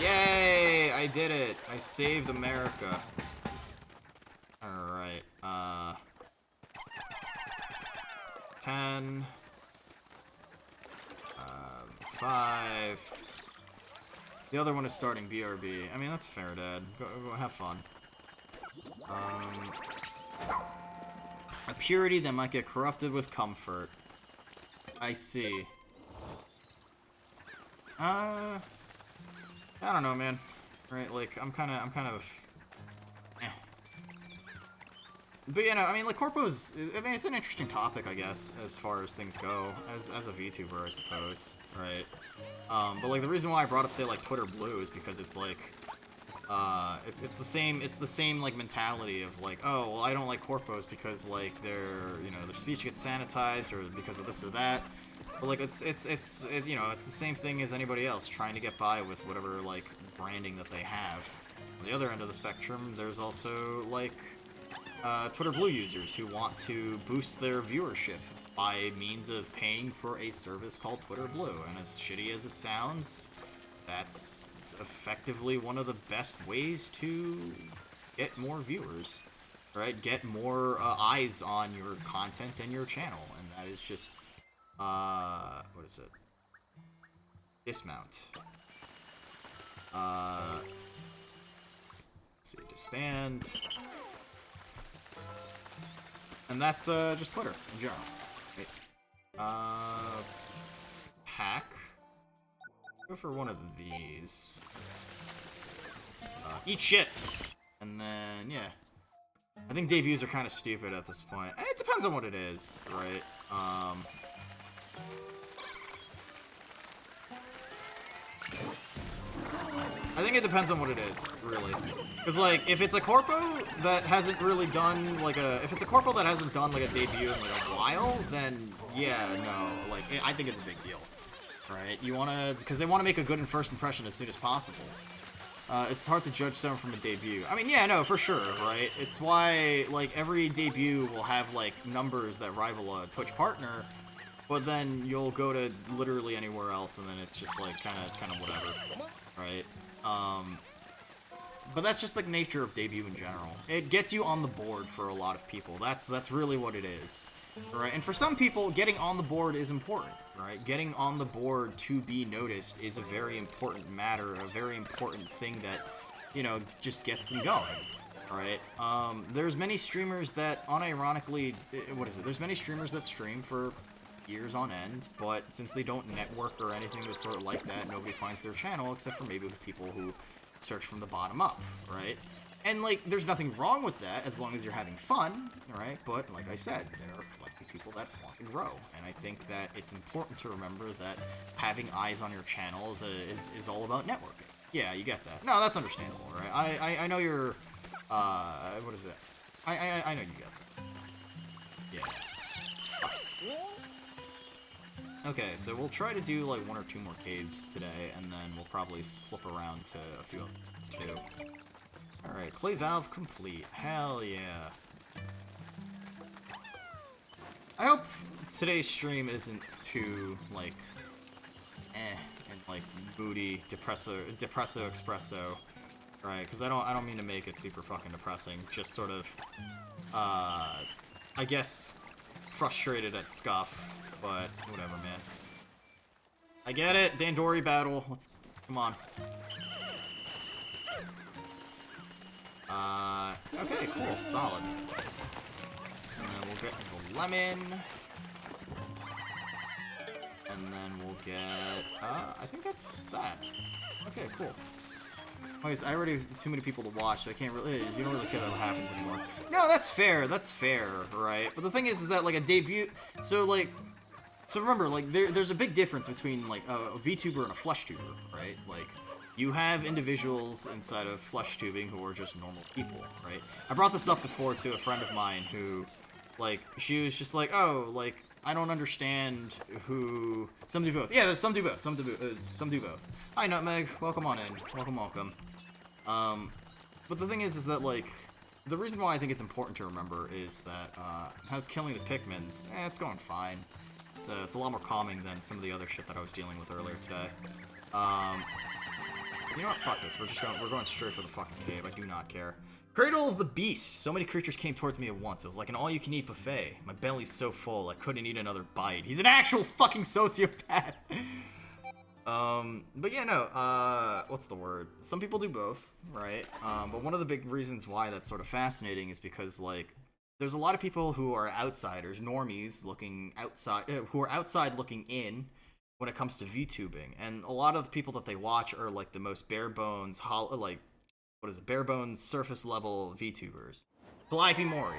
Yay! I did it! I saved America. Alright, 10... 5... The other one is starting BRB. I mean, that's fair, Dad. Go have fun. A purity that might get corrupted with comfort. I see. I don't know, man. Right, like, I'm kind of... Eh. But, you know, I mean, like, corpos... I mean, it's an interesting topic, I guess, as far as things go. As a VTuber, I suppose. Right? But, like, the reason why I brought up, say, like, Twitter Blue is because it's, like... it's the same, like, mentality of, like, oh, well, I don't like corpos because, like, their speech gets sanitized, or because of this or that. But, like, it's you know, it's the same thing as anybody else trying to get by with whatever, like, branding that they have. On the other end of the spectrum, there's also, like, Twitter Blue users who want to boost their viewership by means of paying for a service called Twitter Blue. And as shitty as it sounds, that's effectively one of the best ways to get more viewers, right? Get more eyes on your content and your channel. And that is just... what is it? Dismount. Let's see, disband. And that's, just Twitter, in general. Right. Pack. Go for one of these. Eat shit! And then, yeah. I think debuts are kind of stupid at this point. It depends on what it is, right? I think it depends on what it is, really. Because, like, if it's a corpo that hasn't really done, like, if it's a corpo that hasn't done, like, a debut in, like, a while, then, yeah, no, like, I think it's a big deal, right? You wanna, because they want to make a good first impression as soon as possible. It's hard to judge someone from a debut. I mean, yeah, no, for sure, right? It's why, like, every debut will have, like, numbers that rival a Twitch partner, but then you'll go to literally anywhere else, and then it's just, like, kind of whatever, right? But that's just the nature of debut in general. It gets you on the board for a lot of people. That's really what it is, right? And for some people, getting on the board is important, right? Getting on the board to be noticed is a very important matter, a very important thing that, you know, just gets them going, right? There's many streamers that, unironically, there's many streamers that stream for years on end, but since they don't network or anything that's sort of like that, nobody finds their channel except for maybe the people who search from the bottom up, right? And, like, there's nothing wrong with that as long as you're having fun, right? But, like I said, there are plenty of people that want to grow, and I think that it's important to remember that having eyes on your channel is all about networking. Yeah, you get that. No, that's understandable, right? I know you're, what is it? I know you get that. Yeah. Okay, so we'll try to do, like, 1 or 2 more caves today, and then we'll probably slip around to a few others, too. Alright, clay valve complete. Hell yeah. I hope today's stream isn't too, like, and, like, moody, depresso espresso, right? Because I don't mean to make it super fucking depressing, just sort of, I guess, frustrated at scuff. But, whatever, man. I get it, Dandori battle. Come on. Okay, cool, solid. And then we'll get the lemon. And then we'll get, I think that's that. Okay, cool. Anyways, I already have too many people to watch, so I can't really, you don't really care that what happens anymore. No, that's fair, right? But the thing is that, like, a debut, so remember, like, there's a big difference between, like, a VTuber and a flesh tuber, right? Like, you have individuals inside of flesh tubing who are just normal people, right? I brought this up before to a friend of mine who, like, she was just like, oh, like, I don't understand who... Some do both. Yeah, some do both. Some do both. Hi, Nutmeg. Welcome on in. Welcome. But the thing is that, like, the reason why I think it's important to remember is that, how's killing the Pikmins? It's going fine. It's a lot more calming than some of the other shit that I was dealing with earlier today. You know what? Fuck this. We're going straight for the fucking cave. I do not care. Cradle of the Beast. So many creatures came towards me at once. It was like an all-you-can-eat buffet. My belly's so full, I couldn't eat another bite. He's an actual fucking sociopath. But yeah, no, what's the word? Some people do both, right? But one of the big reasons why that's sort of fascinating is because, like, there's a lot of people who are outsiders, normies, looking outside, who are outside looking in when it comes to VTubing. And a lot of the people that they watch are, like, the most bare-bones, bare-bones, surface-level VTubers. Calliope Mori,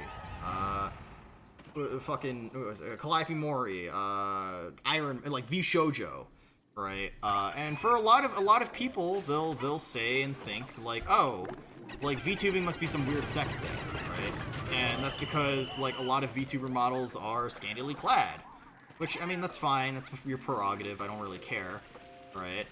Calliope Mori, Iron, like, V-Shoujo, right? And for a lot of people, they'll say and think, like, oh, like, VTubing must be some weird sex thing, right? And that's because, like, a lot of VTuber models are scantily clad. Which, I mean, that's fine, that's your prerogative, I don't really care, right?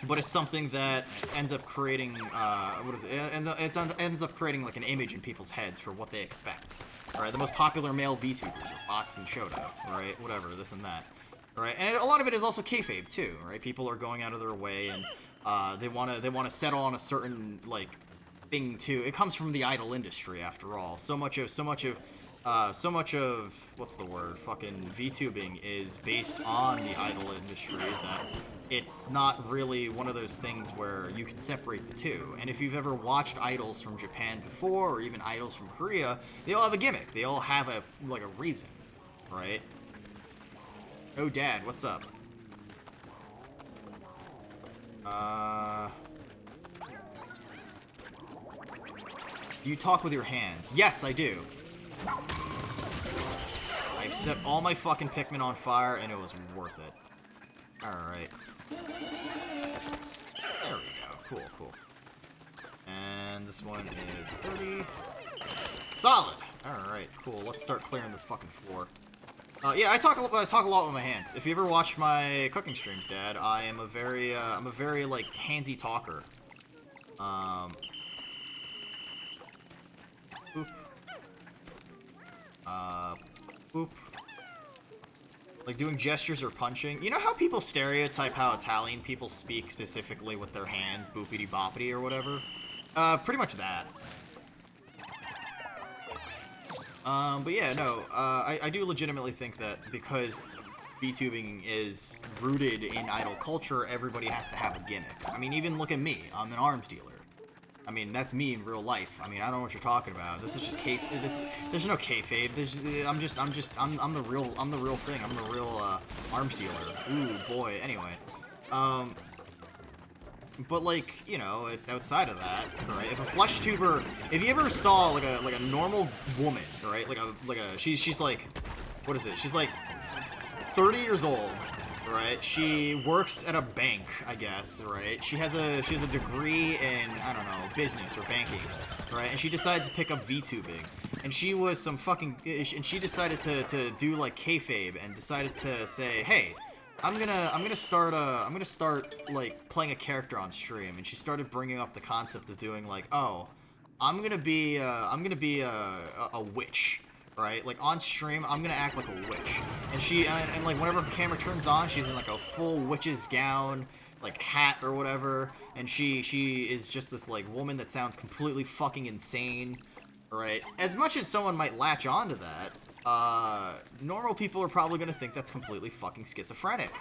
But it's something that ends up creating, it ends up creating, like, an image in people's heads for what they expect. Right? The most popular male VTubers are Bots and Shota, right? Whatever, this and that. Right? And a lot of it is also kayfabe, too, right? People are going out of their way, and, they wanna settle on a certain, like, thing, too. It comes from the idol industry, after all. So much of, what's the word, fucking VTubing is based on the idol industry that it's not really one of those things where you can separate the two. And if you've ever watched idols from Japan before, or even idols from Korea, they all have a gimmick. They all have a reason, right? Oh, Dad, what's up? Do you talk with your hands? Yes, I do. I've set all my fucking Pikmin on fire, and it was worth it. Alright. There we go. Cool. And this one is 30. Solid! Alright, cool. Let's start clearing this fucking floor. Yeah, I talk a lot with my hands. If you ever watch my cooking streams, Dad, I'm a very, like, handsy talker. Boop. Boop. Like doing gestures or punching. You know how people stereotype how Italian people speak specifically with their hands, boopity boppity or whatever? Pretty much that. But yeah, no, I do legitimately think that because VTubing is rooted in idol culture, everybody has to have a gimmick. I mean, even look at me. I'm an arms dealer. I mean, that's me in real life. I mean, I don't know what you're talking about. This is just there's no kayfabe. I'm the real thing. I'm the real, arms dealer. Ooh, boy. Anyway. But, like, you know, outside of that, right, if a flesh tuber, if you ever saw, like a normal woman, right, she's like, what is it? She's like 30 years old, right? She works at a bank, I guess, right? She has a degree in, I don't know, business or banking, right? And she decided to pick up VTubing, and she was some fucking, and she decided to do like kayfabe and decided to say, hey, I'm gonna start like playing a character on stream, and she started bringing up the concept of doing like, oh, I'm gonna be a witch. Right, like on stream, I'm gonna act like a witch, and like whenever her camera turns on, she's in like a full witch's gown, like hat or whatever, and she is just this like woman that sounds completely fucking insane, right? As much as someone might latch onto that, normal people are probably gonna think that's completely fucking schizophrenic,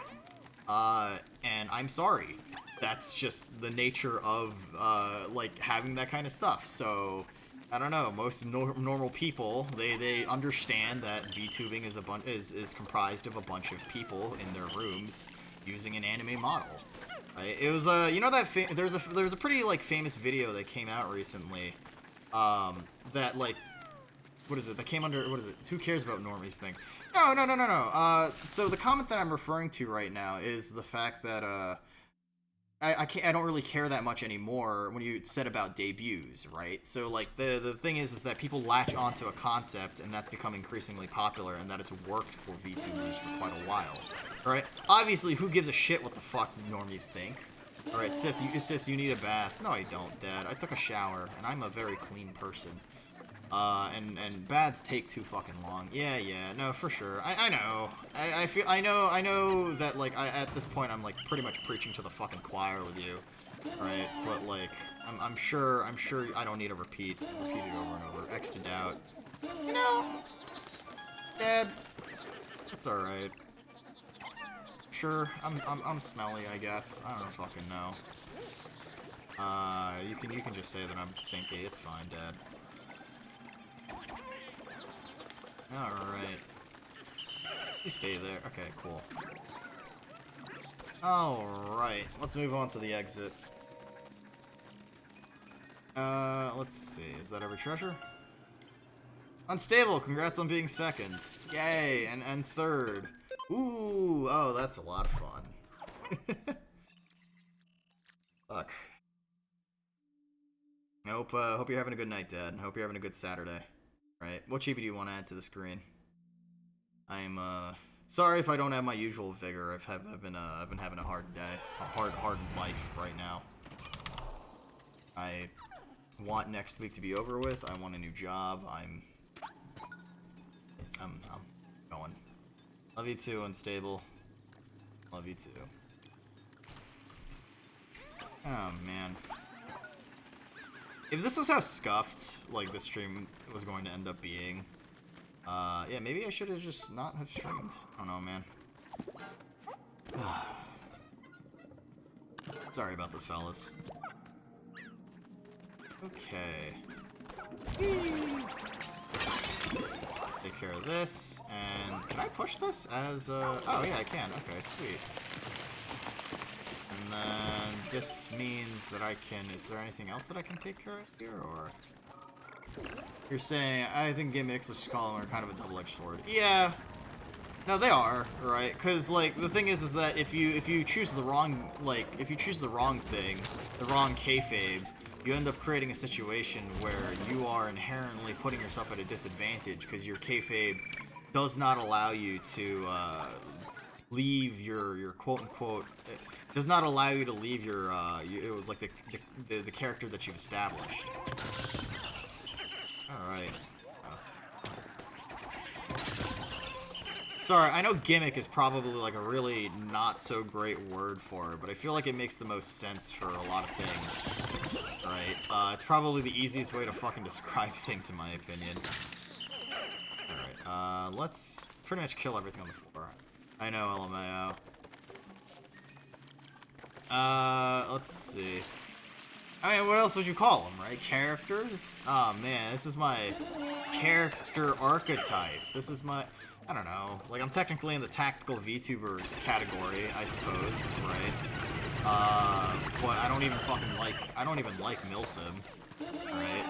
and I'm sorry, that's just the nature of like having that kind of stuff. So I don't know, most normal people, they understand that VTubing is comprised of a bunch of people in their rooms using an anime model. Right? It was you know that there's a pretty like famous video that came out recently, that like, what is it? That came under, what is it? Who cares about normies thing? No. So the comment that I'm referring to right now is the fact that I don't really care that much anymore when you said about debuts, right? So like the thing is that people latch onto a concept and that's become increasingly popular and that has worked for VTubers for quite a while. Alright? Obviously, who gives a shit what the fuck normies think? Alright, Sith, you need a bath. No, I don't, Dad. I took a shower, and I'm a very clean person. And baths take too fucking long. Yeah, no, for sure. I know. I know that, like, at this point, I'm, like, pretty much preaching to the fucking choir with you. Right? But, like, I'm sure I don't need to repeat it over and over. X'd out. You know, Dad, it's alright. Sure, I'm smelly, I guess. I don't fucking know. You can just say that I'm stinky. It's fine, Dad. Alright. You stay there. Okay, cool. Alright, let's move on to the exit. Let's see. Is that every treasure? Unstable, congrats on being second. Yay, and third. Ooh, oh, that's a lot of fun. Fuck. Hope you're having a good night, Dad. Hope you're having a good Saturday. Right? What chibi do you want to add to the screen? I'm, sorry if I don't have my usual vigor. I've been having a hard day. A hard life right now. I want next week to be over with. I want a new job. I'm going. Love you too, Unstable. Love you too. Oh, man. If this was how scuffed, like, this stream was going to end up being, yeah, maybe I should have just not have streamed. I don't know, man. Sorry about this, fellas. Okay. Take care of this, and can I push this as, oh yeah, I can. Okay, sweet. And then this means that I can, is there anything else that I can take care of here, or? You're saying, I think gimmicks, let's just call them, are kind of a double-edged sword. Yeah. No, they are, right? Because, like, the thing is that if you choose the wrong, like, if you choose the wrong thing, the wrong kayfabe, you end up creating a situation where you are inherently putting yourself at a disadvantage because your kayfabe does not allow you to leave your quote-unquote, does not allow you to leave your like the character that you've established. Alright. Sorry, I know gimmick is probably like a really not so great word for it, but I feel like it makes the most sense for a lot of things. Right? It's probably the easiest way to fucking describe things in my opinion. Alright, let's pretty much kill everything on the floor. I know, LMAO. Let's see. I mean, what else would you call them, right? Characters? Oh man, this is my character archetype. This is my, I don't know, like I'm technically in the tactical VTuber category, I suppose, right? But I don't even like Milsim, right?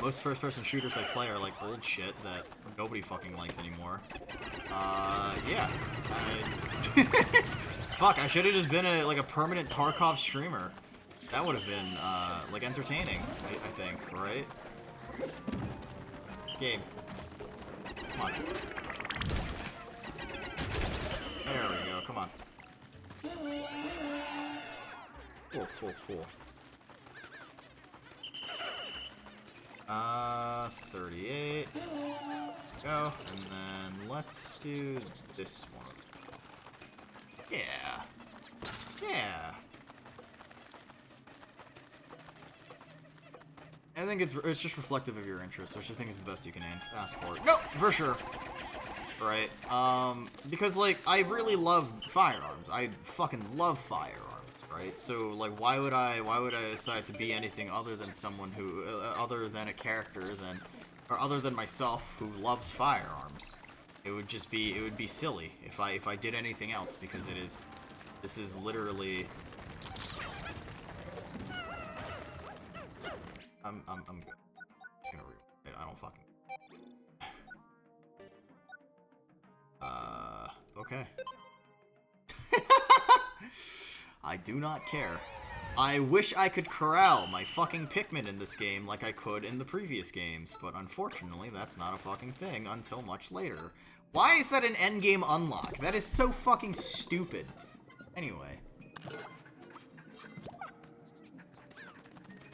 Most first-person shooters I play are like old shit that nobody fucking likes anymore. Yeah. Fuck, I should have just been like a permanent Tarkov streamer. That would have been, like, entertaining, I think, right? Game. Come on. There we go, come on. Cool. 38. Go, and then let's do this one. Yeah. I think it's just reflective of your interest, which I think is the best you can ask for. No, for sure. Right? Because, like, I really love firearms. I fucking love firearms, right? So like, why would I decide to be anything other than someone who, other than a character or other than myself who loves firearms? It would be silly if I did anything else, because this is literally. I'm good. I'm just gonna read it. I don't fucking. Okay. I do not care. I wish I could corral my fucking Pikmin in this game like I could in the previous games, but unfortunately that's not a fucking thing until much later. Why is that an endgame unlock? That is so fucking stupid. Anyway.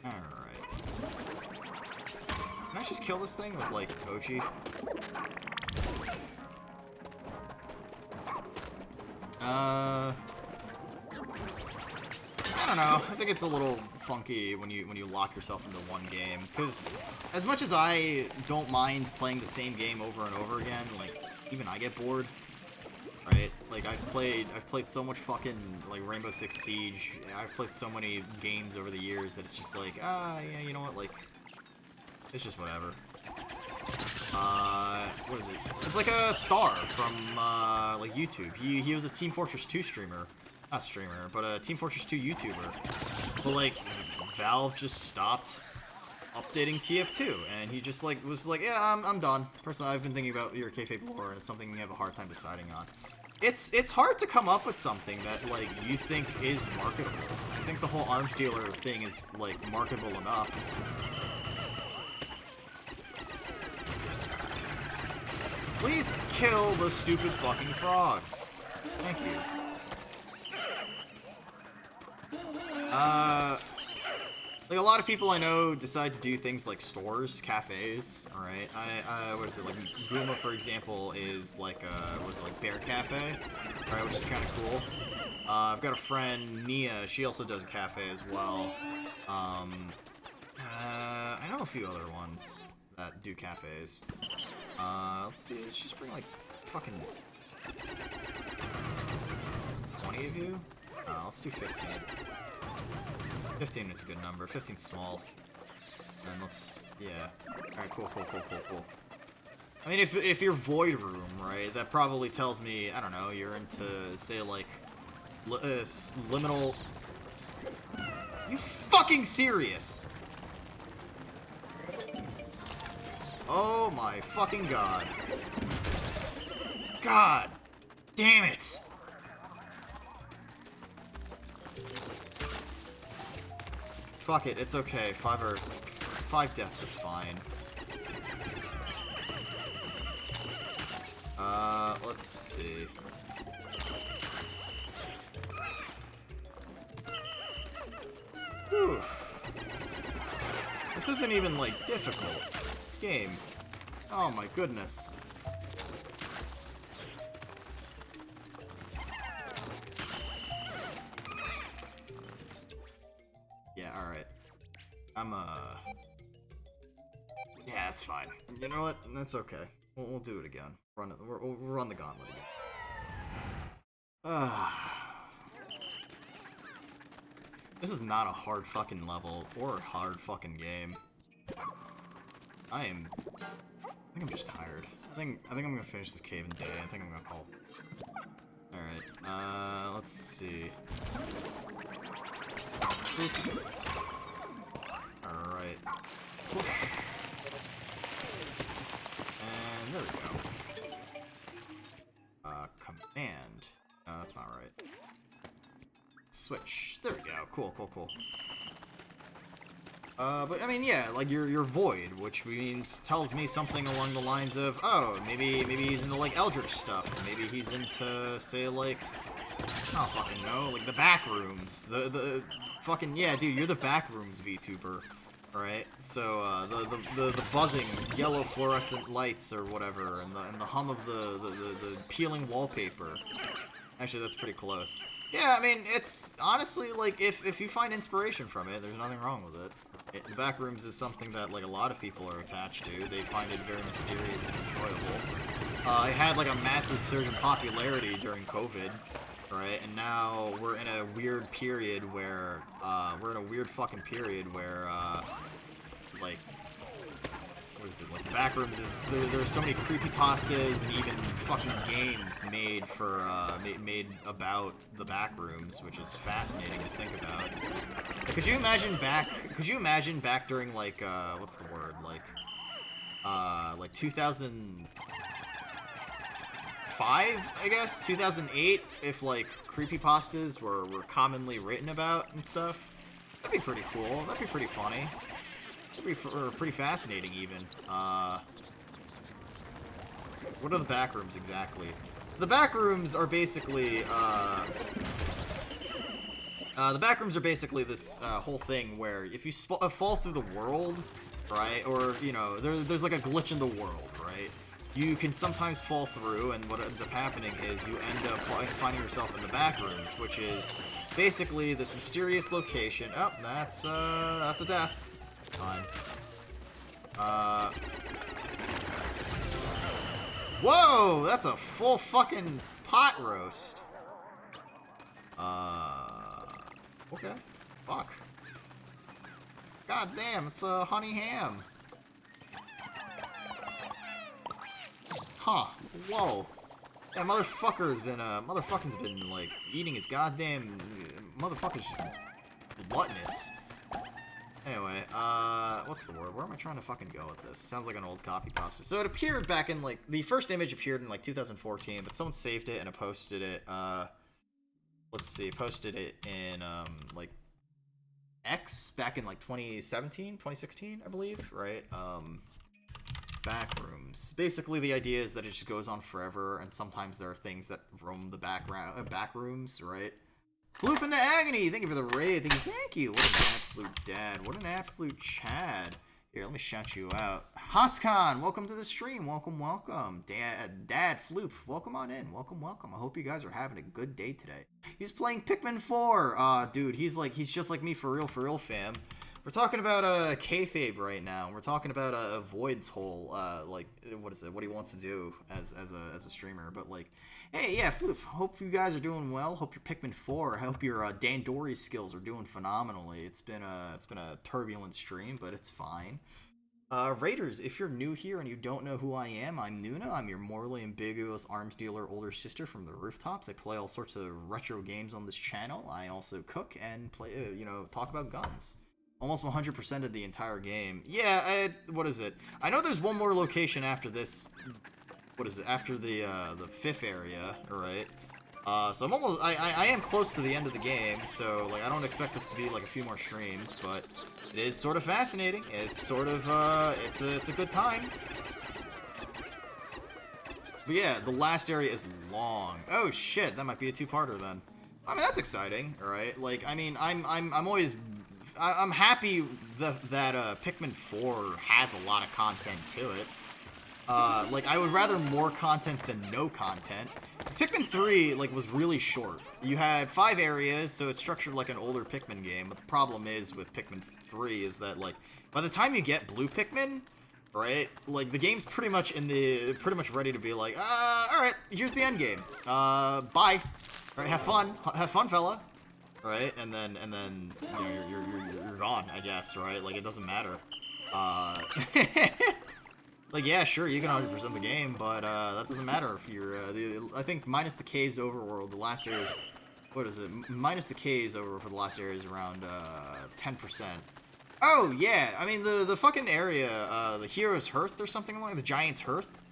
Alright. Can I just kill this thing with, like, Ochi? I don't know. I think it's a little funky when you lock yourself into one game, because as much as I don't mind playing the same game over and over again, like, even I get bored, right? Like, I've played so much fucking, like, Rainbow Six Siege. I've played so many games over the years that it's just like, yeah, you know what, like, it's just whatever. What is it? It's like a Star from, like, YouTube. He was a Team Fortress 2 streamer. Not streamer, but a Team Fortress 2 YouTuber. But, like, Valve just stopped updating TF2, and he just, like, was like, yeah, I'm done. Personally, I've been thinking about your kayfabe lore, and it's something you have a hard time deciding on. It's hard to come up with something that, like, you think is marketable. I think the whole arms dealer thing is, like, marketable enough. Please kill the stupid fucking frogs. Thank you. Like, a lot of people I know decide to do things like stores, cafes, alright? What is it, like, Guma, for example, is like, what is it, like, Bear Cafe, alright, which is kind of cool. I've got a friend, Nia, she also does a cafe as well. I know a few other ones that do cafes. Let's just bring, like, fucking 20 of you? Let's do 15. 15 is a good number. 15's small. And let's, yeah. Alright, cool. I mean, if you're Void Room, right, that probably tells me, I don't know, you're into, say, like, liminal... You fucking serious? Oh my fucking god. God damn it! Fuck it, it's okay. 5 deaths is fine. Let's see. Whew. This isn't even, like, difficult. Game. Oh my goodness. Yeah, alright. Yeah, it's fine. You know what? That's okay. We'll do it again. We'll run the gauntlet again. This is not a hard fucking level or a hard fucking game. I think I'm just tired. I think I'm gonna finish this cave in day. I think I'm gonna call. Alright, let's see. Alright. And there we go. Command. That's not right. Switch. There we go. Cool. But I mean, yeah, like you're Void, which means tells me something along the lines of, oh, maybe he's into like Eldritch stuff. Maybe he's into, say, like, I don't fucking know, like the back rooms. The fucking, yeah, dude, you're the back rooms VTuber, right? So the buzzing yellow fluorescent lights or whatever, and the hum of the peeling wallpaper. Actually, that's pretty close. Yeah, I mean, it's honestly like if you find inspiration from it, there's nothing wrong with it. The back rooms is something that like a lot of people are attached to. They find it very mysterious and enjoyable. It had like a massive surge in popularity during COVID. right? And now we're in a weird period where, like, what is it, like, the Backrooms is, there's so many creepypastas and even fucking games made for, made about the Backrooms, which is fascinating to think about. Like, could you imagine back during, like, what's the word, like 2005, I guess? 2008, if, like, creepypastas were commonly written about and stuff? That'd be pretty cool. That'd be pretty funny. That'd be pretty fascinating, even. What are the Backrooms, exactly? So the Backrooms are basically, this whole thing where if you fall through the world, right, or, you know, there's like a glitch in the world, right? You can sometimes fall through, and what ends up happening is you end up finding yourself in the Backrooms, which is basically this mysterious location. Oh, that's a death. Fine. Whoa! That's a full fucking pot roast. Okay. Fuck. God damn, it's a honey ham. Huh. Whoa. That motherfucker's been, like, eating his goddamn... Motherfucker's gluttonous. Anyway, what's the word? Where am I trying to fucking go with this? Sounds like an old copy pasta. So it appeared back in, like, the first image appeared in, like, 2014, but someone saved it and posted it, let's see, posted it in, like, X back in, like, 2016, I believe, right? Backrooms. Basically, the idea is that it just goes on forever, and sometimes there are things that roam the backrooms, right? Floop into Agony! Thank you for the raid. Thank you. What an absolute dad. What an absolute Chad. Here, let me shout you out. Haskan, welcome to the stream. Welcome, welcome. Dad Floop, welcome on in. Welcome, welcome. I hope you guys are having a good day today. He's playing Pikmin 4. Dude, he's just like me for real, fam. We're talking about kayfabe right now. We're talking about Void's whole like, what is it? What he wants to do as a streamer. But like, hey, yeah, Floop. Hope you guys are doing well. Hope your Pikmin 4. I hope your Dandori skills are doing phenomenally. It's been a turbulent stream, but it's fine. Raiders, if you're new here and you don't know who I am, I'm Nuna. I'm your morally ambiguous arms dealer older sister from the rooftops. I play all sorts of retro games on this channel. I also cook and play, talk about guns. Almost 100% of the entire game. Yeah, what is it? I know there's one more location after this. What is it? After the 5th area, alright? So I'm almost, I am close to the end of the game, so, like, I don't expect this to be, like, a few more streams, but it is sort of fascinating. It's sort of, it's a good time. But yeah, the last area is long. Oh shit, that might be a two-parter then. I mean, that's exciting, alright? Like, I mean, I'm happy that Pikmin 4 has a lot of content to it. Like, I would rather more content than no content. Pikmin 3, like, was really short. You had 5 areas, so it's structured like an older Pikmin game, but the problem is with Pikmin 3 is that, like, by the time you get Blue Pikmin, right, like, the game's pretty much ready to be like, alright, here's the end game. Bye. Alright, have fun, fella. Right, and then you know, you're gone, I guess, right? Like, it doesn't matter. Like, yeah, sure, you can 100% the game, but that doesn't matter if you're. I think minus the caves overworld, the last area is, what is it? Minus the caves over for the last area is around 10%. Oh yeah, I mean the fucking area, the Hero's Hearth or something like the Giant's Hearth.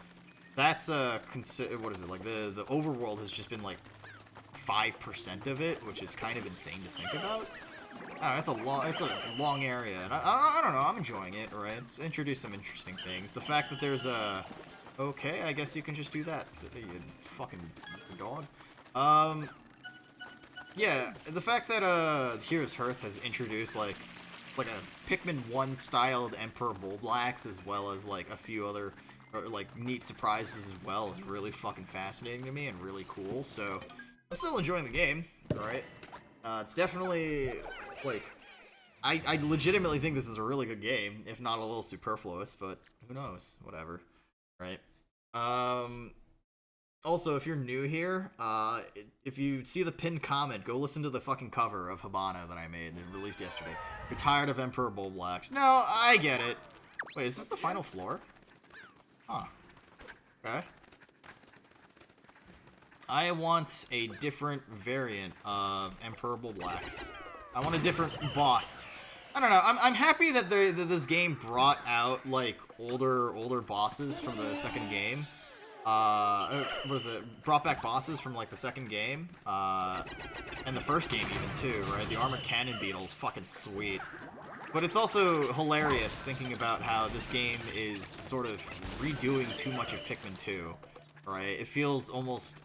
That's what is it, like the overworld has just been like 5% of it, which is kind of insane to think about. It's a long area, and I don't know, I'm enjoying it, right? It's introduced some interesting things. The fact that there's a... Okay, I guess you can just do that, you fucking dog. Yeah, the fact that Hero's Hearth has introduced like a Pikmin 1 styled Emperor Bulblax, as well as like a few other like neat surprises as well, is really fucking fascinating to me and really cool. So I'm still enjoying the game, alright? It's definitely, like, I legitimately think this is a really good game, if not a little superfluous, but who knows, whatever, right? Also, if you're new here, if you see the pinned comment, go listen to the fucking cover of Habana that I made and released yesterday. You're tired of Emperor Bulblax. No, I get it. Wait, is this the final floor? Huh. Okay. I want a different variant of Emperor Bulblax. I want a different boss. I don't know. I'm happy that that this game brought out like older bosses from the second game. What is it? Brought back bosses from like the second game, and the first game even too, right? The armored cannon beetle's fucking sweet. But it's also hilarious thinking about how this game is sort of redoing too much of Pikmin 2, right? It feels almost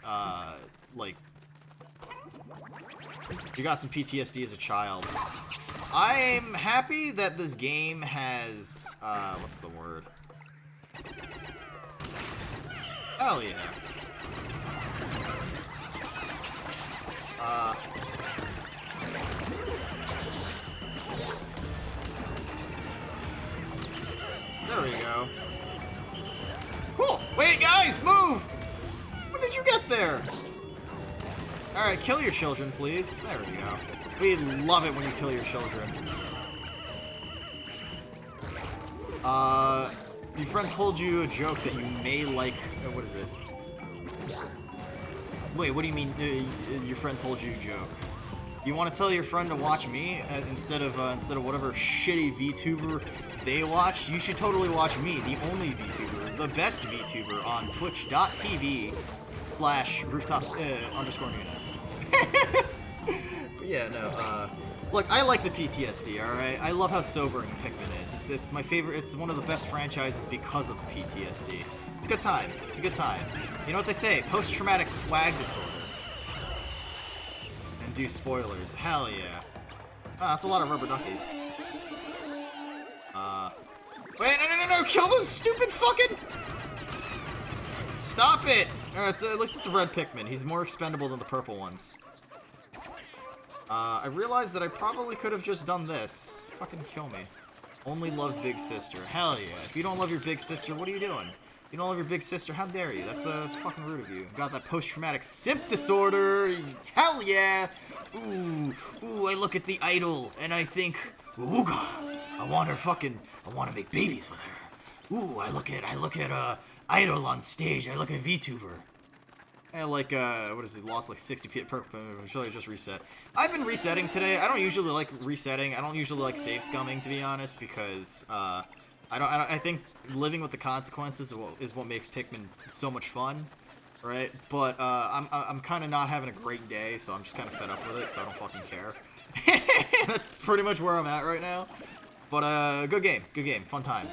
like you got some PTSD as a child. I'm happy that this game has what's the word? Hell yeah. There we go. Cool. Wait, guys, move! When did you get there? Alright, kill your children, please. There we go. We love it when you kill your children. Your friend told you a joke that you may like... what is it? Wait, what do you mean your friend told you a joke? You want to tell your friend to watch me instead of whatever shitty VTuber they watch? You should totally watch me, the only VTuber, the best VTuber on twitch.tv/rooftop_Nuna. Yeah, no, look, I like the PTSD, alright? I love how sobering Pikmin is. It's my favorite, it's one of the best franchises because of the PTSD. It's a good time. It's a good time. You know what they say, post-traumatic swag disorder. And do spoilers. Hell yeah. Ah, that's a lot of rubber duckies. Wait, no, kill those stupid fucking... Stop it! At least it's a red Pikmin. He's more expendable than the purple ones. I realized that I probably could have just done this. Fucking kill me. Only love big sister. Hell yeah. If you don't love your big sister, what are you doing? You don't love your big sister, how dare you? That's fucking rude of you. Got that post-traumatic simp disorder. Hell yeah. Ooh, I look at the idol and I think, ooga, I want to make babies with her. Ooh, I look at idol on stage. I look at VTuber. And like, what is it? Lost like 60 per. Should I just reset? I've been resetting today. I don't usually like resetting. I don't usually like save scumming, to be honest, because I think living with the consequences is what makes Pikmin so much fun, right? But I'm kind of not having a great day, so I'm just kind of fed up with it. So I don't fucking care. That's pretty much where I'm at right now. But good game, fun time.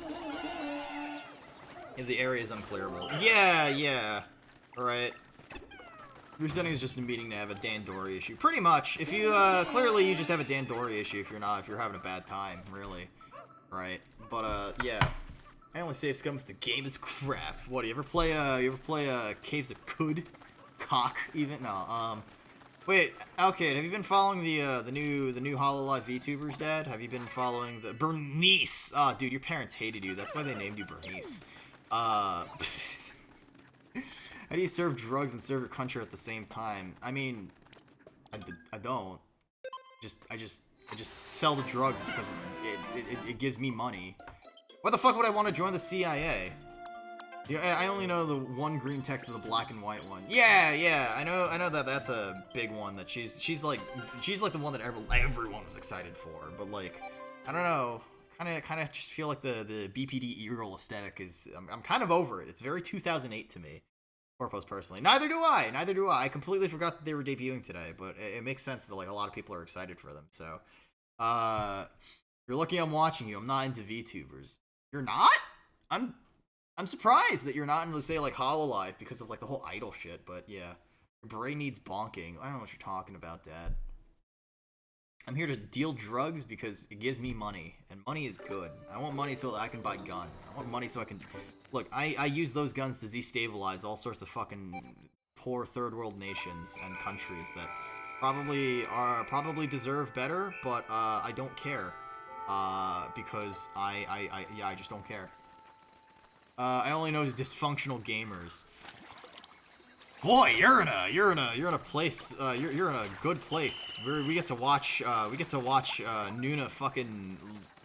If the area is unclearable, yeah, all right. Resetting is just a meeting to have a Dandori issue. Pretty much. If you, clearly you just have a Dandori issue if you're having a bad time, really. Right? But, yeah. I only save scums, the game is crap. What, do you ever play, Caves of Could? Cock, even? No, wait, okay, have you been following the new Hololive VTubers, Dad? Have you been following the... Bernice! Oh, dude, your parents hated you. That's why they named you Bernice. How do you serve drugs and serve your country at the same time? I mean, I don't. I just sell the drugs because it gives me money. Why the fuck would I want to join the CIA? Yeah, I only know the one green text and the black and white one. Yeah, I know that that's a big one that she's like the one that everyone was excited for. But like, I don't know. Kind of just feel like the BPD e-roll aesthetic is. I'm kind of over it. It's very 2008 to me. Corpos personally. Neither do I. I completely forgot that they were debuting today, but it makes sense that like a lot of people are excited for them. So, you're lucky I'm watching you. I'm not into VTubers. You're not? I'm surprised that you're not into, say, like Hololive because of like the whole idol shit. But yeah, your brain needs bonking. I don't know what you're talking about, Dad. I'm here to deal drugs because it gives me money, and money is good. I want money so that I can buy guns. I want money so I can... Look, I use those guns to destabilize all sorts of fucking poor third world nations and countries that probably deserve better, but I don't care. Because I just don't care. I only know dysfunctional gamers. Boy, you're in a place. You're in a good place. We get to watch. Nuna fucking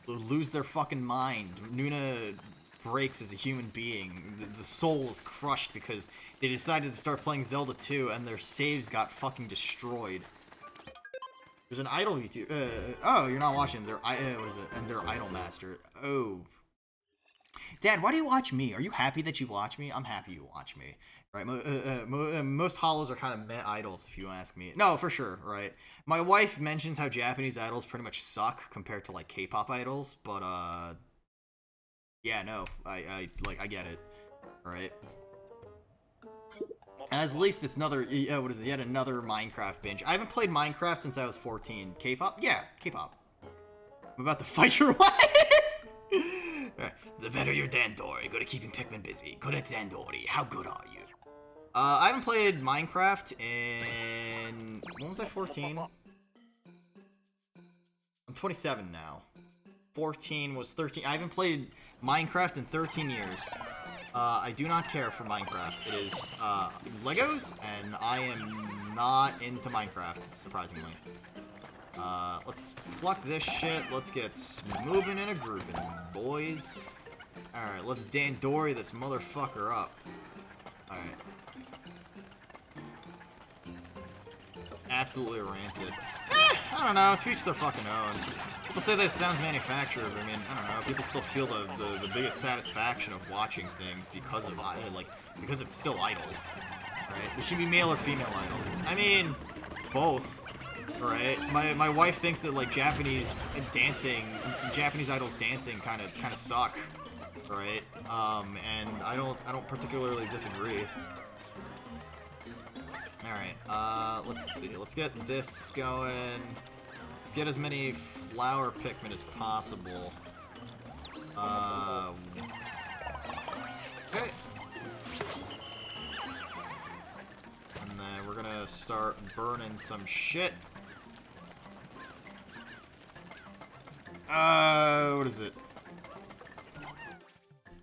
lose their fucking mind. Nuna breaks as a human being. The soul is crushed because they decided to start playing Zelda 2 and their saves got fucking destroyed. There's an idol YouTube. Oh, you're not watching. What is it? And their idol master. Oh. Dad, why do you watch me? Are you happy that you watch me? I'm happy you watch me. Right? Most hollows are kind of meh idols, if you ask me. No, for sure, right? My wife mentions how Japanese idols pretty much suck compared to, like, K-pop idols, but, yeah, no. I get it. Right? At least it's another, what is it? Yet another Minecraft binge. I haven't played Minecraft since I was 14. K-pop? Yeah, K-pop. I'm about to fight your wife! Right. The better your Dandori. Good at keeping Pikmin busy. Good at Dandori. How good are you? I haven't played Minecraft in... When was I 14? I'm 27 now. 14 was 13. I haven't played Minecraft in 13 years. I do not care for Minecraft. It is Legos, and I am not into Minecraft, surprisingly. Let's pluck this shit. Let's get moving and a grooving, boys. Alright, let's Dandori this motherfucker up. Alright. Absolutely rancid. I don't know, to each their fucking own. People say that sounds manufactured, but I mean, I don't know, people still feel the biggest satisfaction of watching things because of, because it's still idols, right? It should be male or female idols. I mean, both, right? My wife thinks that, like, Japanese idols dancing kind of suck, right? And I don't particularly disagree. Alright, let's see. Let's get this going. Get as many flower Pikmin as possible. Okay. And then we're gonna start burning some shit. What is it?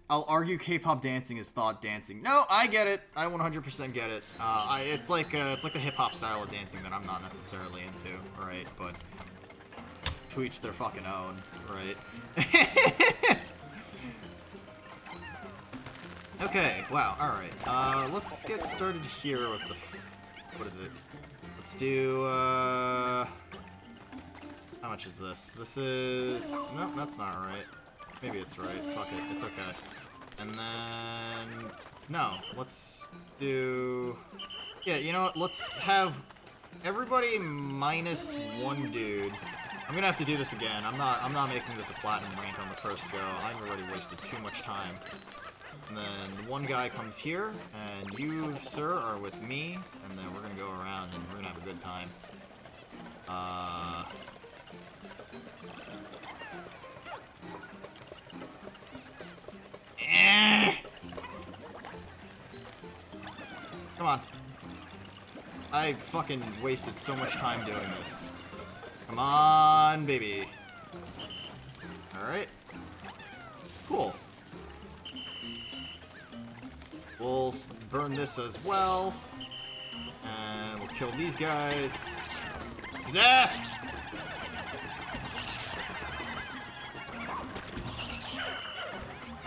I'll argue K-pop dancing is thought dancing. No, I get it. I 100% get it. It's like the hip-hop style of dancing that I'm not necessarily into, right? But to each their fucking own, right? Okay, wow, alright. Let's get started here with the... What is it? Let's do, how much is this? This is... Nope, that's not right. Maybe it's right. Fuck it. It's okay. And then... No. Let's do... Yeah, you know what? Let's have everybody minus one dude. I'm gonna have to do this again. I'm not making this a platinum rank on the first go. I've already wasted too much time. And then one guy comes here, and you, sir, are with me. And then we're gonna go around, and we're gonna have a good time. Come on. I fucking wasted so much time doing this. Come on, baby. Alright. Cool. We'll burn this as well. And we'll kill these guys. His ass!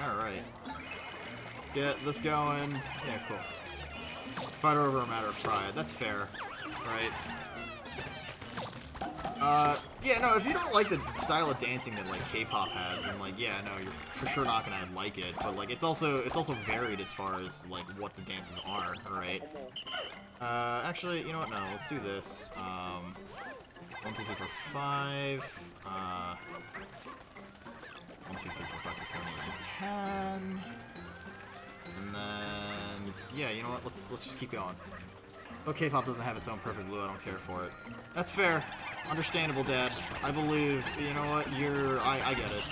Alright. Get this going. Yeah, cool. Fight over a matter of pride. That's fair. Right? Yeah, no, if you don't like the style of dancing that, like, K-pop has, then, like, yeah, no, you're for sure not gonna like it. But, like, it's also varied as far as, like, what the dances are, right? Actually, you know what? No, let's do this. 1, 2, 3, 4, 5. 1, 2, 3, 4, 5, 6, 7, 8, 9, 10. And then, yeah, you know what? Let's just keep going. Oh, K-pop doesn't have its own perfect blue. I don't care for it. That's fair. Understandable, Dad. I believe. You know what? I get it.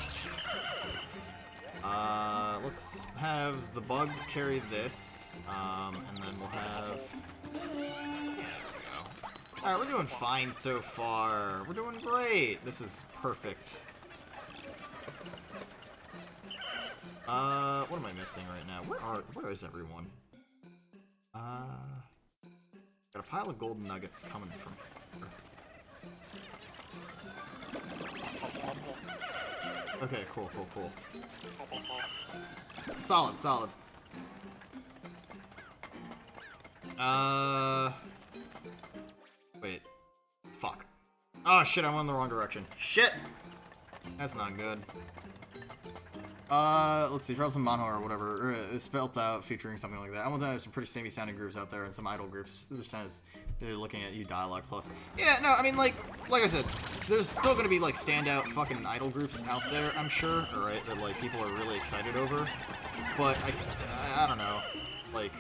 Let's have the bugs carry this, and then we'll have... Yeah, there we go. Alright, we're doing fine so far. We're doing great. This is perfect. What am I missing right now? Where is everyone? Got a pile of golden nuggets coming from here. Okay, cool. Solid. Wait. Fuck. Oh shit, I went in the wrong direction. Shit! That's not good. Let's see, probably some Manho or whatever, or spelt out featuring something like that. I want to know there's some pretty samey sounding groups out there and some idol groups. They're looking at you dialogue plus. Yeah, no, I mean like I said, there's still gonna be like standout fucking idol groups out there, I'm sure, alright, that like people are really excited over. But I don't know. Like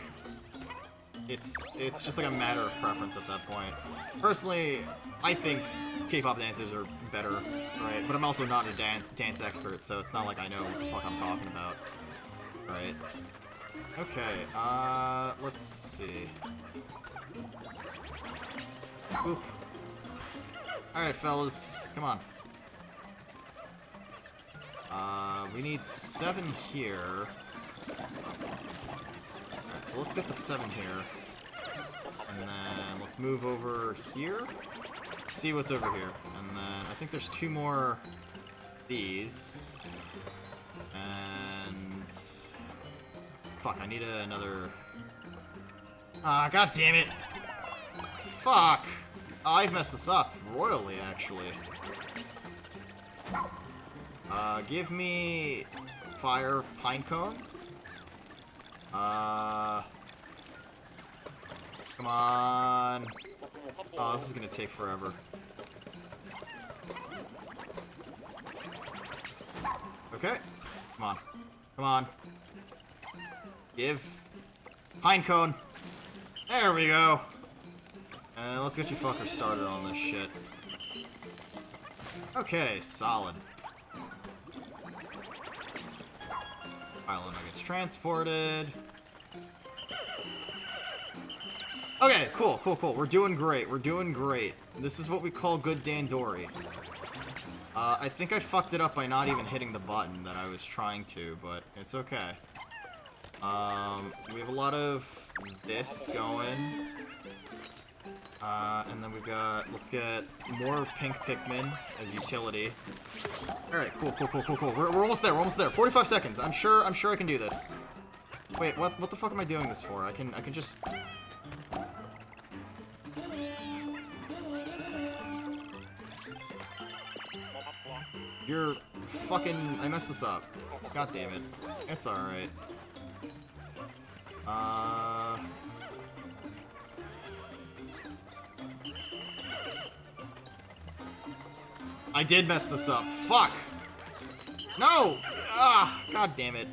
it's just like a matter of preference at that point. Personally, I think K-pop dancers are better, right? But I'm also not a dance expert, so it's not like I know what the fuck I'm talking about, right? Okay, let's see. Oop. Alright, fellas, come on. We need 7 here. Alright, so let's get the 7 here. And then let's move over here. Let's see what's over here. And then I think there's 2 more these. And fuck, I need another. Ah, god damn it! Fuck! Oh, I've messed this up royally, actually. Give me fire pine cone. Come on. Oh, this is gonna take forever. Okay. Come on. Come on. Give. Pine cone. There we go. And let's get you fuckers started on this shit. Okay, solid. Island nuggets transported. Okay, cool. We're doing great. This is what we call good dandori. I think I fucked it up by not even hitting the button that I was trying to, but it's okay. We have a lot of this going. And then we've got, let's get more pink Pikmin as utility. Alright, cool. We're almost there, 45 seconds. I'm sure I can do this. Wait, what the fuck am I doing this for? I can just... You're fucking... I messed this up. God damn it. It's alright. I did mess this up. Fuck! No! Ah! God damn it.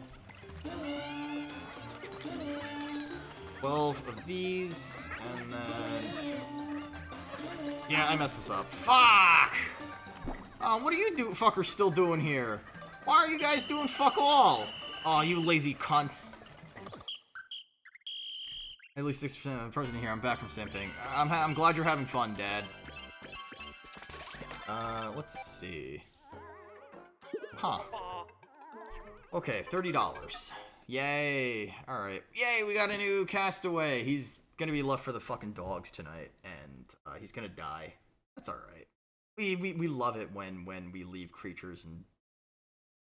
12 of these, and then... Yeah, I messed this up. Fuck! What are you fuckers still doing here? Why are you guys doing fuck all? Aw, you lazy cunts. At least 6% of the person here. I'm back from simping. I'm glad you're having fun, Dad. Let's see. Huh. Okay, $30. Yay. Alright. Yay, we got a new castaway. He's gonna be left for the fucking dogs tonight, and he's gonna die. That's alright. We love it when we leave creatures and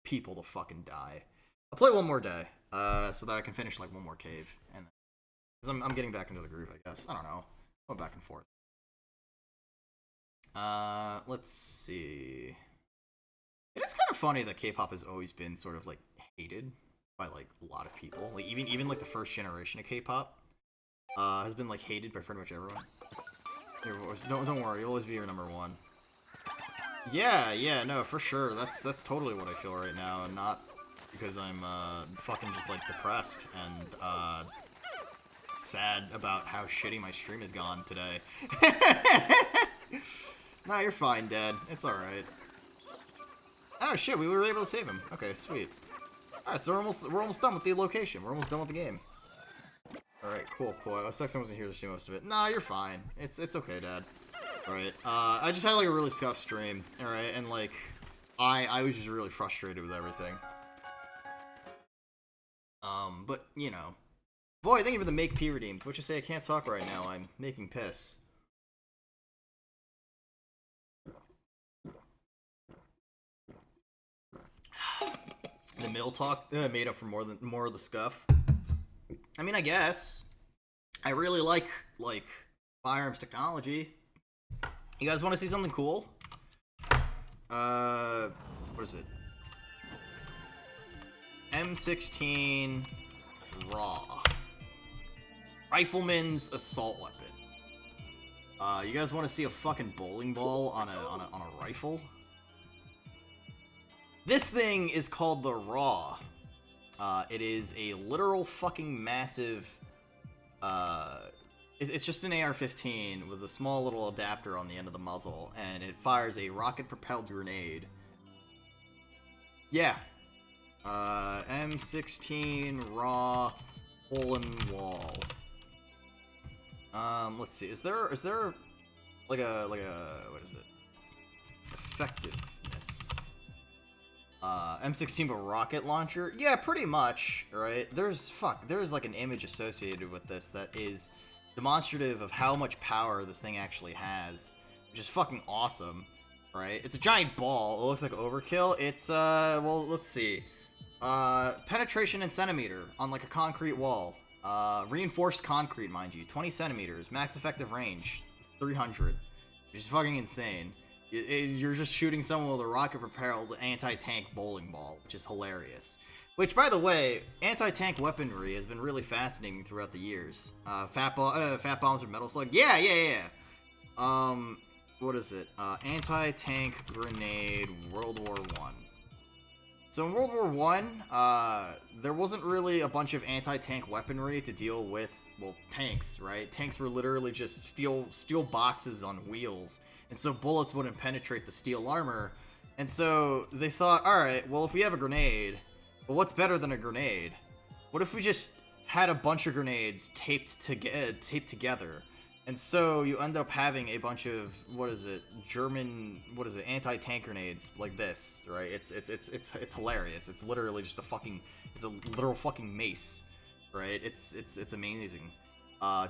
people to fucking die. I'll play one more day, so that I can finish like one more cave, and because I'm getting back into the groove, I guess. I don't know. Going back and forth. Let's see. It is kind of funny that K-pop has always been sort of like hated by like a lot of people. Like even like the first generation of K-pop has been like hated by pretty much everyone. Don't worry, you'll always be your number one. Yeah, no, for sure. That's totally what I feel right now, and not because I'm fucking just like depressed and sad about how shitty my stream has gone today. Nah, you're fine, Dad. It's alright. Oh shit, we were able to save him. Okay, sweet. Alright, so we're almost done with the location. We're almost done with the game. Alright, cool. Sexton wasn't here to see most of it. Nah, you're fine. It's okay, Dad. Alright. I just had like a really scuffed stream. Alright, and like I was just really frustrated with everything. But you know, Boy, thank you for the make P redeemed. What you say? I can't talk right now. I'm making piss. The middle talk made up for more of the scuff. I mean, I guess. I really like firearms technology. You guys want to see something cool? What is it? M16 Raw. Rifleman's assault weapon. You guys want to see a fucking bowling ball on a rifle? This thing is called the Raw. It is a literal fucking massive. It's just an AR-15 with a small little adapter on the end of the muzzle, and it fires a rocket-propelled grenade. Yeah. M16 Raw hole-in-wall. Let's see. Is there like a what is it? Effectiveness. M16 but rocket launcher? Yeah, pretty much, right? There's like an image associated with this that is demonstrative of how much power the thing actually has, which is fucking awesome, right? It's a giant ball. It looks like overkill. It's, well, let's see. Penetration in centimeter on like a concrete wall. Reinforced concrete, mind you. 20 centimeters. Max effective range, 300. Which is fucking insane. You're just shooting someone with a rocket-propelled anti-tank bowling ball, which is hilarious. Which, by the way, anti-tank weaponry has been really fascinating throughout the years. Fat bombs or metal slug? Yeah. What is it? Anti-tank grenade, World War I. So in World War I, there wasn't really a bunch of anti-tank weaponry to deal with, well, tanks, right? Tanks were literally just steel boxes on wheels. And so bullets wouldn't penetrate the steel armor. And so they thought, alright, well, if we have a grenade, well, what's better than a grenade? What if we just had a bunch of grenades taped together? And so you end up having a bunch of, anti-tank grenades like this, right? It's hilarious. It's literally just it's a literal fucking mace, right? It's amazing.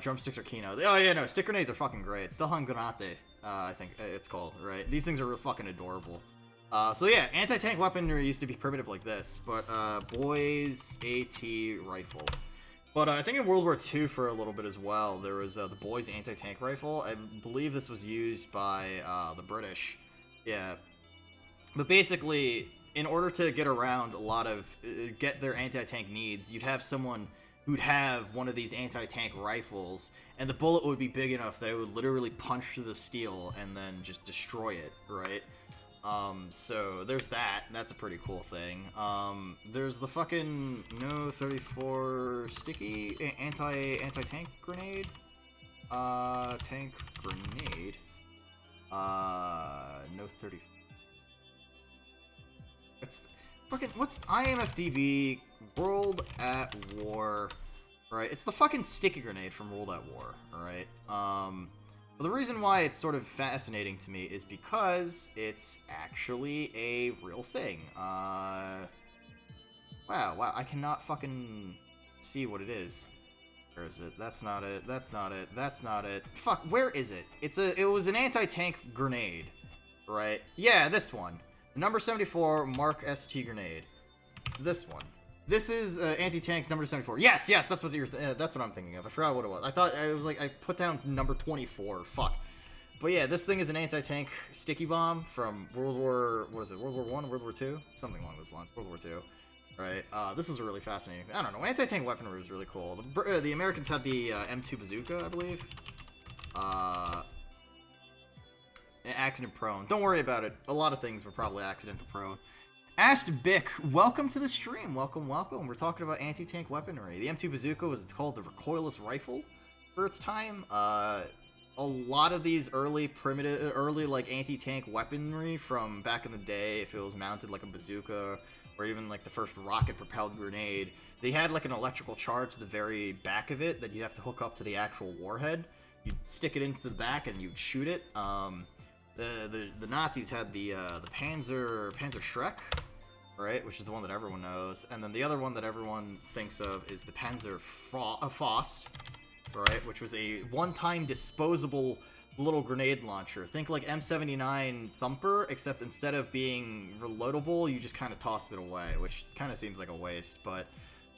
Drumsticks are keynote. Oh yeah, no, stick grenades are fucking great. Still Granate, I think it's called, right? These things are fucking adorable. So yeah, anti-tank weaponry used to be primitive like this, but boys AT rifle. But I think in World War II for a little bit as well, there was the boys anti-tank rifle. I believe this was used by the British. Yeah. But basically, in order to get around get their anti-tank needs, you'd have someone who'd have one of these anti-tank rifles, and the bullet would be big enough that it would literally punch through the steel and then just destroy it, right? So there's that. That's a pretty cool thing. There's the fucking No 34 sticky anti-tank grenade. Tank grenade. No 30. It's fucking, what's IMFDB World at War, right? It's the fucking sticky grenade from World at War, alright? Well, the reason why it's sort of fascinating to me is because it's actually a real thing. Wow, I cannot fucking see what it is. Where is it? That's not it. That's not it. That's not it. Fuck, where is it? It was an anti-tank grenade, right? Yeah, this one. The number 74 Mark ST grenade. This one. This is anti-tank's number 74. Yes, that's what that's what I'm thinking of. I forgot what it was. I thought it was like I put down number 24. Fuck. But yeah, this thing is an anti-tank sticky bomb from World War. What is it? World War I, World War II, something along those lines. World War II. Right. This is a really fascinating thing. I don't know. Anti-tank weaponry is really cool. The Americans had the M2 bazooka, I believe. Accident prone. Don't worry about it. A lot of things were probably accident prone. Asked Bick, welcome to the stream. Welcome. We're talking about anti-tank weaponry. The M2 bazooka was called the recoilless rifle for its time. A lot of these early like anti-tank weaponry from back in the day, if it was mounted like a bazooka or even like the first rocket-propelled grenade, they had like an electrical charge to the very back of it that you'd have to hook up to the actual warhead. You'd stick it into the back and you'd shoot it. The Nazis had the Panzer Schreck. right? Which is the one that everyone knows. And then the other one that everyone thinks of is the Panzer Faust, right? Which was a one-time disposable little grenade launcher. Think like M79 Thumper, except instead of being reloadable, you just kind of tossed it away, which kind of seems like a waste. But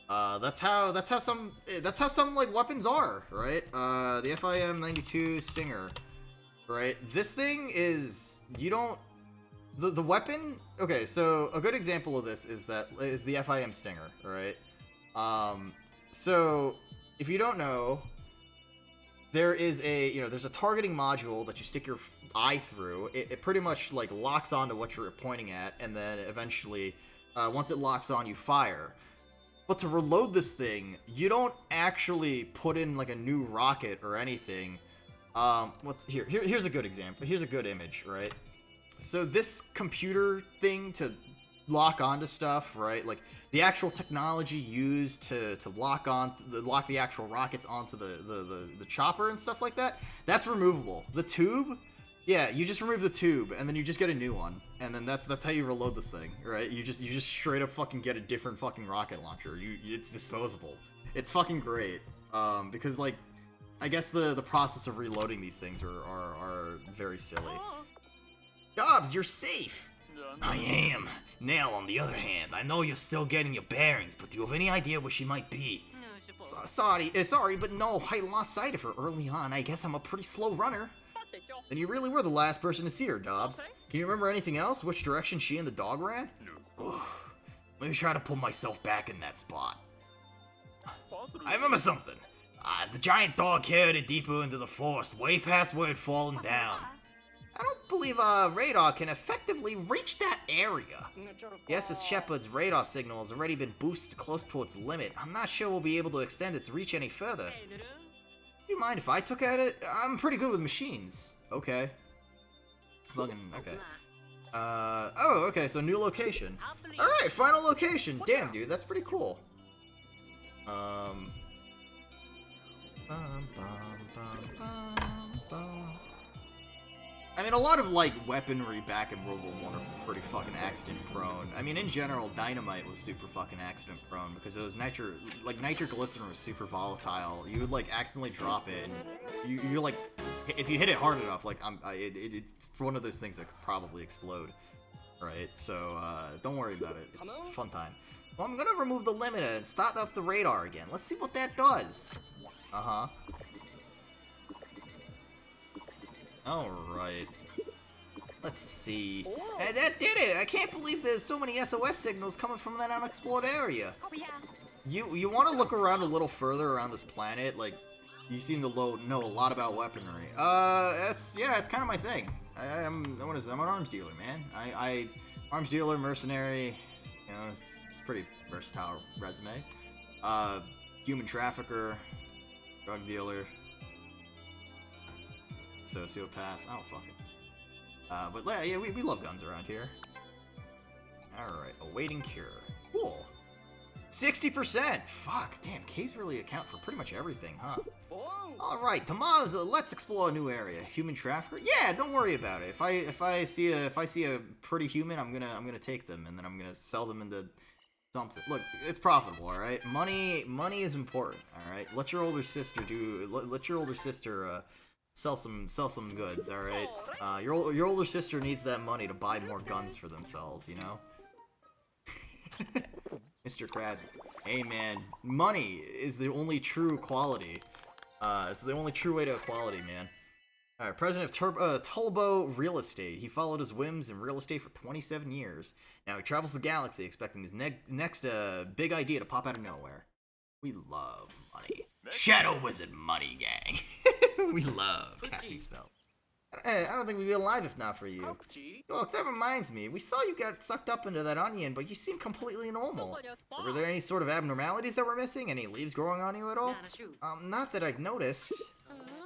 that's how some like weapons are, right? The FIM-92 Stinger, right? This thing is the weapon. Okay, so a good example of this is the FIM Stinger, right? So if you don't know, there is there's a targeting module that you stick your eye through. It pretty much like locks onto what you're pointing at, and then eventually, once it locks on, you fire. But to reload this thing, you don't actually put in like a new rocket or anything. Here's a good example. Here's a good image, right? So this computer thing to lock onto stuff, right? Like the actual technology used to lock the actual rockets onto the chopper and stuff like that, that's removable. The tube, yeah, you just remove the tube and then you just get a new one, and then that's how you reload this thing, right? You just straight up fucking get a different fucking rocket launcher. It's disposable. It's fucking great. Because like, I guess the process of reloading these things are very silly. Dobbs, you're safe. I am. Nell, on the other hand, I know you're still getting your bearings, but do you have any idea where she might be? Sorry, but no, I lost sight of her early on. I guess I'm a pretty slow runner. Then you really were the last person to see her, Dobbs. Can you remember anything else? Which direction she and the dog ran? Let me try to pull myself back in that spot. I remember something. The giant dog carried it deeper into the forest, way past where it had fallen down. I don't believe radar can effectively reach that area. Yes, this Shepherd's radar signal has already been boosted close to its limit. I'm not sure we'll be able to extend its reach any further. Do you mind if I took at it? I'm pretty good with machines. Okay. Okay. Oh, okay, so new location. Alright, final location. Damn, dude, that's pretty cool. I mean, a lot of, like, weaponry back in World War I are pretty fucking accident-prone. I mean, in general, dynamite was super fucking accident-prone because it was nitroglycerin was super volatile. You would, like, accidentally drop it, and you're like, if you hit it hard enough, like, it's one of those things that could probably explode, right? So, don't worry about it. It's a fun time. Well, I'm gonna remove the limiter and start up the radar again. Let's see what that does. Uh-huh. Alright. Let's see. Hey, that did it! I can't believe there's so many SOS signals coming from that unexplored area. You want to look around a little further around this planet? Like, you seem to know a lot about weaponry. It's kind of my thing. I'm an arms dealer, man. Arms dealer, mercenary, you know, it's a pretty versatile resume. Human trafficker, drug dealer, sociopath. Oh, fuck it. But yeah, we love guns around here. Alright, awaiting cure. Cool. 60%! Fuck, damn, caves really account for pretty much everything, huh? Alright, tomorrow's let's explore a new area. Human trafficker? Yeah, don't worry about it. If I see a pretty human, I'm gonna take them, and then I'm gonna sell them into something. Look, it's profitable, alright? Money is important, alright? Let your older sister sell some goods, alright? Your older sister needs that money to buy more guns for themselves, you know? Mr. Krabs. Hey man, money is the only true quality. It's the only true way to equality, man. Alright, president of Tulbo Real Estate. He followed his whims in real estate for 27 years. Now he travels the galaxy expecting his next big idea to pop out of nowhere. We love money. Shadow Wizard money, gang. We love casting spells. I don't think we'd be alive if not for you. Look, that reminds me. We saw you got sucked up into that onion, but you seem completely normal. Were there any sort of abnormalities that were missing? Any leaves growing on you at all? Not that I've noticed.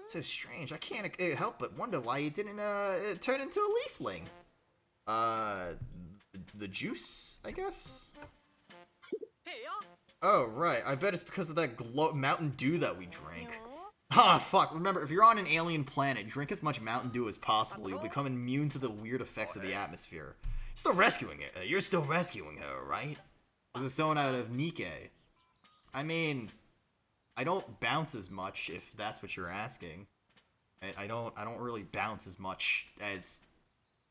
So strange. I can't help but wonder why you didn't turn into a leafling. The juice, I guess? Oh, right. I bet it's because of that Mountain Dew that we drank. Ah, fuck. Remember, if you're on an alien planet, drink as much Mountain Dew as possible. You'll become immune to the weird effects of the atmosphere. Still rescuing it. You're still rescuing her, right? This is someone out of Nikkei. I mean, I don't bounce as much, if that's what you're asking. I don't really bounce as much as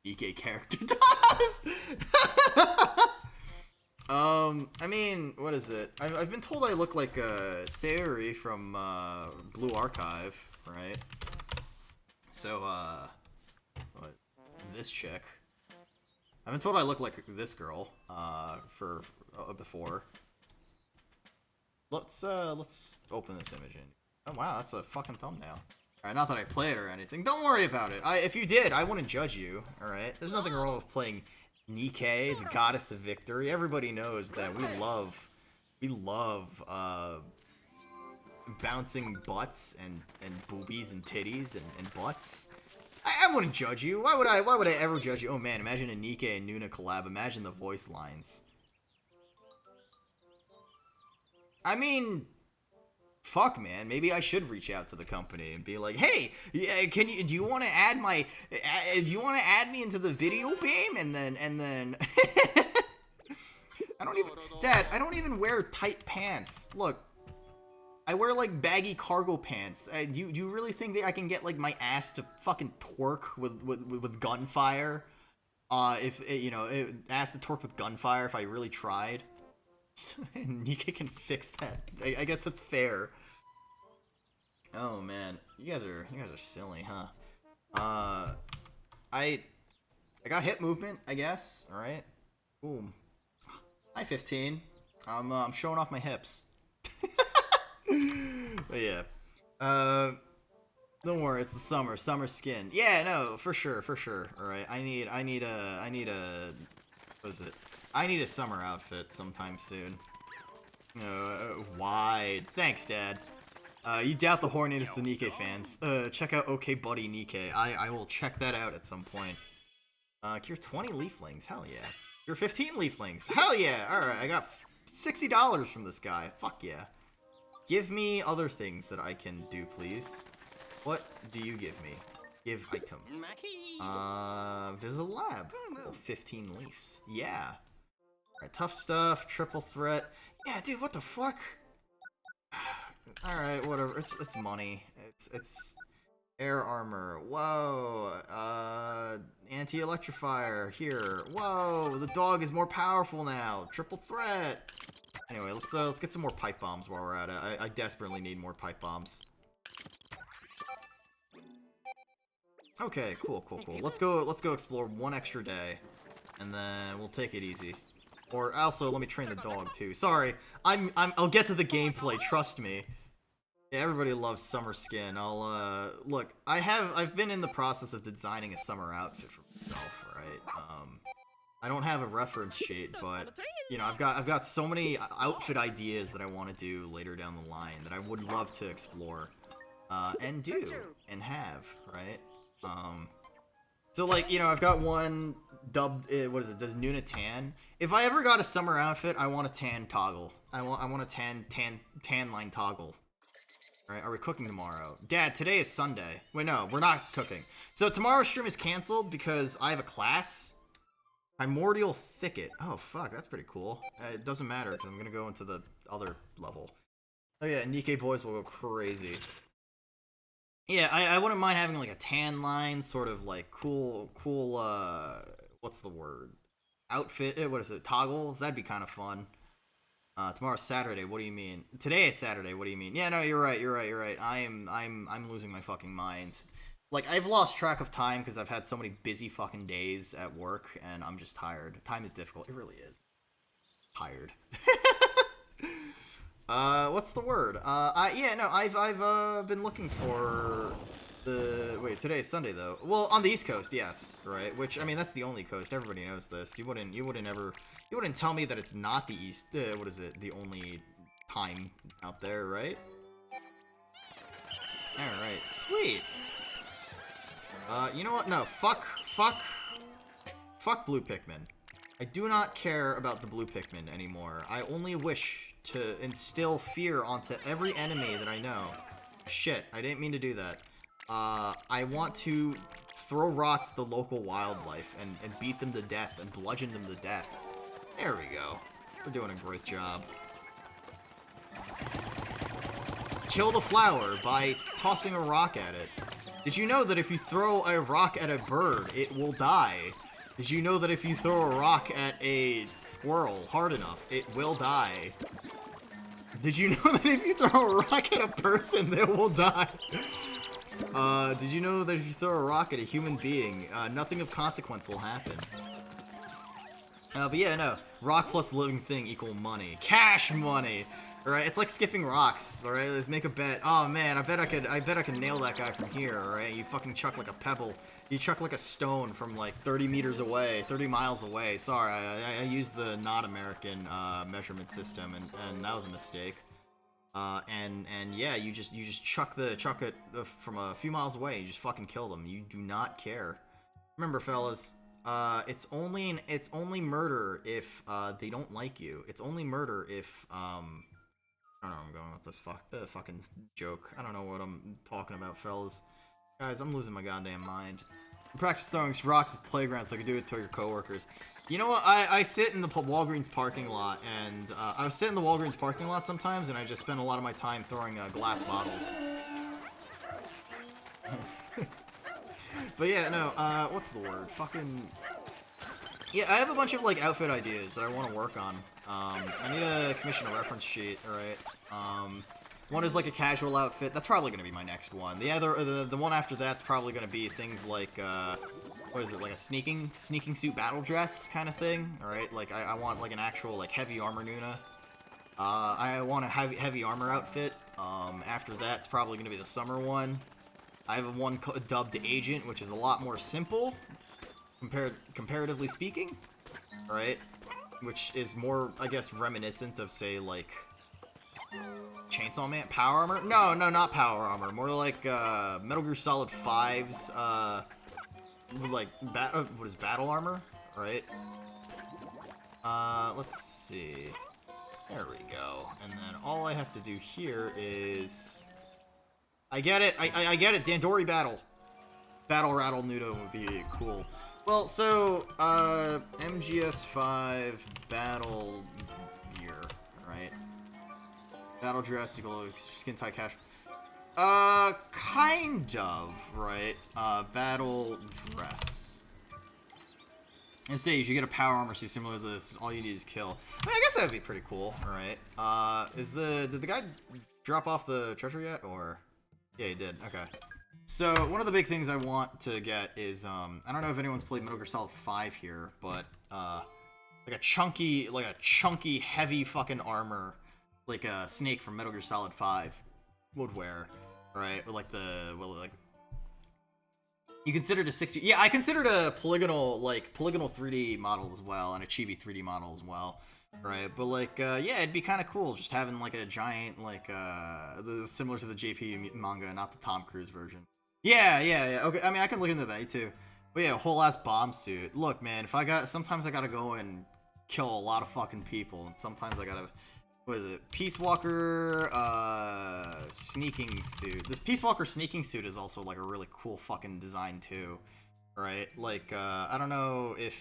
Nikkei character does. I mean, what is it? I've been told I look like Sayuri from Blue Archive, right? So, what? This chick. I've been told I look like this girl, before. Let's open this image in. Oh wow, that's a fucking thumbnail. Alright, not that I play it or anything. Don't worry about it. If you did, I wouldn't judge you, alright? There's nothing wrong with playing Nikkei, the goddess of victory. Everybody knows that we love, bouncing butts and boobies and titties and butts. I wouldn't judge you. Why would I ever judge you? Oh man, imagine a Nikkei and Nuna collab. Imagine the voice lines. I mean, fuck, man. Maybe I should reach out to the company and be like, "Hey, do you want to add me into the video game?" And then, Dad, I don't even wear tight pants. Look, I wear like baggy cargo pants. Do you really think that I can get like my ass to fucking twerk with gunfire? Ass to twerk with gunfire if I really tried. Nikkei can fix that. I guess that's fair. Oh man, you guys are silly, huh? I got hip movement, I guess. All right. Boom. Hi, 15. I'm showing off my hips. But yeah. Don't worry, it's the summer skin. Yeah, no, for sure. All right. I need a what is it? I need a summer outfit sometime soon. Wide. Thanks, Dad. You doubt the horniness of Nikkei fans. Check out OK Buddy Nikkei. I will check that out at some point. Cure 20 leaflings. Hell yeah. Cure 15 leaflings. Hell yeah. Alright, I got $60 from this guy. Fuck yeah. Give me other things that I can do, please. What do you give me? Give item. Visit a lab. Oh, 15 leaves. Yeah. Alright, tough stuff, triple threat. Yeah, dude, what the fuck? Alright, whatever. It's money. It's air armor. Whoa. Anti-electrifier. Here. Whoa, the dog is more powerful now. Triple threat. Anyway, let's get some more pipe bombs while we're at it. I desperately need more pipe bombs. Okay, cool. Let's go explore one extra day, and then we'll take it easy. Or also, let me train the dog too. Sorry, I'll get to the gameplay. Trust me. Yeah, everybody loves summer skin. Look. I've been in the process of designing a summer outfit for myself, right? I don't have a reference sheet, but you know, I've got so many outfit ideas that I want to do later down the line that I would love to explore, and do and have, right? So like, you know, I've got one dubbed, what is it, does Nuna tan? If I ever got a summer outfit, I want a tan toggle. I want a tan line toggle. Alright, are we cooking tomorrow? Dad, today is Sunday. Wait, no, we're not cooking. So tomorrow's stream is canceled because I have a class. Primordial Thicket. Oh, fuck, that's pretty cool. It doesn't matter because I'm gonna go into the other level. Oh yeah, Nikkei boys will go crazy. Yeah, I wouldn't mind having like a tan line, sort of like cool, what's the word? Outfit, what is it, toggle? That'd be kind of fun. Tomorrow's Saturday, what do you mean? Today is Saturday, what do you mean? Yeah, no, you're right. I'm losing my fucking mind. Like, I've lost track of time because I've had so many busy fucking days at work, and I'm just tired. Time is difficult, it really is. Tired. What's the word? Yeah, no, I've been looking for the, wait, today's Sunday though. Well, on the East Coast, yes, right? Which, I mean, that's the only coast, everybody knows this. You wouldn't tell me that it's not the East, what is it, the only time out there, right? Alright, sweet. You know what? No, fuck blue Pikmin. I do not care about the blue Pikmin anymore. I only wish to instill fear onto every enemy that I know. Shit, I didn't mean to do that. I want to throw rocks at the local wildlife and beat them to death and bludgeon them to death. There we go. We're doing a great job. Kill the flower by tossing a rock at it. Did you know that if you throw a rock at a bird, it will die? Did you know that if you throw a rock at a squirrel hard enough, it will die? Did you know that if you throw a rock at a person, they will die? Did you know that if you throw a rock at a human being, nothing of consequence will happen? But yeah, no. Rock plus living thing equal money. Cash money! Alright, it's like skipping rocks, alright? Let's make a bet. Oh man, I bet I could nail that guy from here, alright? You fucking chuck like a pebble. You chuck like a stone from like 30 meters away, 30 miles away. Sorry, I used the not American measurement system, and that was a mistake. And yeah, you just chuck it from a few miles away. You just fucking kill them. You do not care. Remember, fellas, it's only murder if they don't like you. It's only murder if I don't know. I'm going with this fucking joke. I don't know what I'm talking about, fellas. Guys, I'm losing my goddamn mind. Practice throwing rocks at the playground so I can do it to your coworkers. You know what? I sit in the Walgreens parking lot, and I sit in the Walgreens parking lot sometimes, and I just spend a lot of my time throwing glass bottles. But yeah, no. What's the word? Fucking. Yeah, I have a bunch of like outfit ideas that I want to work on. I need to commission a reference sheet. All right. One is like a casual outfit. That's probably gonna be my next one. The one after that's probably gonna be things like what is it, like a sneaking suit battle dress kind of thing. All right. Like I want like an actual like heavy armor Nuna. I want a heavy armor outfit. After that, it's probably gonna be the summer one. I have one dubbed Agent, which is a lot more simple, comparatively speaking, right? Which is more, I guess, reminiscent of, say, like, Chainsaw Man? Power Armor? No, not Power Armor. More like, Metal Gear Solid 5's, like, what is Battle Armor, right? Let's see. There we go. And then all I have to do here is... I get it! I get it! Dandori Battle! Battle Rattle Nudo would be cool. Well, so, MGS5 Battle Gear, right? Battle Dress equal Skin Tight Cash. Kind of, right? Battle Dress. And say you should get a power armor suit similar to this. All you need is kill. I mean, I guess that would be pretty cool, alright? Did the guy drop off the treasure yet, or? Yeah, he did. Okay. So, one of the big things I want to get is, I don't know if anyone's played Metal Gear Solid 5 here, but, like a chunky, heavy fucking armor, like a Snake from Metal Gear Solid 5 would wear, right? Or like you considered a 60, yeah, I considered a polygonal 3D model as well, and a chibi 3D model as well. Right, but like, yeah, it'd be kind of cool just having like a giant, like, similar to the JP manga, not the Tom Cruise version. Yeah, okay, I mean, I can look into that too. But yeah, a whole ass bomb suit. Look, man, sometimes I gotta go and kill a lot of fucking people, and sometimes I gotta, what is it, Peace Walker, sneaking suit. This Peace Walker sneaking suit is also like a really cool fucking design too, right? Like, I don't know if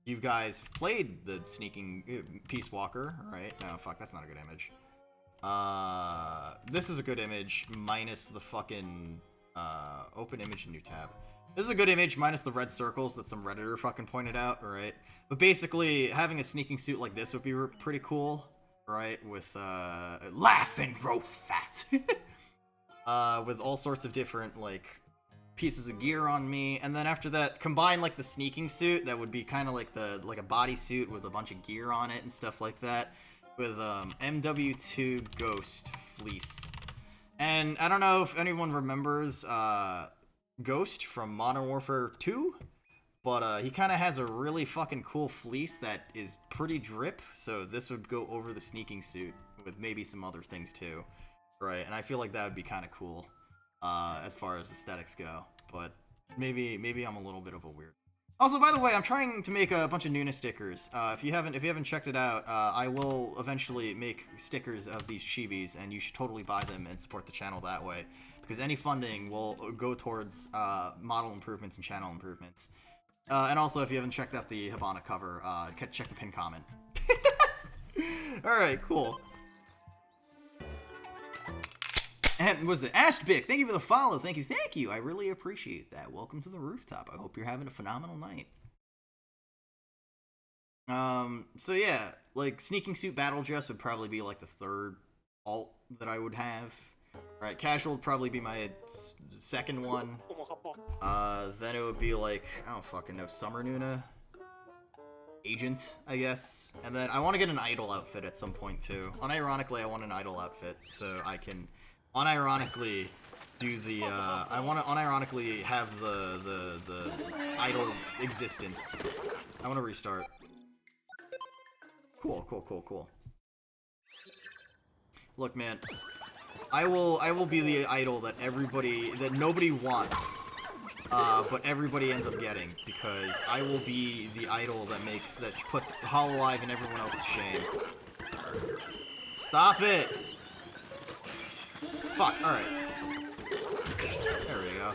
you guys have played the sneaking Peace Walker, right? No, fuck, that's not a good image. This is a good image, minus the fucking, open image in new tab. This is a good image, minus the red circles that some Redditor fucking pointed out, right? But basically, having a sneaking suit like this would be pretty cool, right? With, laugh and grow fat! With all sorts of different, like, pieces of gear on me, and then after that, combine like the sneaking suit that would be kind of like a bodysuit with a bunch of gear on it and stuff like that, with MW2 Ghost Fleece. And I don't know if anyone remembers Ghost from Modern Warfare 2, but he kind of has a really fucking cool fleece that is pretty drip, so this would go over the sneaking suit with maybe some other things too, right? And I feel like that would be kind of cool. As far as aesthetics go, but maybe I'm a little bit of a weird. Also, by the way, I'm trying to make a bunch of Nuna stickers. If you haven't checked it out, I will eventually make stickers of these chibis, and you should totally buy them and support the channel that way. because any funding will go towards model improvements and channel improvements. And also, if you haven't checked out the Habana cover, check the pin comment. Alright, cool. And was it Ashbick? Thank you for the follow. Thank you. I really appreciate that. Welcome to the rooftop. I hope you're having a phenomenal night. So yeah, like Sneaking Suit Battle Dress would probably be like the third alt that I would have. Right, Casual would probably be my second one. Then it would be like, I don't fucking know, Summer Nuna? Agent, I guess. And then I want to get an idol outfit at some point too. Unironically, I want an idol outfit so I can unironically do the, I want to unironically have the idol existence. I want to restart. Cool. Look, man, I will be the idol that nobody wants, but everybody ends up getting, because I will be the idol that puts Hololive and everyone else to shame. Stop it! Fuck, alright. There we go.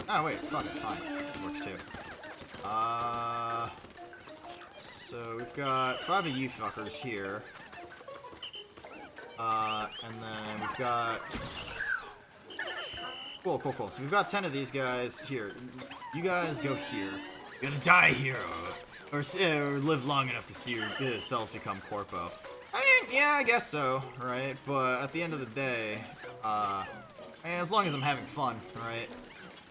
Oh, wait, fuck it, fine. This works too. So we've got 5 of you fuckers here. And then we've got... Cool. So we've got 10 of these guys here. You guys go here. You're gonna die here, or live long enough to see yourself become Corpo. I mean, yeah, I guess so, right? But at the end of the day, as long as I'm having fun, right?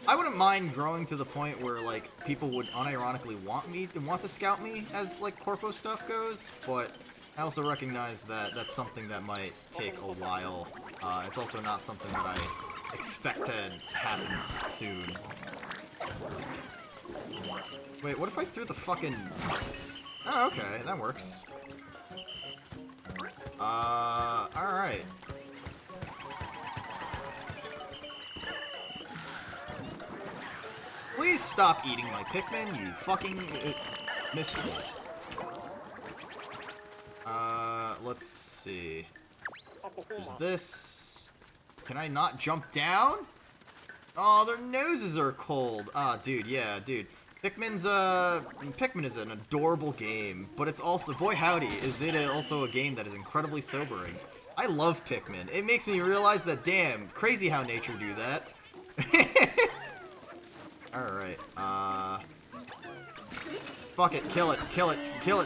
I wouldn't mind growing to the point where, like, people would unironically want to scout me as, like, Corpo stuff goes, but I also recognize that that's something that might take a while. It's also not something that I expect to happen soon. Wait, what if I threw the fucking... Oh, okay, that works. Alright. Please stop eating my Pikmin, you fucking miscreant. Let's see. There's this. Can I not jump down? Oh, their noses are cold. Ah, dude, yeah, dude. Pikmin is an adorable game, but it's also, boy howdy, is it also a game that is incredibly sobering. I love Pikmin. It makes me realize that, damn, crazy how nature do that. Alright, fuck it, kill it,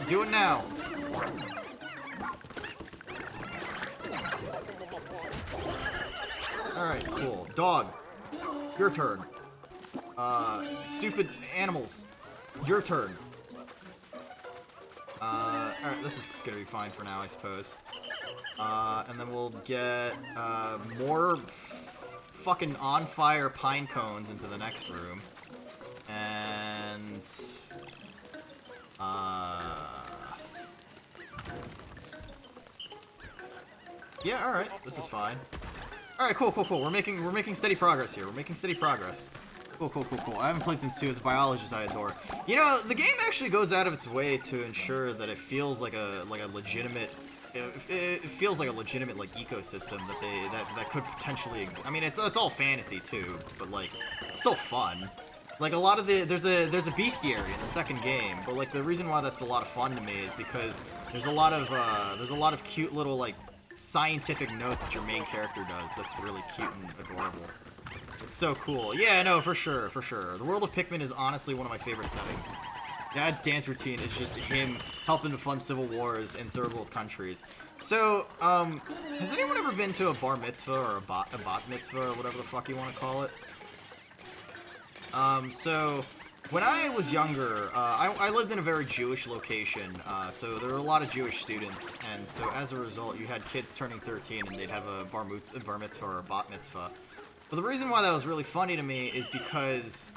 do it now! Alright, cool. Dog, your turn. Stupid animals, your turn. Alright, this is gonna be fine for now, I suppose. And then we'll get, more fucking on-fire pine cones into the next room. And... yeah, alright, this is fine. Alright, cool. We're making steady progress here. Cool. I haven't played since 2 as a biologist I adore. You know, the game actually goes out of its way to ensure that it feels like a legitimate... It feels like a legitimate, like, ecosystem that could potentially... I mean, it's all fantasy, too, but, like, it's still fun. Like, a lot of there's a bestiary in the second game, but, like, the reason why that's a lot of fun to me is because there's a lot of cute little, like, scientific notes that your main character does that's really cute and adorable. It's so cool. Yeah, no, for sure. The world of Pikmin is honestly one of my favorite settings. Dad's dance routine is just him helping to fund civil wars in third world countries. So, has anyone ever been to a bar mitzvah or a bat mitzvah or whatever the fuck you want to call it? So, when I was younger, I lived in a very Jewish location, so there were a lot of Jewish students, and so as a result, you had kids turning 13 and they'd have a bar mitzvah or a bat mitzvah. But the reason why that was really funny to me is because,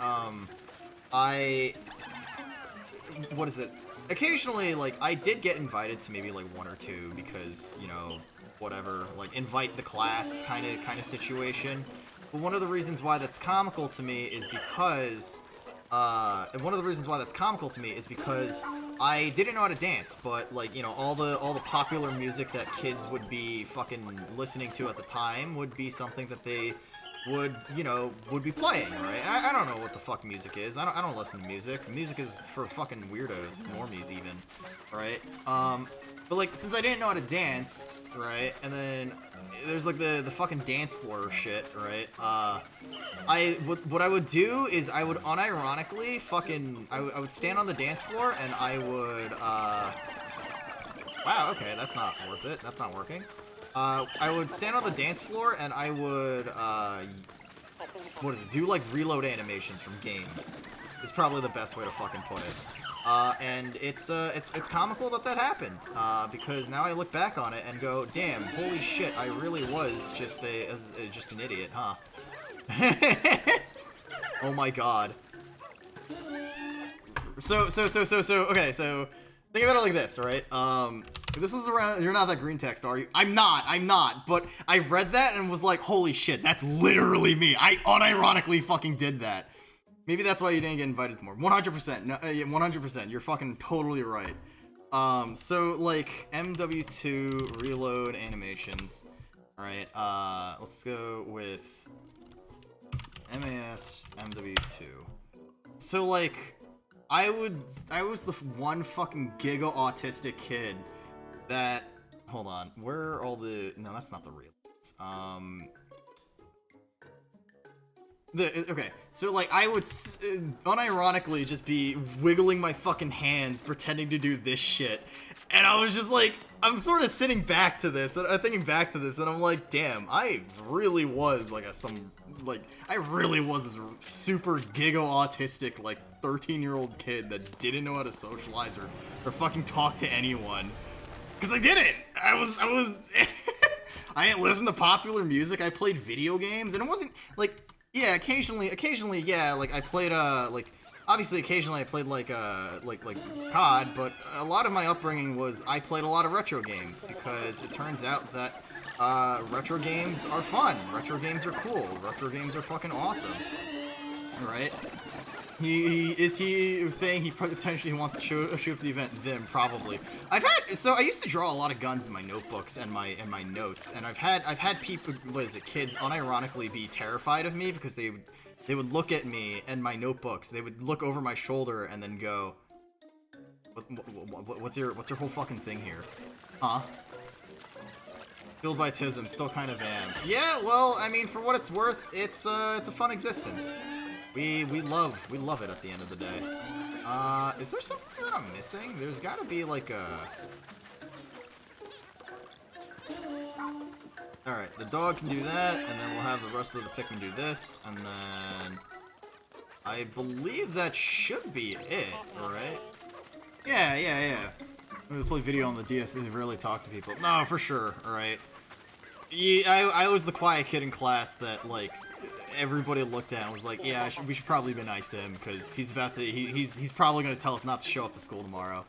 occasionally, like, I did get invited to maybe, like, 1 or 2 because, you know, whatever, like, invite the class kind of situation. But one of the reasons why that's comical to me is because, I didn't know how to dance, but like, you know, all the popular music that kids would be fucking listening to at the time would be something that they would, you know, would be playing, right? I don't know what the fuck music is. I don't listen to music. Music is for fucking weirdos, normies even, right? But like, since I didn't know how to dance, right, and then there's like the fucking dance floor shit, right? What I would do is I would unironically fucking I would stand on the dance floor and I would wow, okay, that's not worth it. That's not working. I would stand on the dance floor and I would what is it? Do like reload animations from games. Is probably the best way to fucking put it. And it's comical that happened, because now I look back on it and go, damn, holy shit, I really was just just an idiot, huh? Oh my god. So, okay, so, think about it like this, right? This was around, you're not that green text, are you? I'm not, but I read that and was like, holy shit, that's literally me. I unironically fucking did that. Maybe that's why you didn't get invited to more. 100%. No, 100%. You're fucking totally right. So, like, MW2 reload animations. Alright, let's go with MAS MW2. So, like, I was the one fucking giga autistic kid that, hold on, where are all the, no, that's not the reloads. Okay, so like I would unironically just be wiggling my fucking hands pretending to do this shit, and I was just like, I'm sort of sitting back to this, and I'm thinking back to this, and I'm like, damn, I really was like I really was this super giga autistic like 13-year-old kid that didn't know how to socialize or fucking talk to anyone, cause I didn't. I was I didn't listen to popular music. I played video games, and it wasn't like. Yeah, occasionally, yeah, like, I played, like, obviously, occasionally I played, like COD, but a lot of my upbringing was I played a lot of retro games, because it turns out that, retro games are fun, retro games are cool, retro games are fucking awesome, right? He was saying he potentially wants to show up to the event. Then probably. So I used to draw a lot of guns in my notebooks and my notes, and I've had people, kids, unironically be terrified of me because they would look at me and my notebooks. They would look over my shoulder and then go, "What's your whole fucking thing here, huh?" Fueled by Tism, still kind of am. Yeah, well, I mean, for what it's worth, it's a fun existence. We love it at the end of the day. Is there something that I'm missing? There's gotta be like a... Alright, the dog can do that, and then we'll have the rest of the Pikmin do this, and then... I believe that should be it, right? Yeah. I'm gonna play video on the DS and really talk to people. No, for sure, alright. Yeah, I was the quiet kid in class that, like... Everybody looked at and was like, yeah, we should probably be nice to him because he's about to, he's probably going to tell us not to show up to school tomorrow.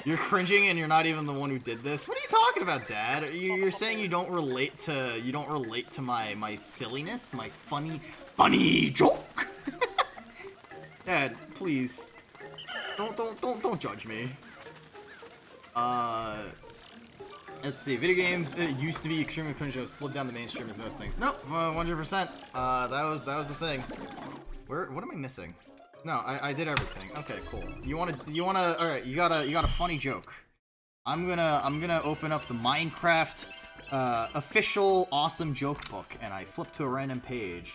You're cringing and you're not even the one who did this? What are you talking about, Dad? You're saying you don't relate to my silliness, my funny joke? Dad, please. Don't judge me. Let's see, video games, it used to be extremely cringe, slid down the mainstream as most things. Nope, 100%. That was the thing. What am I missing? No, I did everything. Okay, cool. You wanna, alright, you got a funny joke. I'm gonna open up the Minecraft, official awesome joke book, and I flip to a random page.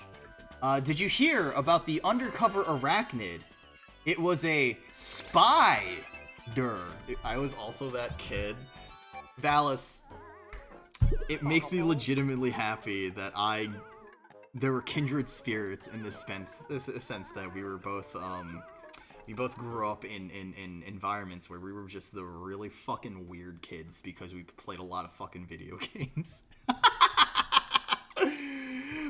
Did you hear about the undercover arachnid? It was a spider. I was also that kid. Valis, it makes me legitimately happy that there were kindred spirits in this sense that we were both, we both grew up in environments where we were just the really fucking weird kids because we played a lot of fucking video games.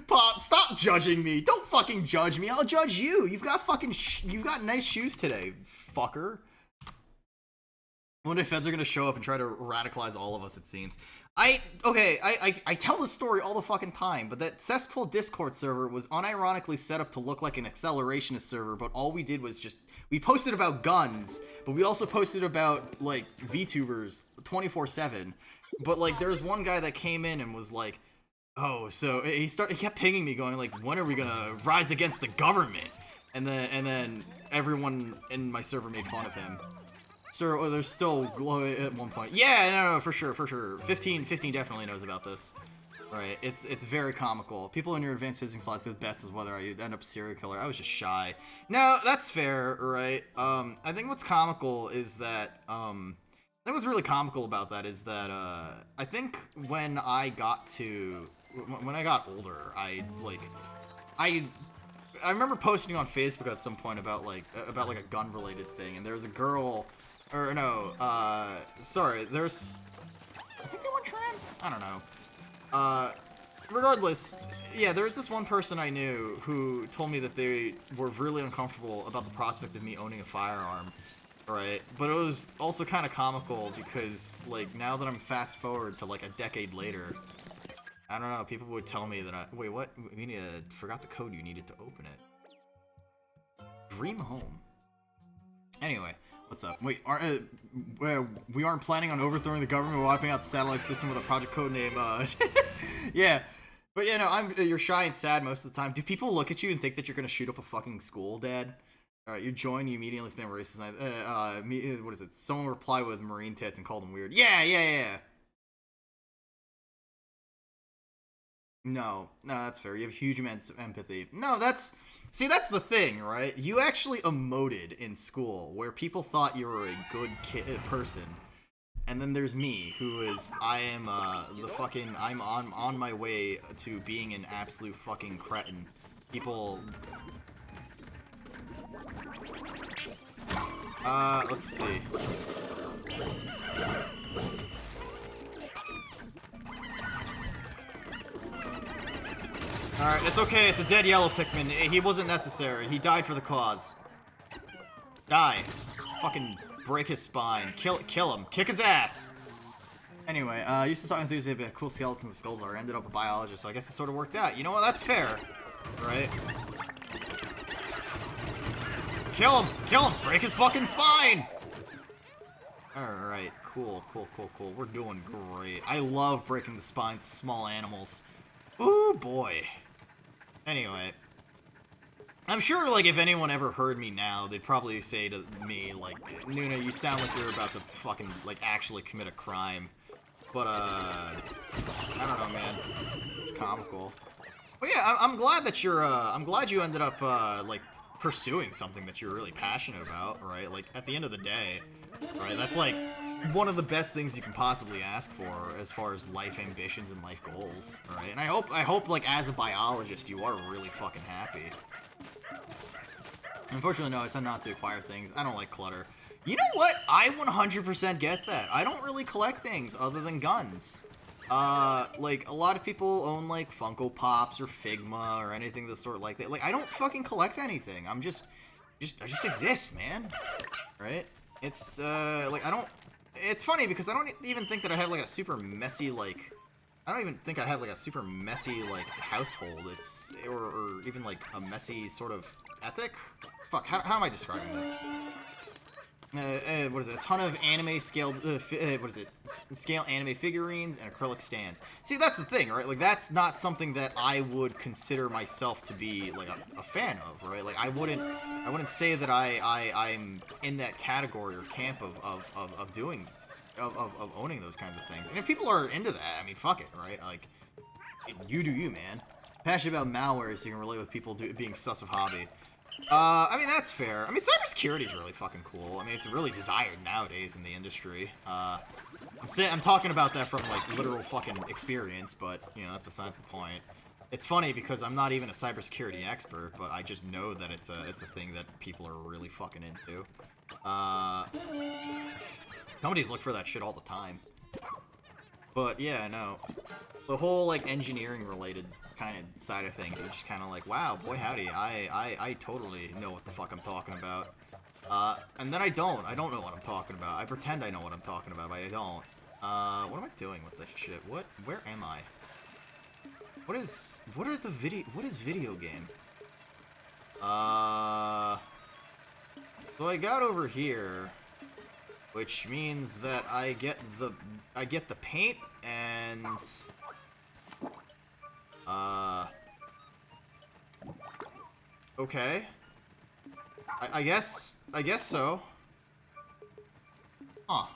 Pop, stop judging me. Don't fucking judge me. I'll judge you. You've got fucking, you've got nice shoes today, fucker. One day feds are gonna show up and try to radicalize all of us, it seems. I tell this story all the fucking time, but that cesspool Discord server was unironically set up to look like an accelerationist server, but all we did was just, we posted about guns, but we also posted about, like, VTubers 24/7. But, like, there was one guy that came in and was like, oh, so he kept pinging me going, like, when are we gonna rise against the government? And then everyone in my server made fun of him. So there's still glow at one point. Yeah, no, for sure. 15 definitely knows about this. Right, it's very comical. People in your advanced physics class do the best is whether I end up a serial killer. I was just shy. No, that's fair, right? I think what's comical is that, I think what's really comical about that is that, I think when I got older, I remember posting on Facebook at some point about a gun-related thing, and there was a girl, or no, sorry, there's, I think they went trans? I don't know. Regardless, yeah, there was this one person I knew who told me that they were really uncomfortable about the prospect of me owning a firearm, right? But it was also kind of comical because, like, now that I'm fast forward to, like, a decade later, I don't know, people would tell me that wait, what? You need to, forgot the code you needed to open it. Dream home. Anyway, what's up? Wait, we aren't planning on overthrowing the government or wiping out the satellite system with a project code name, yeah. But yeah, no, you're shy and sad most of the time. Do people look at you and think that you're gonna shoot up a fucking school, Dad? Alright, you join, you immediately spam racist, what is it? Someone replied with Marine tits and called them weird. Yeah. No, that's fair. You have huge amounts of empathy. No, that's the thing, right? You actually emoted in school, where people thought you were a good person. And then there's me, I'm on my way to being an absolute fucking cretin. People... let's see. Alright, it's okay, it's a dead yellow Pikmin. He wasn't necessary. He died for the cause. Die. Fucking break his spine. Kill him. Kick his ass! Anyway, I used to talk enthusiastically about cool skeletons and skulls are. I ended up a biologist, so I guess it sort of worked out. You know what? That's fair. Right? Kill him! Break his fucking spine! Alright, cool. We're doing great. I love breaking the spines of small animals. Ooh, boy. Anyway, I'm sure, like, if anyone ever heard me now, they'd probably say to me, like, Nuna, you sound like you're about to fucking, like, actually commit a crime. But, I don't know, man. It's comical. But yeah, I'm glad that I'm glad you ended up, like, pursuing something that you're really passionate about, right? Like, at the end of the day, right, that's, like, one of the best things you can possibly ask for as far as life ambitions and life goals, right? And I hope, like, as a biologist, you are really fucking happy. Unfortunately, no, I tend not to acquire things. I don't like clutter. You know what? I 100% get that. I don't really collect things other than guns. Like, a lot of people own, like, Funko Pops or Figma or anything of the sort like that. Like, I don't fucking collect anything. I just exist, man. Right? It's, like, it's funny because I don't even think that I have, like, a super messy, like, I don't even think I have, like, a super messy, like, household. Or even, like, a messy sort of ethic? Fuck, how am I describing this? What is it? A ton of anime scaled, scale anime figurines and acrylic stands. See, that's the thing, right? Like, that's not something that I would consider myself to be, like, a fan of, right? Like, I wouldn't say that I'm in that category or camp of owning those kinds of things. And if people are into that, I mean, fuck it, right? Like, you do you, man. Passionate about malware so you can relate with people being sus of hobby. I mean, that's fair. I mean, cybersecurity is really fucking cool. I mean, it's really desired nowadays in the industry. I'm talking about that from, like, literal fucking experience, but, you know, that's besides the point. It's funny because I'm not even a cybersecurity expert, but I just know that it's a thing that people are really fucking into. Companies look for that shit all the time. But, yeah, no. The whole, like, engineering-related kind of side of things, it's just kind of like, wow, boy howdy, I totally know what the fuck I'm talking about. And then I don't know what I'm talking about. I pretend I know what I'm talking about, but I don't. What am I doing with this shit? Where am I? What is video game? So I got over here, which means that I get the paint and okay. I guess so. Huh.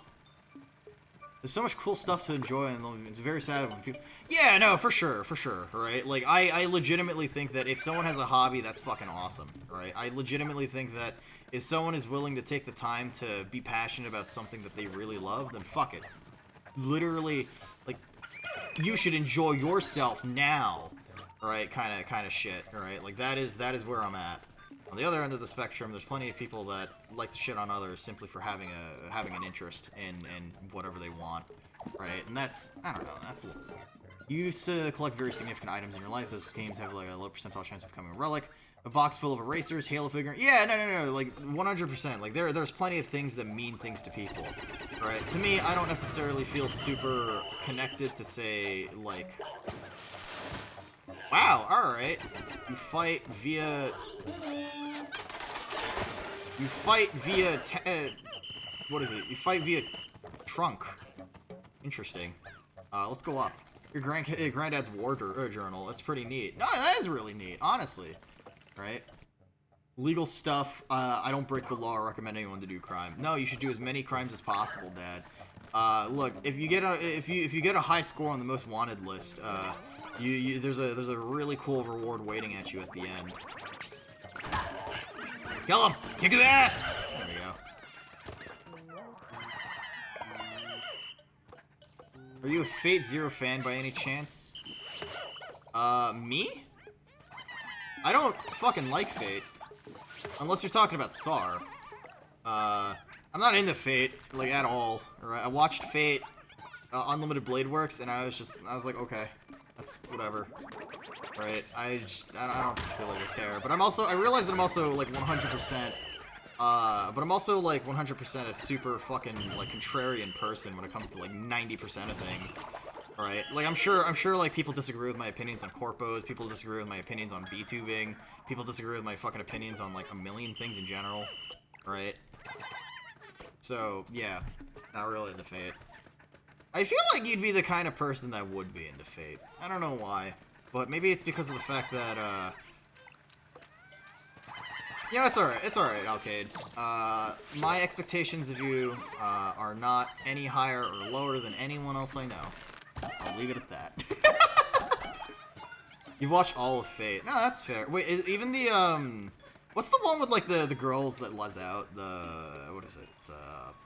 There's so much cool stuff to enjoy, and it's very sad when people... Yeah, no, for sure, right? Like, I legitimately think that if someone has a hobby, that's fucking awesome, right? I legitimately think that if someone is willing to take the time to be passionate about something that they really love, then fuck it. Literally, like, you should enjoy yourself now, right? Kind of shit, right? Like, that is where I'm at. On the other end of the spectrum, there's plenty of people that like to shit on others simply for having an interest in whatever they want, right? And that's, I don't know, that's a little weird. You used to collect very significant items in your life. Those games have like a low percentile chance of becoming a relic. A box full of erasers, Halo figure. Yeah, no, like 100%. Like there's plenty of things that mean things to people, right? To me, I don't necessarily feel super connected to say like, wow, all right, you fight via what is it? You fight via trunk. Interesting. Let's go up. Your granddad's war journal. That's pretty neat. No, that is really neat, honestly. Right? Legal stuff. I don't break the law or recommend anyone to do crime. No, you should do as many crimes as possible, Dad. Look, if you get a high score on the most wanted list, there's a really cool reward waiting at you at the end. Kill him! Kick his ass! There we go. Are you a Fate Zero fan by any chance? Me? I don't fucking like Fate. Unless you're talking about SAR. I'm not into Fate, like, at all. Right? I watched Fate, Unlimited Blade Works, and I was like, okay. That's whatever. Right? I don't particularly care. But I realize that I'm also, like, 100%, but I'm also, like, 100% a super fucking, like, contrarian person when it comes to, like, 90% of things. Right? Like, I'm sure, like, people disagree with my opinions on corpos, people disagree with my opinions on VTubing, people disagree with my fucking opinions on, like, a million things in general. Right? So, yeah. Not really into Fate. I feel like you'd be the kind of person that would be into Fate. I don't know why. But maybe it's because of the fact that, yeah, it's alright, Alcade. My expectations of you, are not any higher or lower than anyone else I know. I'll leave it at that. You've watched all of Fate. No, that's fair. Wait, even the, what's the one with, like, the girls that les out? What is it? It's,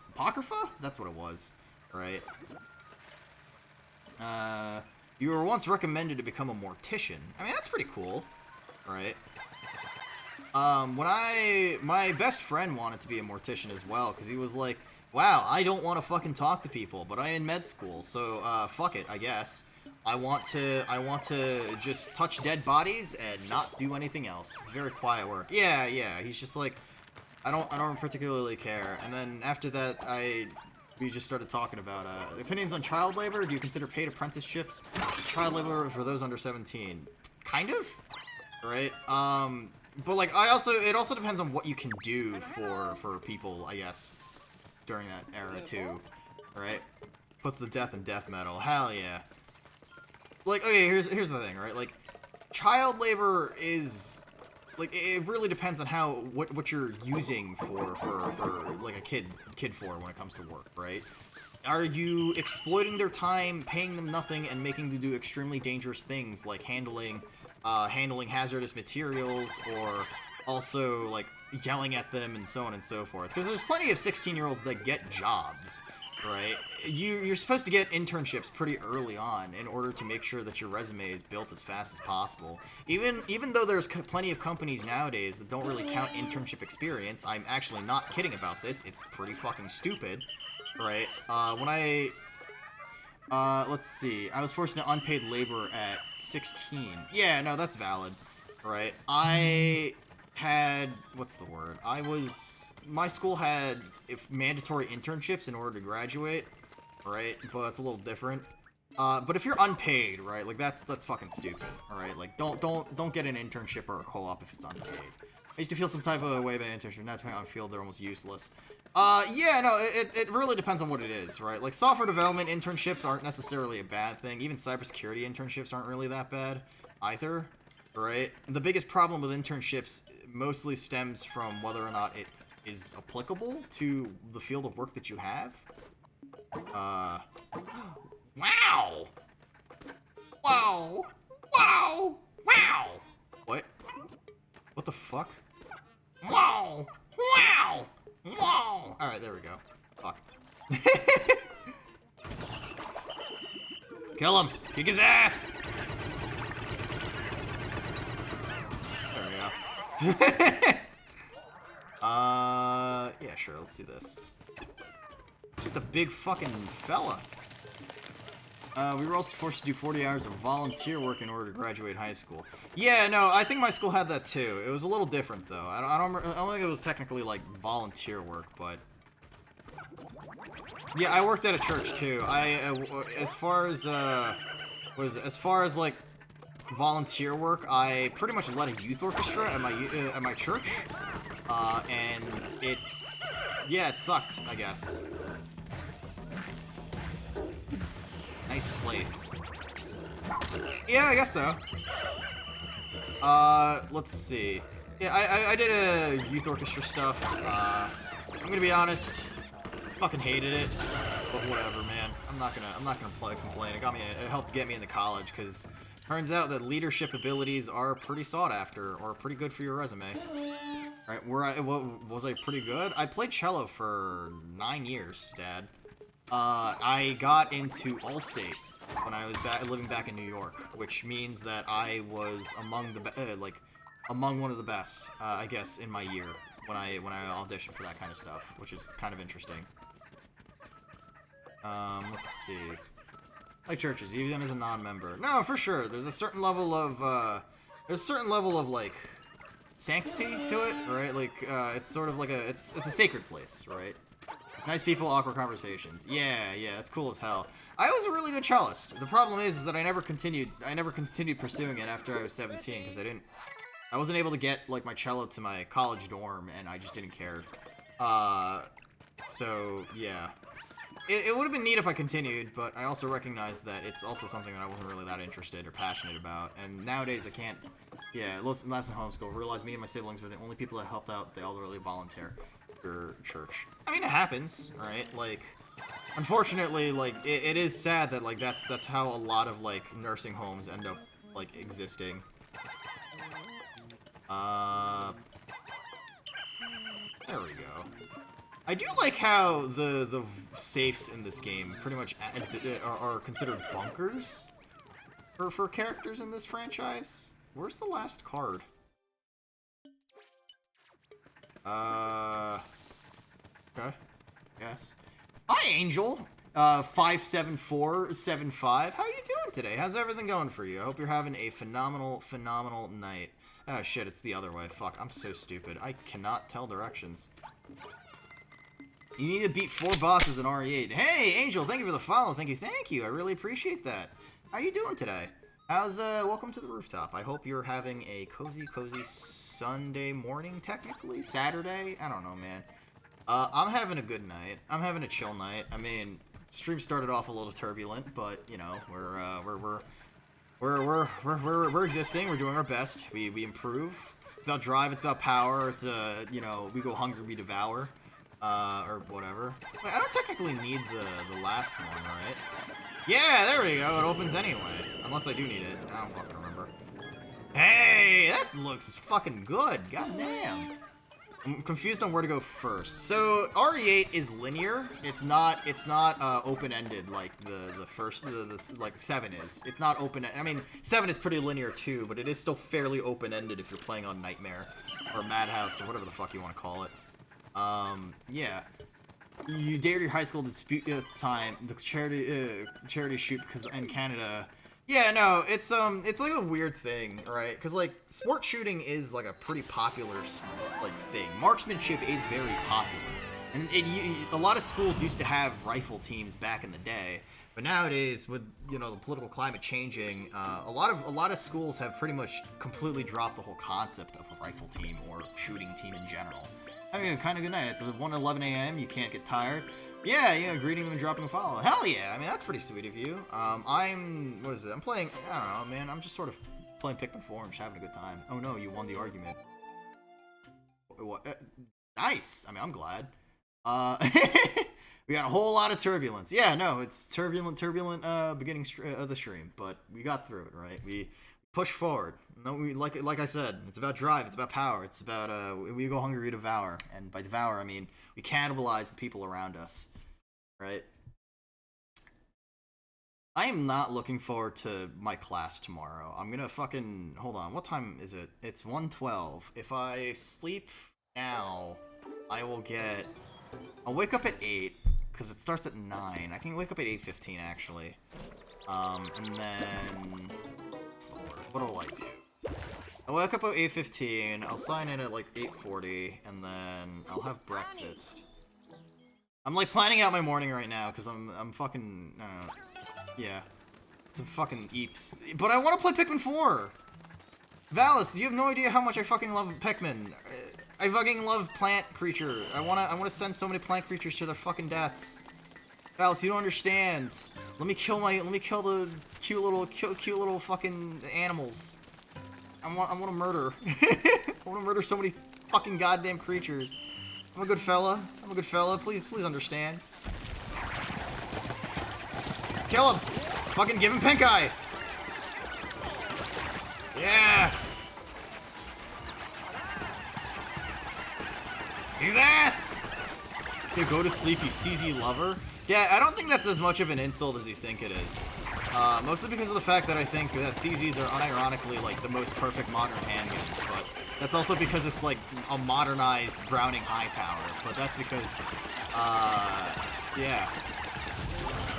Apocrypha? That's what it was. Right? You were once recommended to become a mortician. I mean, that's pretty cool. Right? My best friend wanted to be a mortician as well, because he was like, wow, I don't want to fucking talk to people, but I'm in med school, so, fuck it, I guess. I want to just touch dead bodies and not do anything else. It's very quiet work. Yeah, he's just like, I don't particularly care. And then after that, we just started talking about, opinions on child labor. Do you consider paid apprenticeships child labor for those under 17? Kind of, right? But like, it also depends on what you can do for people, I guess, during that era too, right? Puts the death in death metal. Hell yeah. Like, okay, here's the thing, right? Like, child labor is, like, it really depends on what you're using for like a kid for when it comes to work, right? Are you exploiting their time, paying them nothing, and making them do extremely dangerous things like handling hazardous materials, or also like yelling at them and so on and so forth? Because there's plenty of 16-year-olds that get jobs, right? You're supposed to get internships pretty early on in order to make sure that your resume is built as fast as possible. Even though there's plenty of companies nowadays that don't really count internship experience, I'm actually not kidding about this. It's pretty fucking stupid, right? Let's see. I was forced into unpaid labor at 16. Yeah, no, that's valid, right? I had, what's the word? I was my school had mandatory internships in order to graduate, right? But it's a little different. But if you're unpaid, right, like that's fucking stupid, all right? Like don't get an internship or a co-op if it's unpaid. I used to feel some type of way about internship. Not depending on field, they're almost useless. Yeah, no, it really depends on what it is, right? Like software development internships aren't necessarily a bad thing. Even cybersecurity internships aren't really that bad either, right? The biggest problem with internships mostly stems from whether or not it is applicable to the field of work that you have. Wow! Wow! Wow! Wow! What? What the fuck? Wow! Wow! Wow! Alright, there we go. Fuck. Kill him! Kick his ass! There we go. Yeah, sure, let's do this. Just a big fucking fella. We were also forced to do 40 hours of volunteer work in order to graduate high school. Yeah, no, I think my school had that too. It was a little different though. I don't think it was technically like volunteer work, but yeah, I worked at a church too. As far as what is it? As far as like volunteer work, I pretty much led a youth orchestra at my church, and yeah, it sucked, I guess. Nice place. Yeah, I guess so. Let's see. Yeah, I did a youth orchestra stuff. I'm gonna be honest, fucking hated it. But whatever, man. I'm not gonna complain. It helped get me into college, because turns out that leadership abilities are pretty sought after, or pretty good for your resume. Right? Was I pretty good? I played cello for 9 years, Dad. I got into Allstate when I was living back in New York, which means that I was among one of the best, I guess, in my year when I auditioned for that kind of stuff, which is kind of interesting. Let's see. Like churches, even as a non-member. No, for sure. There's a certain level of like sanctity to it, right? Like it's sort of like it's a sacred place, right? Nice people, awkward conversations. Yeah, that's cool as hell. I was a really good cellist. The problem is that I never continued pursuing it after I was 17, because I wasn't able to get like my cello to my college dorm, and I just didn't care. So yeah. It would have been neat if I continued, but I also recognize that it's also something that I wasn't really that interested or passionate about, and nowadays I can't. Yeah, last in homeschool, realized me and my siblings were the only people that helped out the elderly volunteer for church. I mean, it happens, right? Like, unfortunately, like, it is sad that, like, that's how a lot of, like, nursing homes end up, like, existing. There we go. I do like how the safes in this game pretty much are considered bunkers for characters in this franchise. Where's the last card? Okay. Yes. Hi, Angel. 57475. How are you doing today? How's everything going for you? I hope you're having a phenomenal night. Oh shit, it's the other way. Fuck, I'm so stupid. I cannot tell directions. You need to beat 4 bosses in RE8. Hey, Angel, thank you for the follow. Thank you. I really appreciate that. How you doing today? Welcome to the rooftop. I hope you're having a cozy Sunday morning, technically? Saturday? I don't know, man. I'm having a good night. I'm having a chill night. I mean, stream started off a little turbulent, but, you know, we're existing. We're doing our best. We improve. It's about drive. It's about power. It's, you know, we go hungry, we devour. Or whatever. Wait, I don't technically need the last one, right? Yeah, there we go. It opens anyway. Unless I do need it. I don't fucking remember. Hey, that looks fucking good. God damn. I'm confused on where to go first. So RE8 is linear. It's not open-ended like the first like 7 is. It's not open. I mean, 7 is pretty linear too, but it is still fairly open-ended if you're playing on Nightmare or Madhouse or whatever the fuck you want to call it. Yeah. You dared your high school to dispute at the time the charity shoot because in Canada. Yeah, no, it's like a weird thing, right? Because like sport shooting is like a pretty popular like thing. Marksmanship is very popular, and a lot of schools used to have rifle teams back in the day. But nowadays, with the political climate changing, a lot of schools have pretty much completely dropped the whole concept of a rifle team or shooting team in general. I mean, kind of good night. It's 1:11 a.m. You can't get tired. Yeah, greeting them and dropping a follow. Hell yeah, I mean, that's pretty sweet of you. What is it? I'm playing, I don't know, man, I'm just sort of playing Pikmin 4 and just having a good time. Oh no, you won the argument. What? Nice, I mean, I'm glad. We got a whole lot of turbulence. Yeah, no, it's turbulent, beginning of the stream, but we got through it, right? We push forward. No, like I said, it's about drive, it's about power, it's about, we go hungry, we devour, and by devour, I mean, we cannibalize the people around us, right? I am not looking forward to my class tomorrow. I'm gonna fucking, hold on, what time is it? It's 1:12. If I sleep now, I'll wake up at 8, because it starts at 9. I can wake up at 8:15, actually. And then, what do I do? I'll wake up at 8:15, I'll sign in at like 8:40, and then I'll have breakfast. I'm like planning out my morning right now, because I'm fucking, yeah. It's a fucking eeps. But I want to play Pikmin 4! Valis, you have no idea how much I fucking love Pikmin. I fucking love plant creature. I wanna send so many plant creatures to their fucking deaths. Valis, you don't understand. Let me kill the cute little fucking animals. I want to murder. I want to murder so many fucking goddamn creatures. I'm a good fella. Please understand. Kill him. Fucking give him pink eye. Yeah. His ass. You go to sleep, you CZ lover. Yeah, I don't think that's as much of an insult as you think it is. Mostly because of the fact that I think that CZs are unironically like the most perfect modern handguns, but that's also because it's like a modernized Browning high power, but that's because, yeah.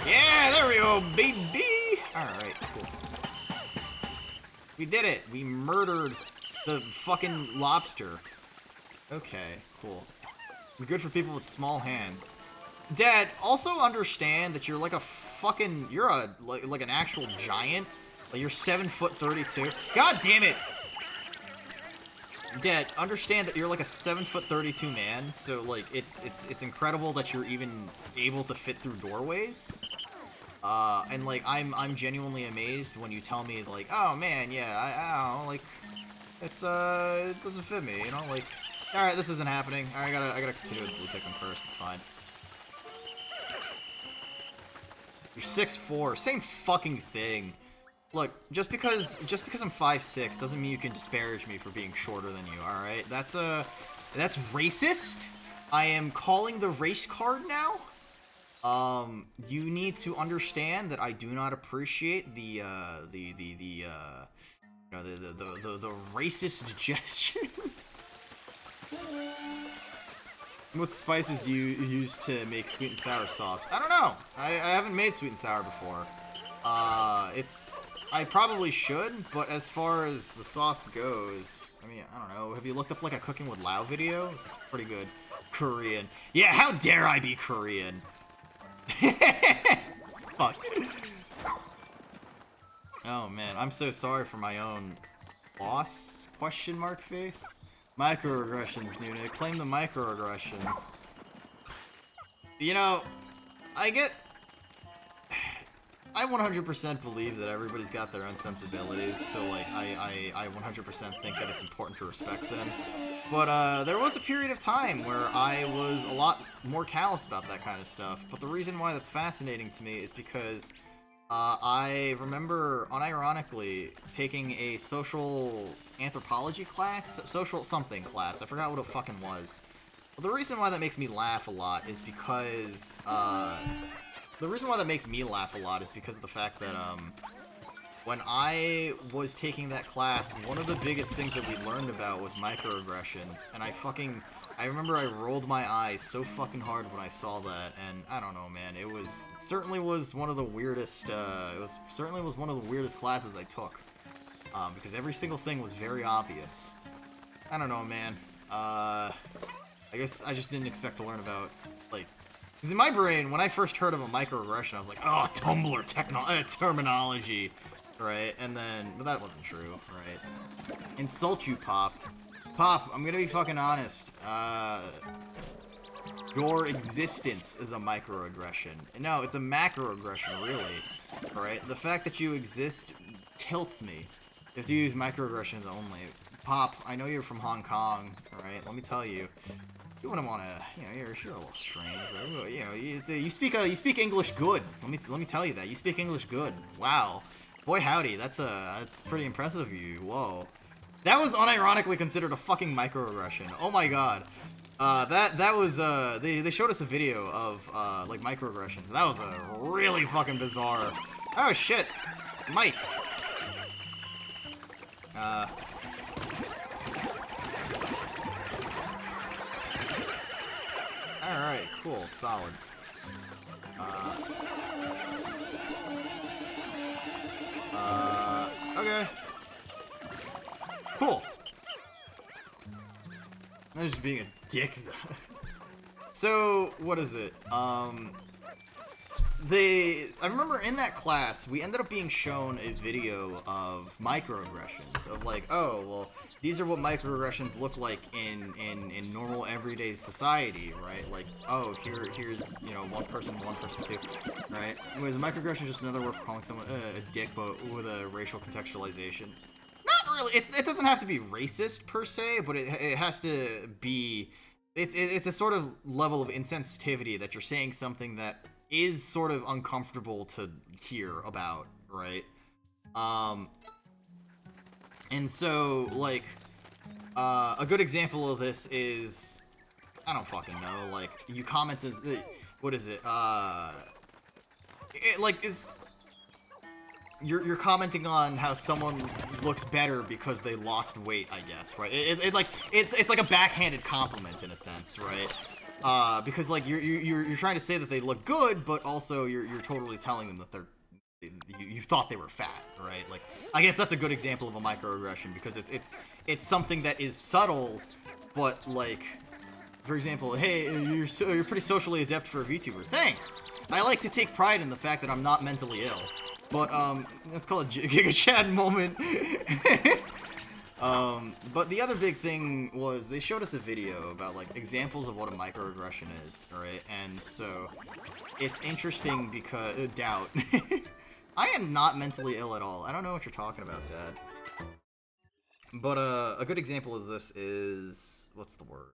Yeah, there we go, baby! Alright, cool. We did it! We murdered the fucking lobster. Okay, cool. Good for people with small hands. Dad, also understand that you're like a fucking, like an actual giant. Like you're 7'32". God damn it! Dad, understand that you're like a 7'32" man. So like it's incredible that you're even able to fit through doorways. And like I'm genuinely amazed when you tell me like, oh man, yeah, I don't know, like it's it doesn't fit me, you know, like. All right, this isn't happening. I gotta continue with blue Pikmin first. It's fine. You're 6'4", same fucking thing. Look, just because I'm 5'6" doesn't mean you can disparage me for being shorter than you. All right, that's racist. I am calling the race card now. You need to understand that I do not appreciate the racist gesture. What spices do you use to make sweet and sour sauce? I don't know. I haven't made sweet and sour before. I probably should, but as far as the sauce goes, I mean, I don't know. Have you looked up like a Cooking with Lao video? It's pretty good. Korean. Yeah, how dare I be Korean? Fuck. Oh man, I'm so sorry for my own loss? Question mark face? Microaggressions, Nuna. Claim the microaggressions. You know, I 100% believe that everybody's got their own sensibilities, so like, I 100% think that it's important to respect them. But there was a period of time where I was a lot more callous about that kind of stuff, but the reason why that's fascinating to me is because I remember, unironically, taking a social anthropology class? Social something class. I forgot what it fucking was. But the reason why that makes me laugh a lot is because, of the fact that, when I was taking that class, one of the biggest things that we learned about was microaggressions, and I fucking I remember I rolled my eyes so fucking hard when I saw that, and I don't know, man. It certainly was one of the weirdest. Certainly was one of the weirdest classes I took, because every single thing was very obvious. I don't know, man. I guess I just didn't expect to learn about, like, because in my brain, when I first heard of a microaggression, I was like, oh, Tumblr terminology, right? And then, but that wasn't true, right? Insult you, Pop. Pop, I'm gonna be fucking honest. Your existence is a microaggression. No, it's a macroaggression, really. Alright? The fact that you exist tilts me. If you use microaggressions only. Pop, I know you're from Hong Kong, alright? Let me tell you. You wouldn't want to, you know, you're a little strange, right? You know, you speak English good. Let me tell you that. You speak English good. Wow. Boy howdy, that's pretty impressive of you. Whoa. That was unironically considered a fucking microaggression. Oh my god. That was, they showed us a video of, like, microaggressions. That was a really fucking bizarre. Oh shit. Mites. Alright, cool, solid. Okay. Cool. I'm just being a dick, though. So, what is it? I remember in that class, we ended up being shown a video of microaggressions, of like, oh, well, these are what microaggressions look like in normal everyday society, right? Like, oh, here's, you know, one person two, right? Anyways, a microaggression is just another word for calling someone a dick, but with a racial contextualization. Not really. It doesn't have to be racist per se, but it has to be. It's a sort of level of insensitivity that you're saying something that is sort of uncomfortable to hear about, right? And so, like, a good example of this is, I don't fucking know, like, you comment as, what is it, you're commenting on how someone looks better because they lost weight, I guess, right? It's like a backhanded compliment in a sense, right? Because like you're trying to say that they look good, but also you're totally telling them that you thought they were fat, right? Like, I guess that's a good example of a microaggression because it's something that is subtle, but like, for example, hey, you're pretty socially adept for a VTuber. Thanks. I like to take pride in the fact that I'm not mentally ill. But, let's call it a Giga Chad moment. But the other big thing was they showed us a video about, like, examples of what a microaggression is, alright? And so, it's interesting because, doubt. I am not mentally ill at all. I don't know what you're talking about, Dad. But, a good example of this is, what's the word?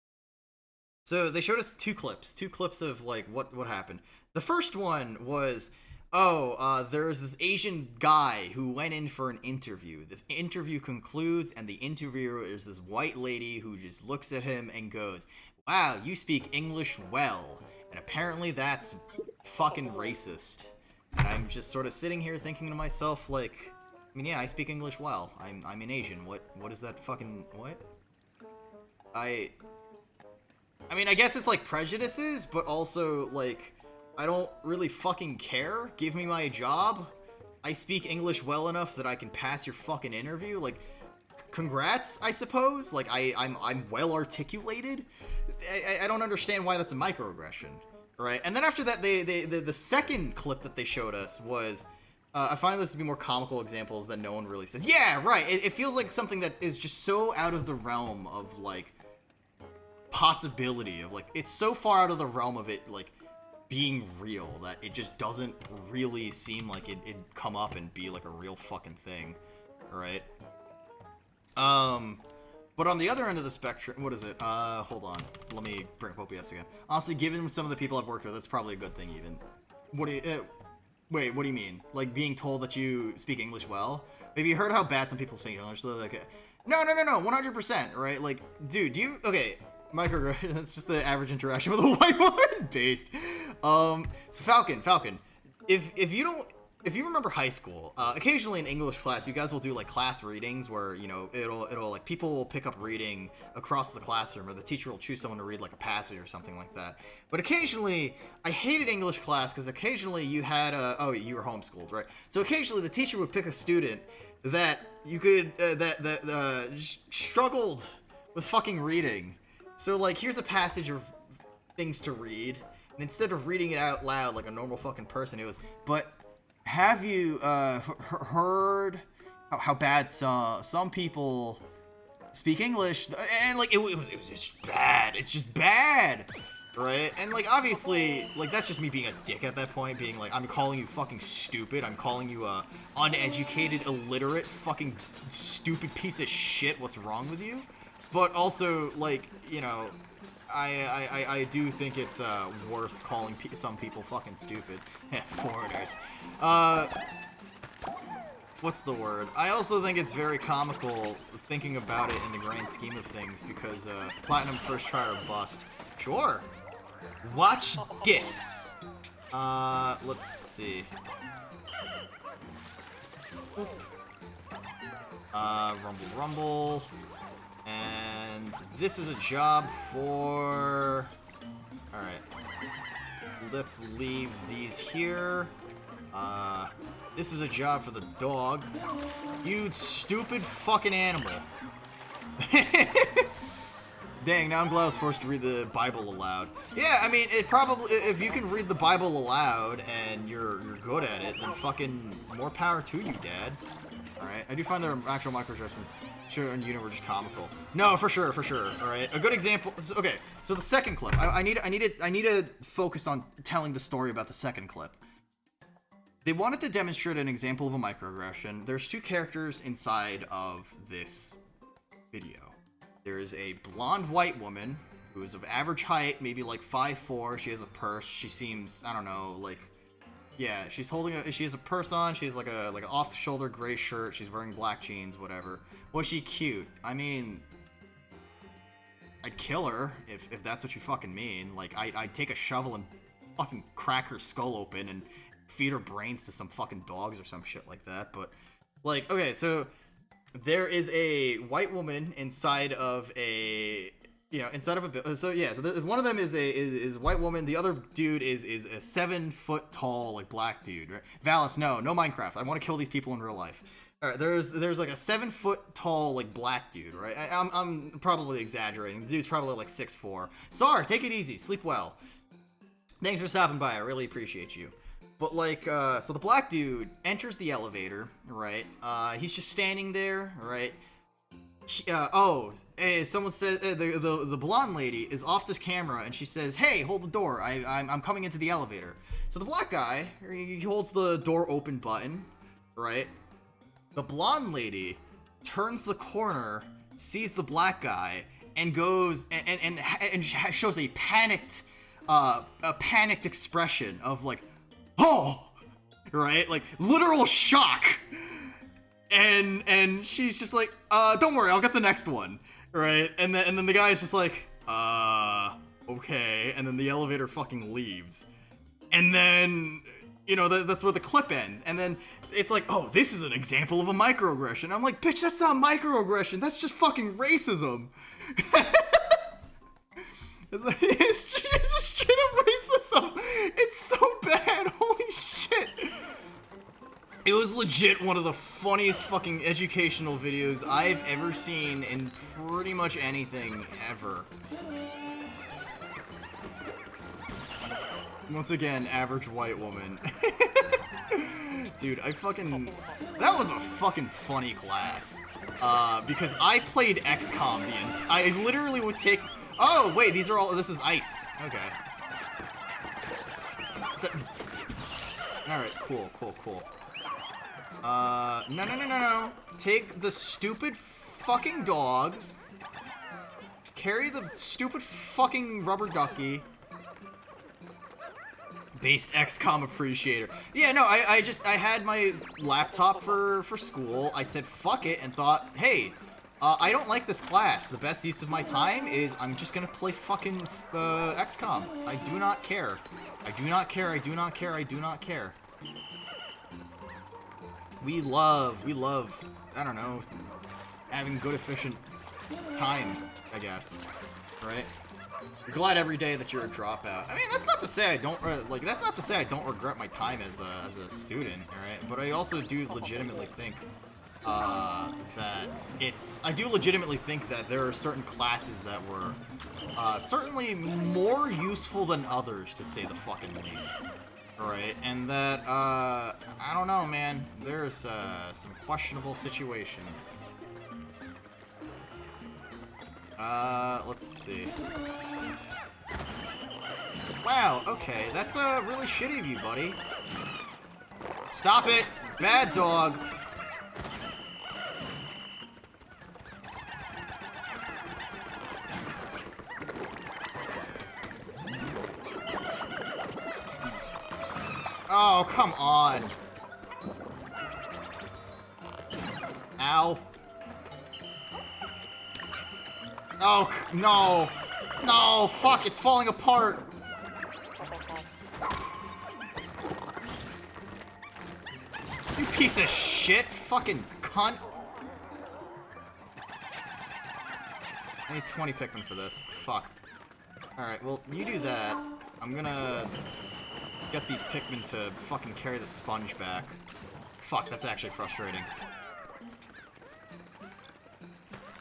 So, they showed us two clips of, like, what happened. The first one was, there's this Asian guy who went in for an interview. The interview concludes, and the interviewer is this white lady who just looks at him and goes, wow, you speak English well. And apparently that's fucking racist. And I'm just sort of sitting here thinking to myself, like, I mean, yeah, I speak English well. I'm an Asian. What is that fucking, what? I mean, I guess it's like prejudices, but also, like, I don't really fucking care. Give me my job. I speak English well enough that I can pass your fucking interview. Like, congrats, I suppose. Like, I'm well articulated. I don't understand why that's a microaggression, right? And then after that, the second clip that they showed us was, I find this to be more comical examples that no one really says. Yeah, right. It feels like something that is just so out of the realm of, like, possibility of, like, it's so far out of the realm of it, like, being real that it just doesn't really seem like it'd come up and be like a real fucking thing, right? But on the other end of the spectrum, what is it? Hold on, let me bring up OPS again. Honestly, given some of the people I've worked with, that's probably a good thing. Even, what do you? Wait, what do you mean? Like being told that you speak English well? Have you heard how bad some people speak English? So like, no, 100%, right? Like, dude, do you? Okay. Microaggression, that's just the average interaction with a white woman. Based. So Falcon, if you don't, if you remember high school, occasionally in English class, you guys will do like class readings where, you know, it'll like people will pick up reading across the classroom, or the teacher will choose someone to read like a passage or something like that. But occasionally, I hated English class because occasionally you had you were homeschooled, right? So occasionally the teacher would pick a student that you could struggled with fucking reading. So like, here's a passage of things to read, and instead of reading it out loud like a normal fucking person, it was, but have you heard how bad some people speak English? And like, it was just bad. It's just bad, right? And like, obviously, like, that's just me being a dick at that point, being like, I'm calling you fucking stupid. I'm calling you a uneducated, illiterate, fucking stupid piece of shit. What's wrong with you? But also, like, you know, I do think it's worth calling some people fucking stupid. Foreigners. What's the word? I also think it's very comical thinking about it in the grand scheme of things, because platinum first try or bust. Sure. Watch this. Let's see. Rumble. And this is a job for... Alright. Let's leave these here. This is a job for the dog. You stupid fucking animal. Dang, now I'm glad I was forced to read the Bible aloud. Yeah, I mean, it probably... If you can read the Bible aloud and you're good at it, then fucking more power to you, Dad. Alright, I do find their actual microaggressions sure and were just comical. No, for sure. Alright, a good example. Okay, so the second clip. I need to focus on telling the story about the second clip. They wanted to demonstrate an example of a microaggression. There's two characters inside of this video. There's a blonde white woman who is of average height, maybe like 5'4". She has a purse. She seems, I don't know, like, yeah, she has a purse on. She has like an off-the-shoulder gray shirt. She's wearing black jeans, whatever. Was she cute? I mean, I'd kill her if that's what you fucking mean. Like, I'd take a shovel and fucking crack her skull open and feed her brains to some fucking dogs or some shit like that. But, like, okay, so there is a white woman inside of a... inside of a... So, yeah, so one of them is white woman. The other dude is a 7-foot tall, like, black dude, right? Valis, no Minecraft. I want to kill these people in real life. All right, there's like a 7-foot tall, like, black dude, right? I'm probably exaggerating. The dude's probably, like, 6'4". Sar, take it easy. Sleep well. Thanks for stopping by. I really appreciate you. But, like, so the black dude enters the elevator, right? He's just standing there, right? Someone says the blonde lady is off this camera, and she says, "Hey, hold the door. I'm coming into the elevator." So the black guy, he holds the door open button, right? The blonde lady turns the corner, sees the black guy, and goes and shows a panicked expression of like, "Oh!" Right? Like literal shock. And she's just like, don't worry, I'll get the next one, right? And then the guy's just like, okay. And then the elevator fucking leaves. And then, that's where the clip ends. And then it's like, oh, this is an example of a microaggression. I'm like, bitch, that's not microaggression. That's just fucking racism. It's just straight up racism. It's so bad. Holy shit. It was legit one of the funniest fucking educational videos I've ever seen in pretty much anything ever. Once again, average white woman. Dude, that was a fucking funny class. Because I played XCOM I literally would take... Oh, wait, this is ice. Okay. Alright, cool. No. Take the stupid fucking dog. Carry the stupid fucking rubber ducky. Based XCOM appreciator. Yeah, no, I had my laptop for school. I said fuck it and thought, hey, I don't like this class. The best use of my time is I'm just gonna play fucking XCOM. I do not care. we love, I don't know, having good, efficient time, I guess, right? You're glad every day that you're a dropout. I mean, that's not to say I don't, that's not to say I don't regret my time as a student, alright? But I also do legitimately think, I do legitimately think that there are certain classes that were, certainly more useful than others, to say the fucking least. Alright, and that, I don't know, man. There's, some questionable situations. Let's see. Wow, okay, that's, really shitty of you, buddy. Stop it! Bad dog! Oh, come on. Ow. Oh, no. No, fuck, it's falling apart. You piece of shit, fucking cunt. I need 20 Pikmin for this. Fuck. Alright, well, you do that. I'm gonna get these Pikmin to fucking carry the sponge back. Fuck, that's actually frustrating.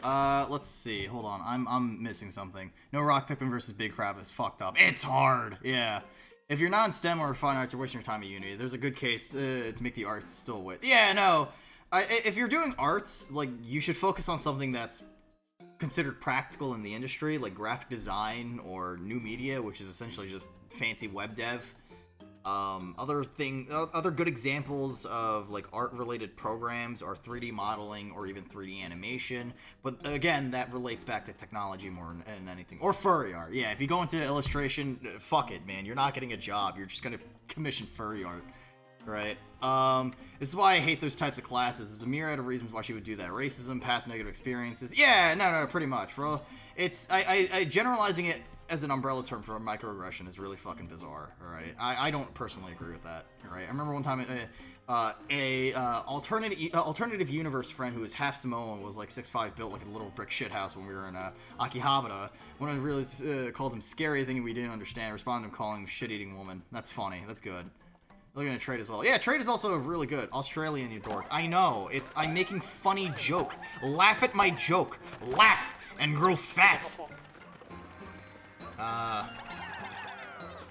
Let's see. Hold on. I'm missing something. No rock Pikmin versus Big Crab is fucked up. It's hard! Yeah. If you're not in STEM or fine arts, you're wasting your time at uni. There's a good case to make the arts still wit. Yeah, no. If you're doing arts, like, you should focus on something that's considered practical in the industry, like graphic design or new media, which is essentially just fancy web dev. Other good examples of like art-related programs are 3D modeling or even 3D animation. But again, that relates back to technology more than anything. Or furry art. Yeah, if you go into illustration, fuck it, man. You're not getting a job. You're just gonna commission furry art, right? This is why I hate those types of classes. There's a myriad of reasons why she would do that. Racism, past negative experiences. Yeah, no, pretty much, bro. It's I generalizing it as an umbrella term for a microaggression is really fucking bizarre, alright? I don't personally agree with that, alright? I remember one time alternative universe friend who was half Samoan was like 6'5", built like a little brick shithouse when we were in Akihabara. When I really called him scary, thinking we didn't understand, responded to calling him shit-eating woman. That's funny. That's good. Looking at Trade as well. Yeah, Trade is also really good. Australian, you dork. I know. I'm making funny joke. Laugh at my joke. Laugh and grow fat.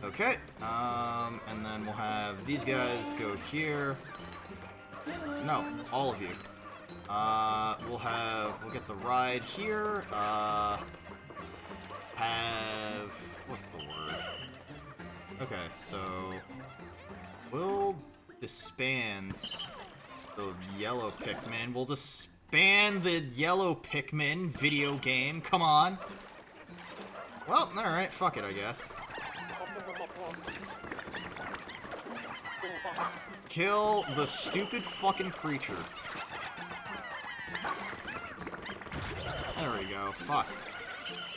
Okay, and then we'll have these guys go here. No, all of you. We'll get the ride here, what's the word? Okay, so, we'll disband the yellow Pikmin. We'll disband the yellow Pikmin video game, come on. Well, alright, fuck it, I guess. Kill the stupid fucking creature. There we go, fuck.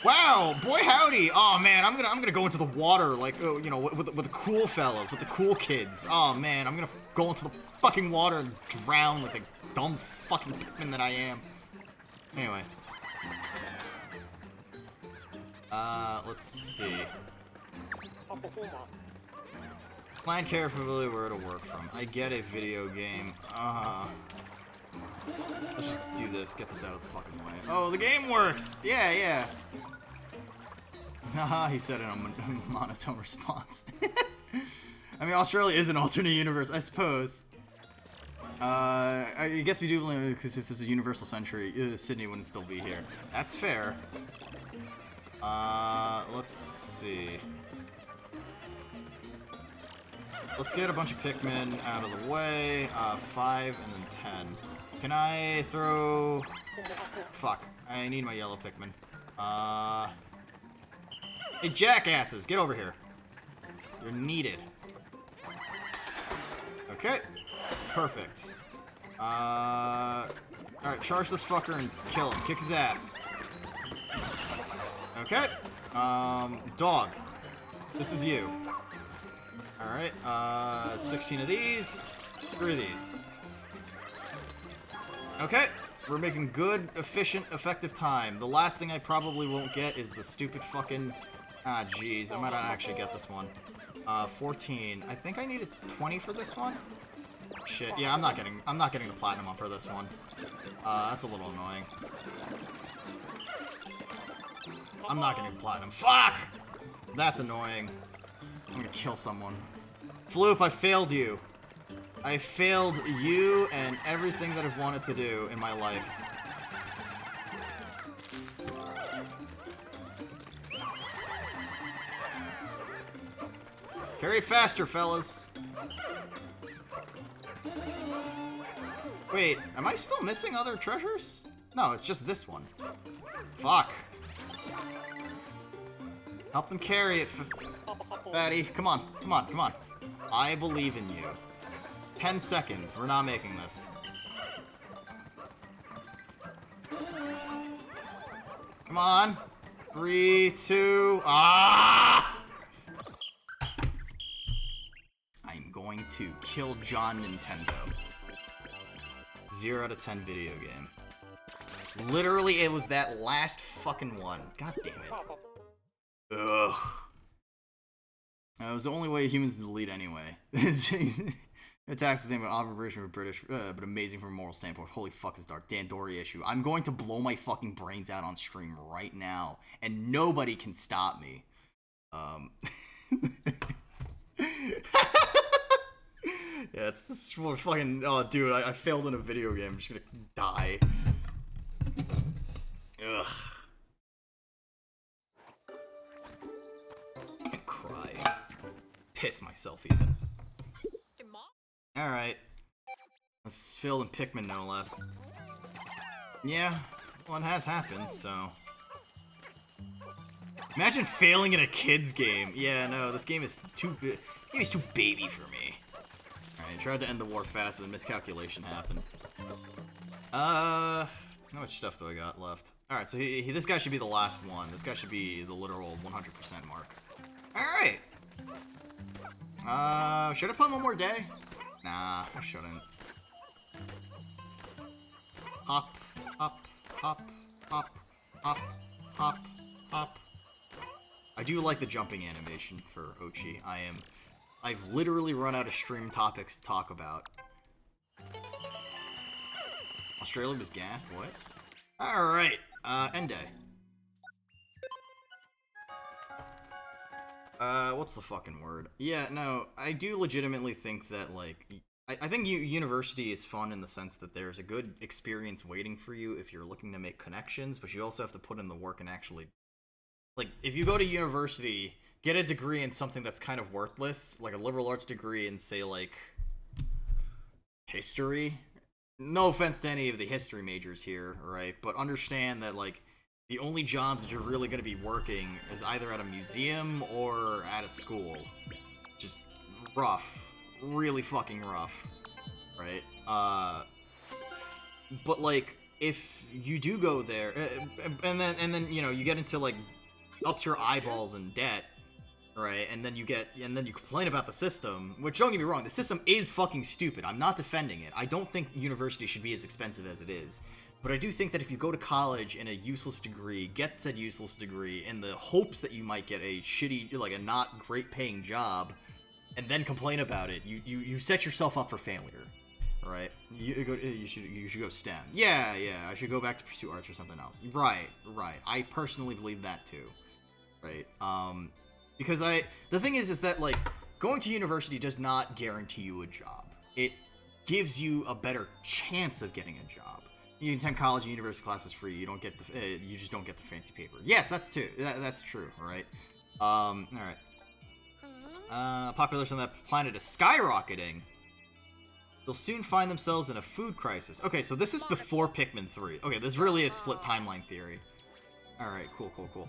Wow, boy howdy! Oh man, I'm gonna go into the water, like, you know, with the cool fellas, with the cool kids. Oh man, I'm gonna go into the fucking water and drown like the dumb fucking Pikmin that I am. Anyway. Let's see. Plan carefully where to work from. I get a video game. Let's just do this. Get this out of the fucking way. Oh, the game works! Yeah. Haha, he said in a monotone response. I mean, Australia is an alternate universe, I suppose. I guess we do believe, because if there's a universal century, Sydney wouldn't still be here. That's fair. Let's see. Let's get a bunch of Pikmin out of the way. 5 and then 10. Can I throw... Fuck. I need my yellow Pikmin. Hey, jackasses! Get over here. You're needed. Okay. Perfect. Alright, charge this fucker and kill him. Kick his ass. Okay. Dog. This is you. Alright, 16 of these. 3 of these. Okay, we're making good, efficient, effective time. The last thing I probably won't get is the stupid fucking... Ah, jeez, I might not actually get this one. 14. I think I needed 20 for this one. Shit, yeah, I'm not getting the platinum up for this one. That's a little annoying. I'm not getting the platinum. Fuck! That's annoying. I'm gonna kill someone. Floop, I failed you. I failed you and everything that I've wanted to do in my life. Carry it faster, fellas. Wait, am I still missing other treasures? No, it's just this one. Fuck. Help them carry it, fatty. Come on, come on, come on. I believe in you. 10 seconds. We're not making this. Come on. 3, 2... Ah! I'm going to kill John Nintendo. 0 out of 10 video game. Literally, it was that last fucking one. God damn it. Ugh. It was the only way humans delete anyway. Attacks the same operation for British, but amazing from a moral standpoint. Holy fuck, is dark. Dan Dory issue. I'm going to blow my fucking brains out on stream right now, and nobody can stop me. Yeah, it's this fucking. Oh, dude, I failed in a video game. I'm just gonna die. Ugh. I cry. Piss myself even. Alright. Let's fill in Pikmin, no less. Yeah, well, it has happened, so... Imagine failing in a kid's game. Yeah, no, this game is too good. This game is too baby for me. Alright, I tried to end the war fast, but a miscalculation happened. How much stuff do I got left? Alright, so this guy should be the last one. This guy should be the literal 100% mark. Alright! Should I play one more day? Nah, I shouldn't. Hop, hop, hop, hop, hop, hop, hop. I do like the jumping animation for Ochi. I've literally run out of stream topics to talk about. Australia was gassed? What? Alright, end day. What's the fucking word? Yeah, no, I do legitimately think that, like, I think university is fun in the sense that there's a good experience waiting for you if you're looking to make connections, but you also have to put in the work and actually... Like, if you go to university, get a degree in something that's kind of worthless, like a liberal arts degree in, say, like, history. No offense to any of the history majors here, right? But understand that, like, the only jobs that you're really going to be working is either at a museum or at a school. Just rough. Really fucking rough. Right? But, like, if you do go there, and then you know, you get into, like, up to your eyeballs in debt, right? And then you complain about the system, which, don't get me wrong, the system is fucking stupid. I'm not defending it. I don't think university should be as expensive as it is. But I do think that if you go to college in a useless degree, get said useless degree, in the hopes that you might get a shitty, like a not great paying job, and then complain about it, you set yourself up for failure, right? You should go STEM. Yeah, I should go back to pursue arts or something else. Right. I personally believe that too, right? Because the thing is that, like, going to university does not guarantee you a job. It gives you a better chance of getting a job. You can attend college and university classes free. You don't get the, you just don't get the fancy paper. Yes, that's true. All right. All right. Population on that planet is skyrocketing. They'll soon find themselves in a food crisis. Okay, so this is before Pikmin 3. Okay, this really is split timeline theory. All right, cool.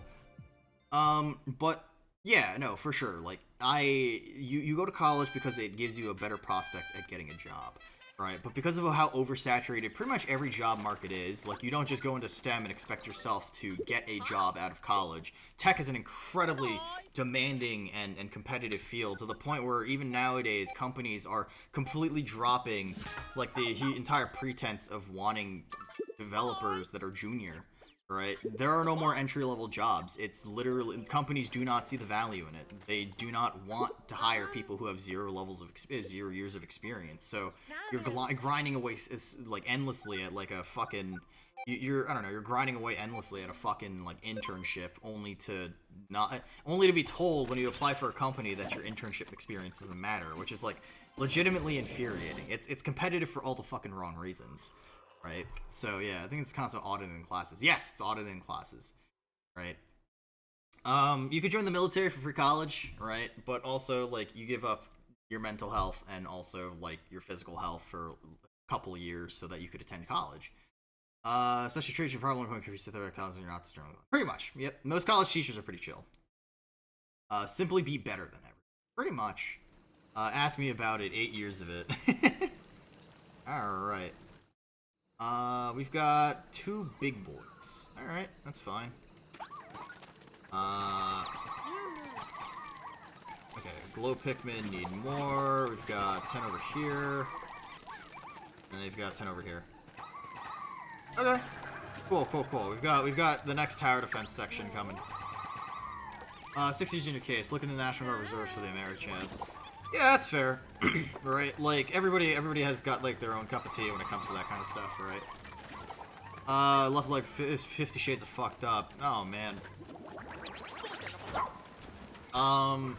But yeah, no, for sure. Like, you go to college because it gives you a better prospect at getting a job. right? But because of how oversaturated pretty much every job market is, like, you don't just go into STEM and expect yourself to get a job out of college. Tech is an incredibly demanding and competitive field, to the point where even nowadays companies are completely dropping, like, the entire pretense of wanting developers that are junior. Right? There are no more entry-level jobs. It's literally, companies do not see the value in it. They do not want to hire people who have 0 years of experience. So you're grinding away like endlessly at like a fucking, I don't know, you're grinding away endlessly at a fucking like internship, only to be told when you apply for a company that your internship experience doesn't matter, which is like legitimately infuriating. It's competitive for all the fucking wrong reasons. Right? So, yeah, I think it's constant auditing classes. Yes, it's auditing classes. Right? You could join the military for free college, right? But also, like, you give up your mental health and also, like, your physical health for a couple of years so that you could attend college. Especially treats your problem when you sit there at college and you're not strong. Pretty much, yep. Most college teachers are pretty chill. Simply be better than ever. Pretty much. Ask me about it, 8 years of it. Alright. We've got 2 big boards. Alright, that's fine. Okay, glow Pikmin need more. We've got 10 over here. And they've got 10 over here. Okay. Cool. We've got the next tower defense section coming. 60s in your case. Look into the National Guard Reserves for the Americhans. Yeah, that's fair. Right? Like, everybody has got, like, their own cup of tea when it comes to that kind of stuff, right? Left leg 50 Shades of fucked up. Oh, man.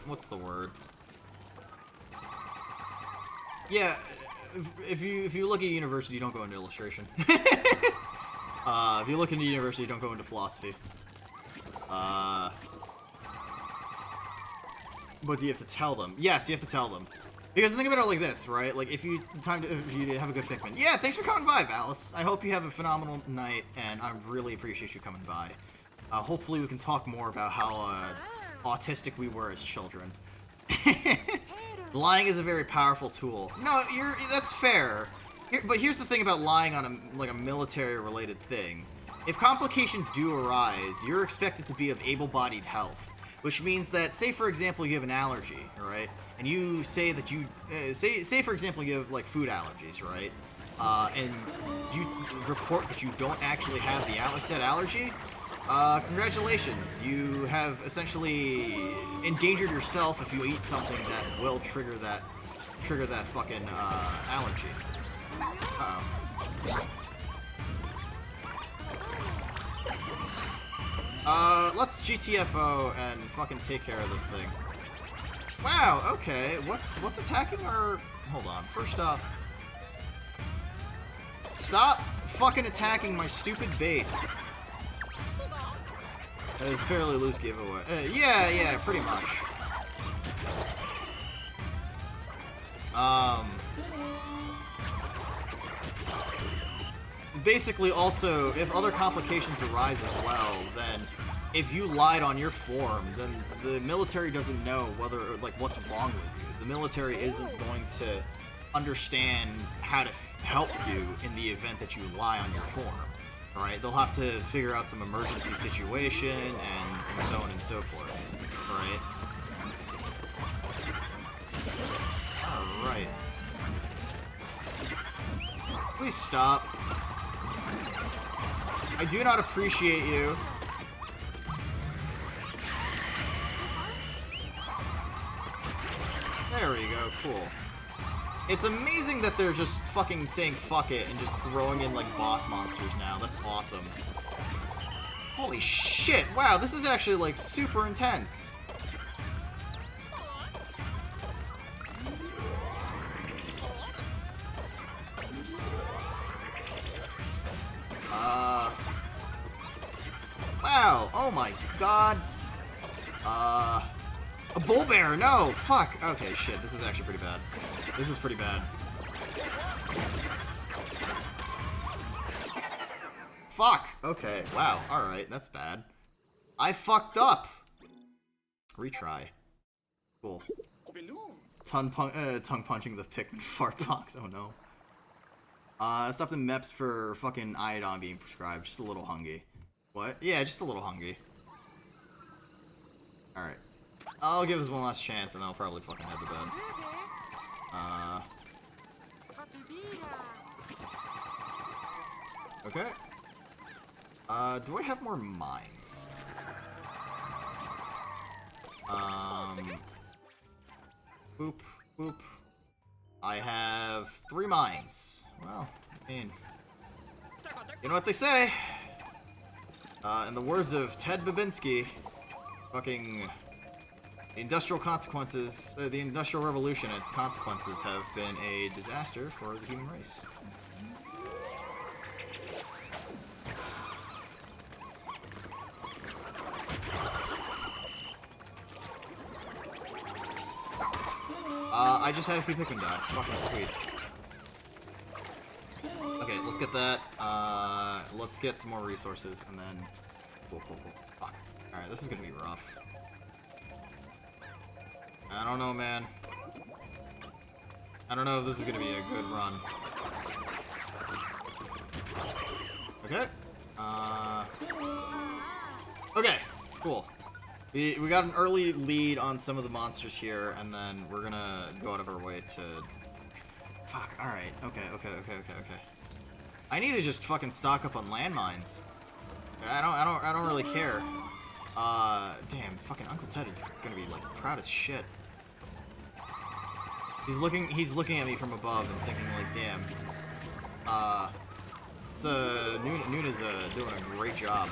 What's the word? Yeah, if you look at university, you don't go into illustration. If you look into university, you don't go into philosophy. But do you have to tell them? Yes, you have to tell them. Because think about it like this, right? Like, if you have a good Pikmin. Yeah, thanks for coming by, Valis. I hope you have a phenomenal night, and I really appreciate you coming by. Hopefully we can talk more about how autistic we were as children. Lying is a very powerful tool. No, that's fair. But here's the thing about lying on a military-related thing. If complications do arise, you're expected to be of able-bodied health. Which means that, say for example, you have an allergy, right? And you say that you, say for example, you have like food allergies, right? And you report that you don't actually have the said allergy. Congratulations, you have essentially endangered yourself if you eat something that will trigger that fucking allergy. Uh-oh. Let's GTFO and fucking take care of this thing. Wow, okay, what's attacking our... Hold on, first off... Stop fucking attacking my stupid base. That is fairly loose giveaway. Yeah, pretty much. Basically, also, if other complications arise as well, then if you lied on your form, then the military doesn't know what's wrong with you. The military isn't going to understand how to help you in the event that you lie on your form. Alright, they'll have to figure out some emergency situation and so on and so forth. Alright. Alright. Please stop. I do not appreciate you. There we go, cool. It's amazing that they're just fucking saying fuck it and just throwing in, like, boss monsters now. That's awesome. Holy shit, wow, this is actually, like, super intense. Wow, oh my god. A bull bear, no, fuck. Okay, shit, this is actually pretty bad. This is pretty bad. Fuck, okay, wow, alright, that's bad. I fucked up. Retry. Cool. Tongue punching the Pikmin fart box, oh no. Stopped in MEPS for fucking iodine being prescribed. Just a little hungry. What? Yeah, just a little hungry. Alright. I'll give this one last chance and I'll probably fucking head to bed. Okay. Do I have more mines? Boop, boop. I have 3 mines. Well, I mean, you know what they say? In the words of Ted Babinski, fucking the industrial consequences, the Industrial Revolution and its consequences have been a disaster for the human race. I just had a few Pikmin die. Fucking sweet. Okay, let's get that. Let's get some more resources, and then... Cool. Fuck. Alright, this is gonna be rough. I don't know, man. I don't know if this is gonna be a good run. Okay. Okay, cool. We got an early lead on some of the monsters here, and then we're gonna go out of our way to... Fuck, alright. Okay. I need to just fucking stock up on landmines. I don't really care. Damn, fucking Uncle Ted is gonna be, like, proud as shit. He's looking at me from above and thinking, like, damn. Nuna's doing a great job.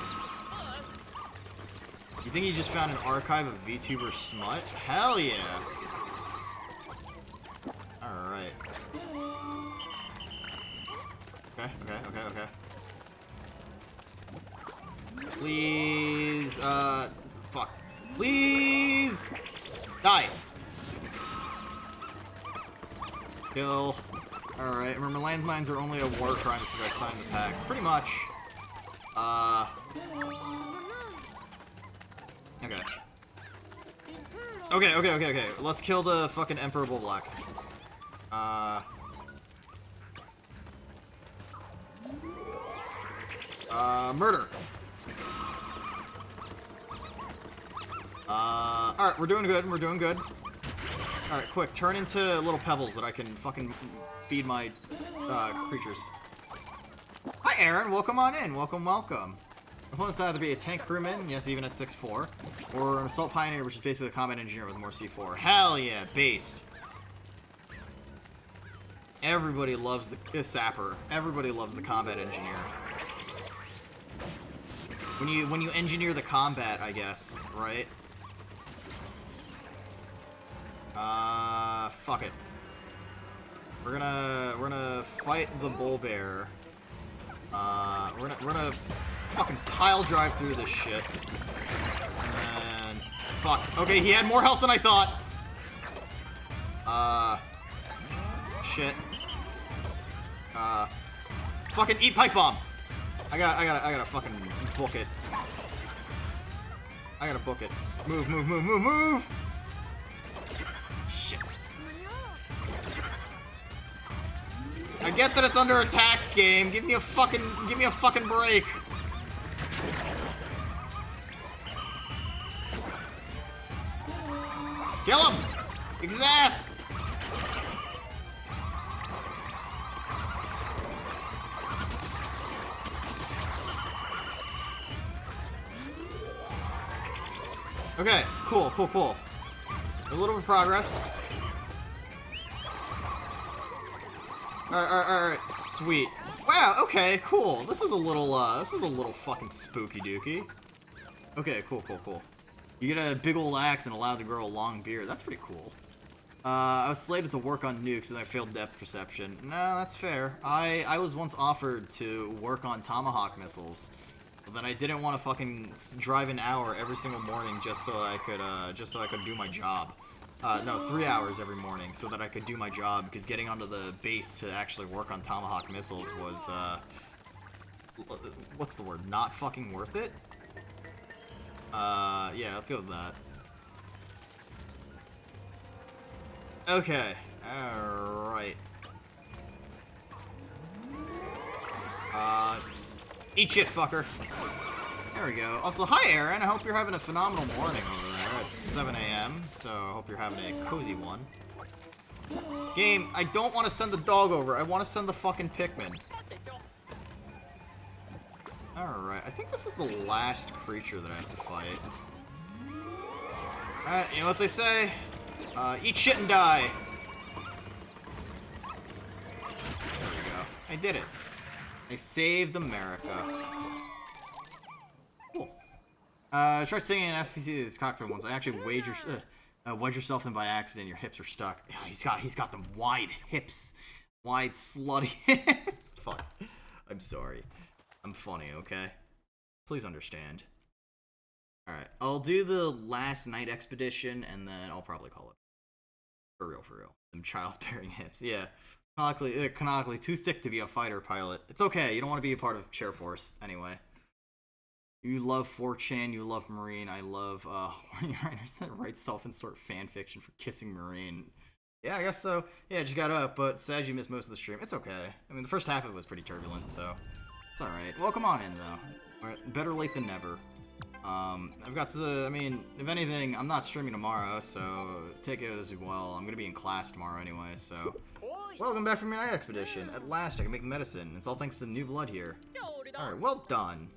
You think he just found an archive of VTuber smut? Hell yeah! Alright. Okay. Please, fuck. Please! Die! Kill. Alright, remember landmines are only a war crime if you guys sign the pact. Pretty much. Okay. Let's kill the fucking Emperor Bullblocks. Murder. Alright, we're doing good. Alright, quick, turn into little pebbles that I can fucking feed my, creatures. Hi, Aaron, welcome on in, welcome. Opponents either be a tank crewman, yes, even at 6'4", or an assault pioneer, which is basically a combat engineer with more C4. Hell yeah, based. Everybody loves the sapper. Everybody loves the combat engineer. When you engineer the combat, I guess, right? Fuck it. We're gonna fight the bull bear. We're gonna fucking pile drive through this shit. And then... Fuck. Okay, he had more health than I thought. Shit. Fucking eat pipe bomb. I gotta fucking book it. I gotta book it. Move. Shit. I get that it's under attack, game. Give me a fucking break. Kill him! Kick his ass! Okay, cool. A little bit of progress. Alright, sweet. Wow, okay, cool. This is a little fucking spooky dooky. Okay, cool. You get a big old axe and allowed to grow a long beard. That's pretty cool. I was slated to work on nukes and I failed depth perception. No, that's fair. I was once offered to work on tomahawk missiles, but then I didn't want to fucking drive an hour every single morning just so I could do my job. No, 3 hours every morning so that I could do my job, because getting onto the base to actually work on tomahawk missiles was, what's the word? Not fucking worth it? Yeah, let's go with that. Okay, alright. Eat shit, fucker. There we go. Also, hi, Aaron. I hope you're having a phenomenal morning over there. It's 7 a.m., so I hope you're having a cozy one. Game, I don't want to send the dog over. I want to send the fucking Pikmin. Alright, I think this is the last creature that I have to fight. Alright, you know what they say? Eat shit and die. There we go. I did it. I saved America. Cool. Try singing an FPC's cockpit once. I actually wedged yourself in by accident. Your hips are stuck. Yeah, he's got them wide hips. Wide, slutty hips. Fuck. I'm sorry. I'm funny, okay? Please understand. Alright, I'll do the last night expedition, and then I'll probably call it. For real, for real. Them childbearing hips, yeah. Canonically, too thick to be a fighter pilot. It's okay, you don't want to be a part of Chair Force, anyway. You love 4chan, you love Marine, I love, writers that write self-insert fanfiction for kissing Marine. Yeah, I guess so. Yeah, just got up, but sad you missed most of the stream. It's okay. I mean, the first half of it was pretty turbulent, so... It's alright. Welcome on in, though. Alright, better late than never. I've got to, I mean, if anything, I'm not streaming tomorrow, so take it as well. I'm gonna be in class tomorrow anyway, so... Welcome back from your night expedition. At last, I can make medicine. It's all thanks to the new blood here. Alright, well done.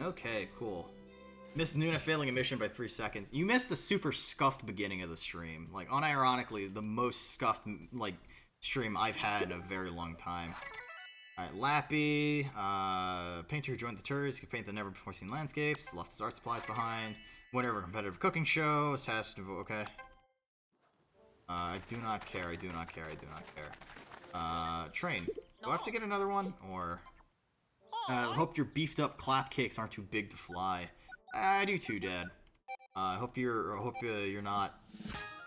Okay, cool. Missed Nuna failing a mission by 3 seconds. You missed a super scuffed beginning of the stream. Like, unironically, the most scuffed, like, stream I've had in a very long time. Alright, Lappy, painter who joined the tours, he can paint the never-before-seen landscapes, left his art supplies behind, winner of a competitive cooking show, has to vote, okay. I do not care, I do not care, I do not care. Train. Do I have to get another one, or... hope your beefed-up clap cakes aren't too big to fly. I do too, Dad. I hope you're not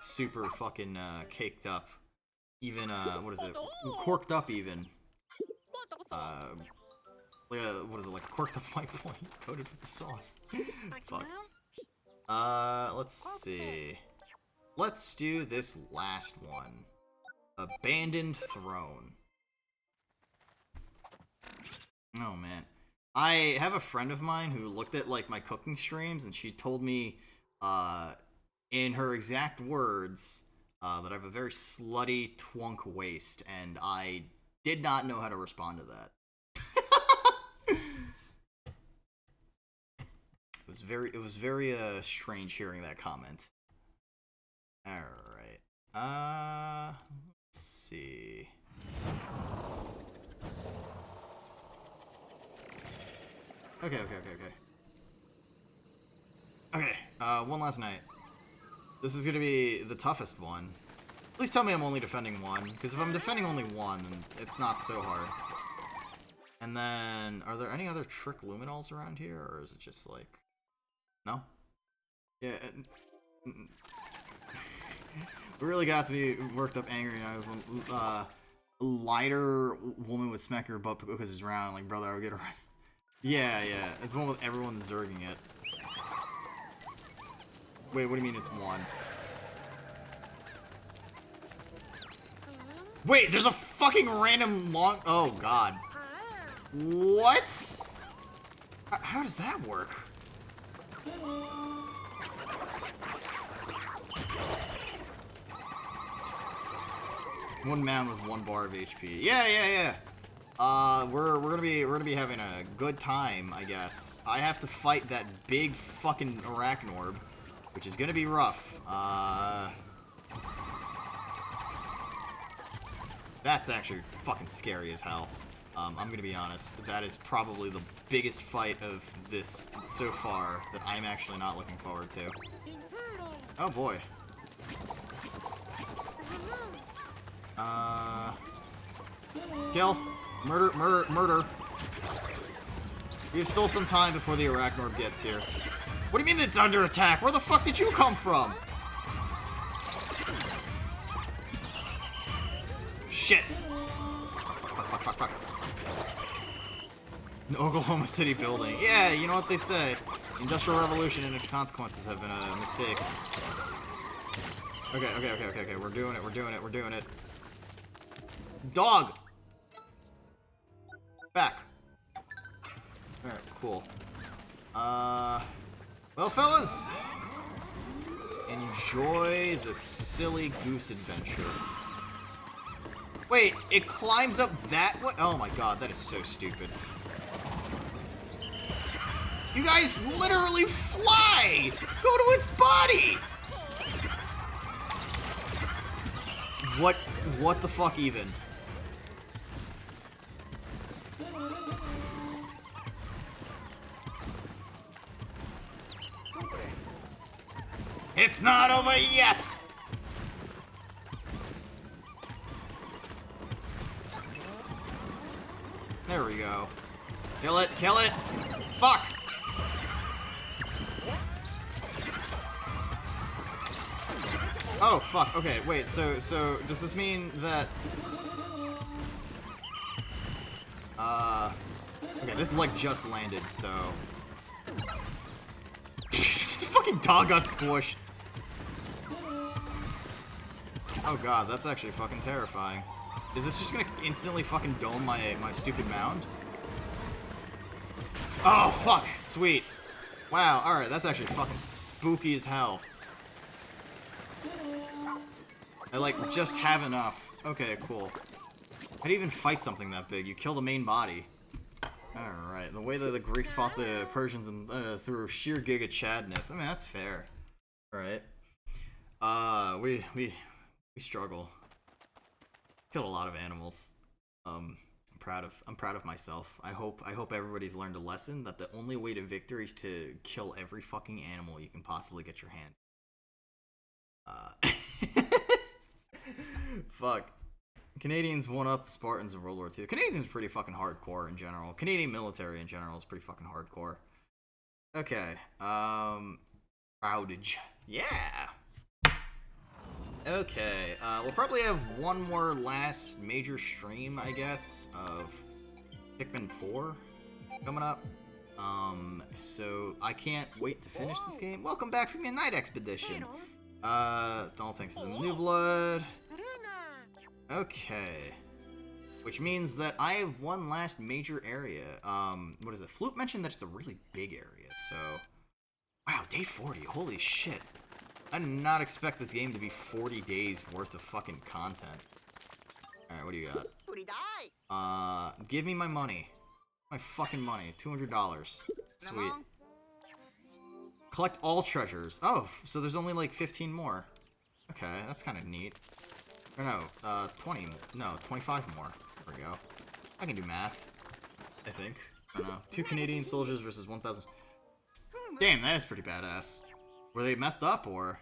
super fucking, caked up. Even, what is it? Corked up, even. What is it, like a corked up white point coated with the sauce? Fuck. Let's see. Let's do this last one. Abandoned Throne. Oh, man. I have a friend of mine who looked at, like, my cooking streams, and she told me, in her exact words, that I have a very slutty twunk waist, and I did not know how to respond to that. It was very strange hearing that comment. Alright. Let's see. Okay. Okay, one last night. This is gonna be the toughest one. Please tell me I'm only defending one, because if I'm defending only one, then it's not so hard. And then, are there any other trick luminols around here, or is it just like... No? Yeah, we really got to be worked up angry when a lighter woman would smack her butt because it's round, like, brother, I would get arrested. Yeah, it's one with everyone zerging it. Wait, what do you mean it's one? Wait, there's a fucking random long... Oh, God. What? How does that work? One man with 1 bar of HP. Yeah. We're gonna be having a good time, I guess. I have to fight that big fucking arachnorb, which is gonna be rough. That's actually fucking scary as hell. I'm gonna be honest. That is probably the biggest fight of this so far that I'm actually not looking forward to. Oh boy. Kill. Murder. We have still some time before the arachnorb gets here. What do you mean it's under attack? Where the fuck did you come from? Shit. Fuck. The Oklahoma City building. Yeah, you know what they say. The Industrial Revolution and its consequences have been a mistake. Okay. We're doing it. Dog! Back. Alright, cool. Well, fellas, enjoy the silly goose adventure. Wait, it climbs up that way? Oh my god, that is so stupid. You guys literally fly! Go to its body! What the fuck even? It's not over yet! There we go. Kill it, kill it! Fuck! Oh, fuck. Okay, wait, so does this mean that... Okay, this like just landed, so... The fucking dog got squished. Oh god, that's actually fucking terrifying. Is this just gonna instantly fucking dome my stupid mound? Oh, fuck. Sweet. Wow, alright, that's actually fucking spooky as hell. I, like, just have enough. Okay, cool. How do you even fight something that big? You kill the main body. Alright, the way that the Greeks fought the Persians and through sheer giga chadness. I mean, that's fair. Alright. We struggle. Killed a lot of animals. I'm proud of myself. I hope everybody's learned a lesson that the only way to victory is to kill every fucking animal you can possibly get your hands. Fuck. Canadians won up the Spartans in World War II. Canadians are pretty fucking hardcore in general. Canadian military in general is pretty fucking hardcore. Okay. Crowdage. Yeah. Okay. We'll probably have one more last major stream, I guess, of Pikmin 4 coming up. So I can't wait to finish this game. Welcome back from your night expedition. All thanks to the new blood. Okay. Which means that I have one last major area. What is it? Flute mentioned that it's a really big area, so... Wow, day 40. Holy shit. I did not expect this game to be 40 days worth of fucking content. Alright, what do you got? Give me my money. My fucking money. $200. Sweet. Collect all treasures. Oh, so there's only like 15 more. Okay, that's kind of neat. Or no, 20. No, 25 more. There we go. I can do math. I think. I don't know. 2 Canadian soldiers versus 1,000. Damn, that is pretty badass. Were they methed up, or?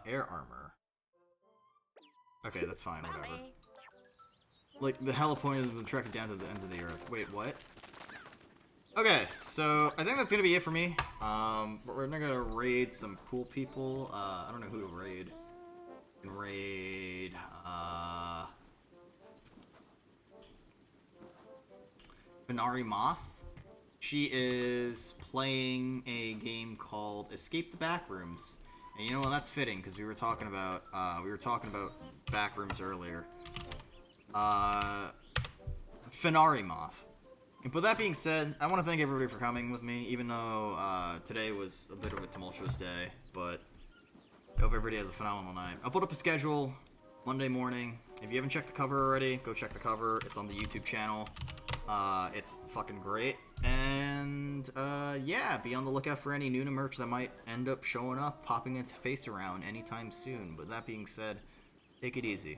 Air armor. Okay, that's fine, whatever. Like, the hella point is to track it down to the end of the earth. Wait, what? Okay, so I think that's gonna be it for me. But we're gonna raid some cool people. I don't know who to raid. We can raid, Binari Moth. She is playing a game called Escape the Backrooms. And you know what, that's fitting, because we were talking about backrooms earlier. Finari Moth. But that being said, I want to thank everybody for coming with me, even though today was a bit of a tumultuous day, but I hope everybody has a phenomenal night. I'll put up a schedule Monday morning. If you haven't checked the cover already, go check the cover. It's on the YouTube channel. It's fucking great. And, yeah, be on the lookout for any Nuna merch that might end up showing up, popping its face around anytime soon. But that being said, take it easy.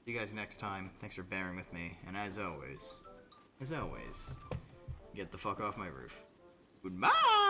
See you guys next time. Thanks for bearing with me. And as always, get the fuck off my roof. Goodbye!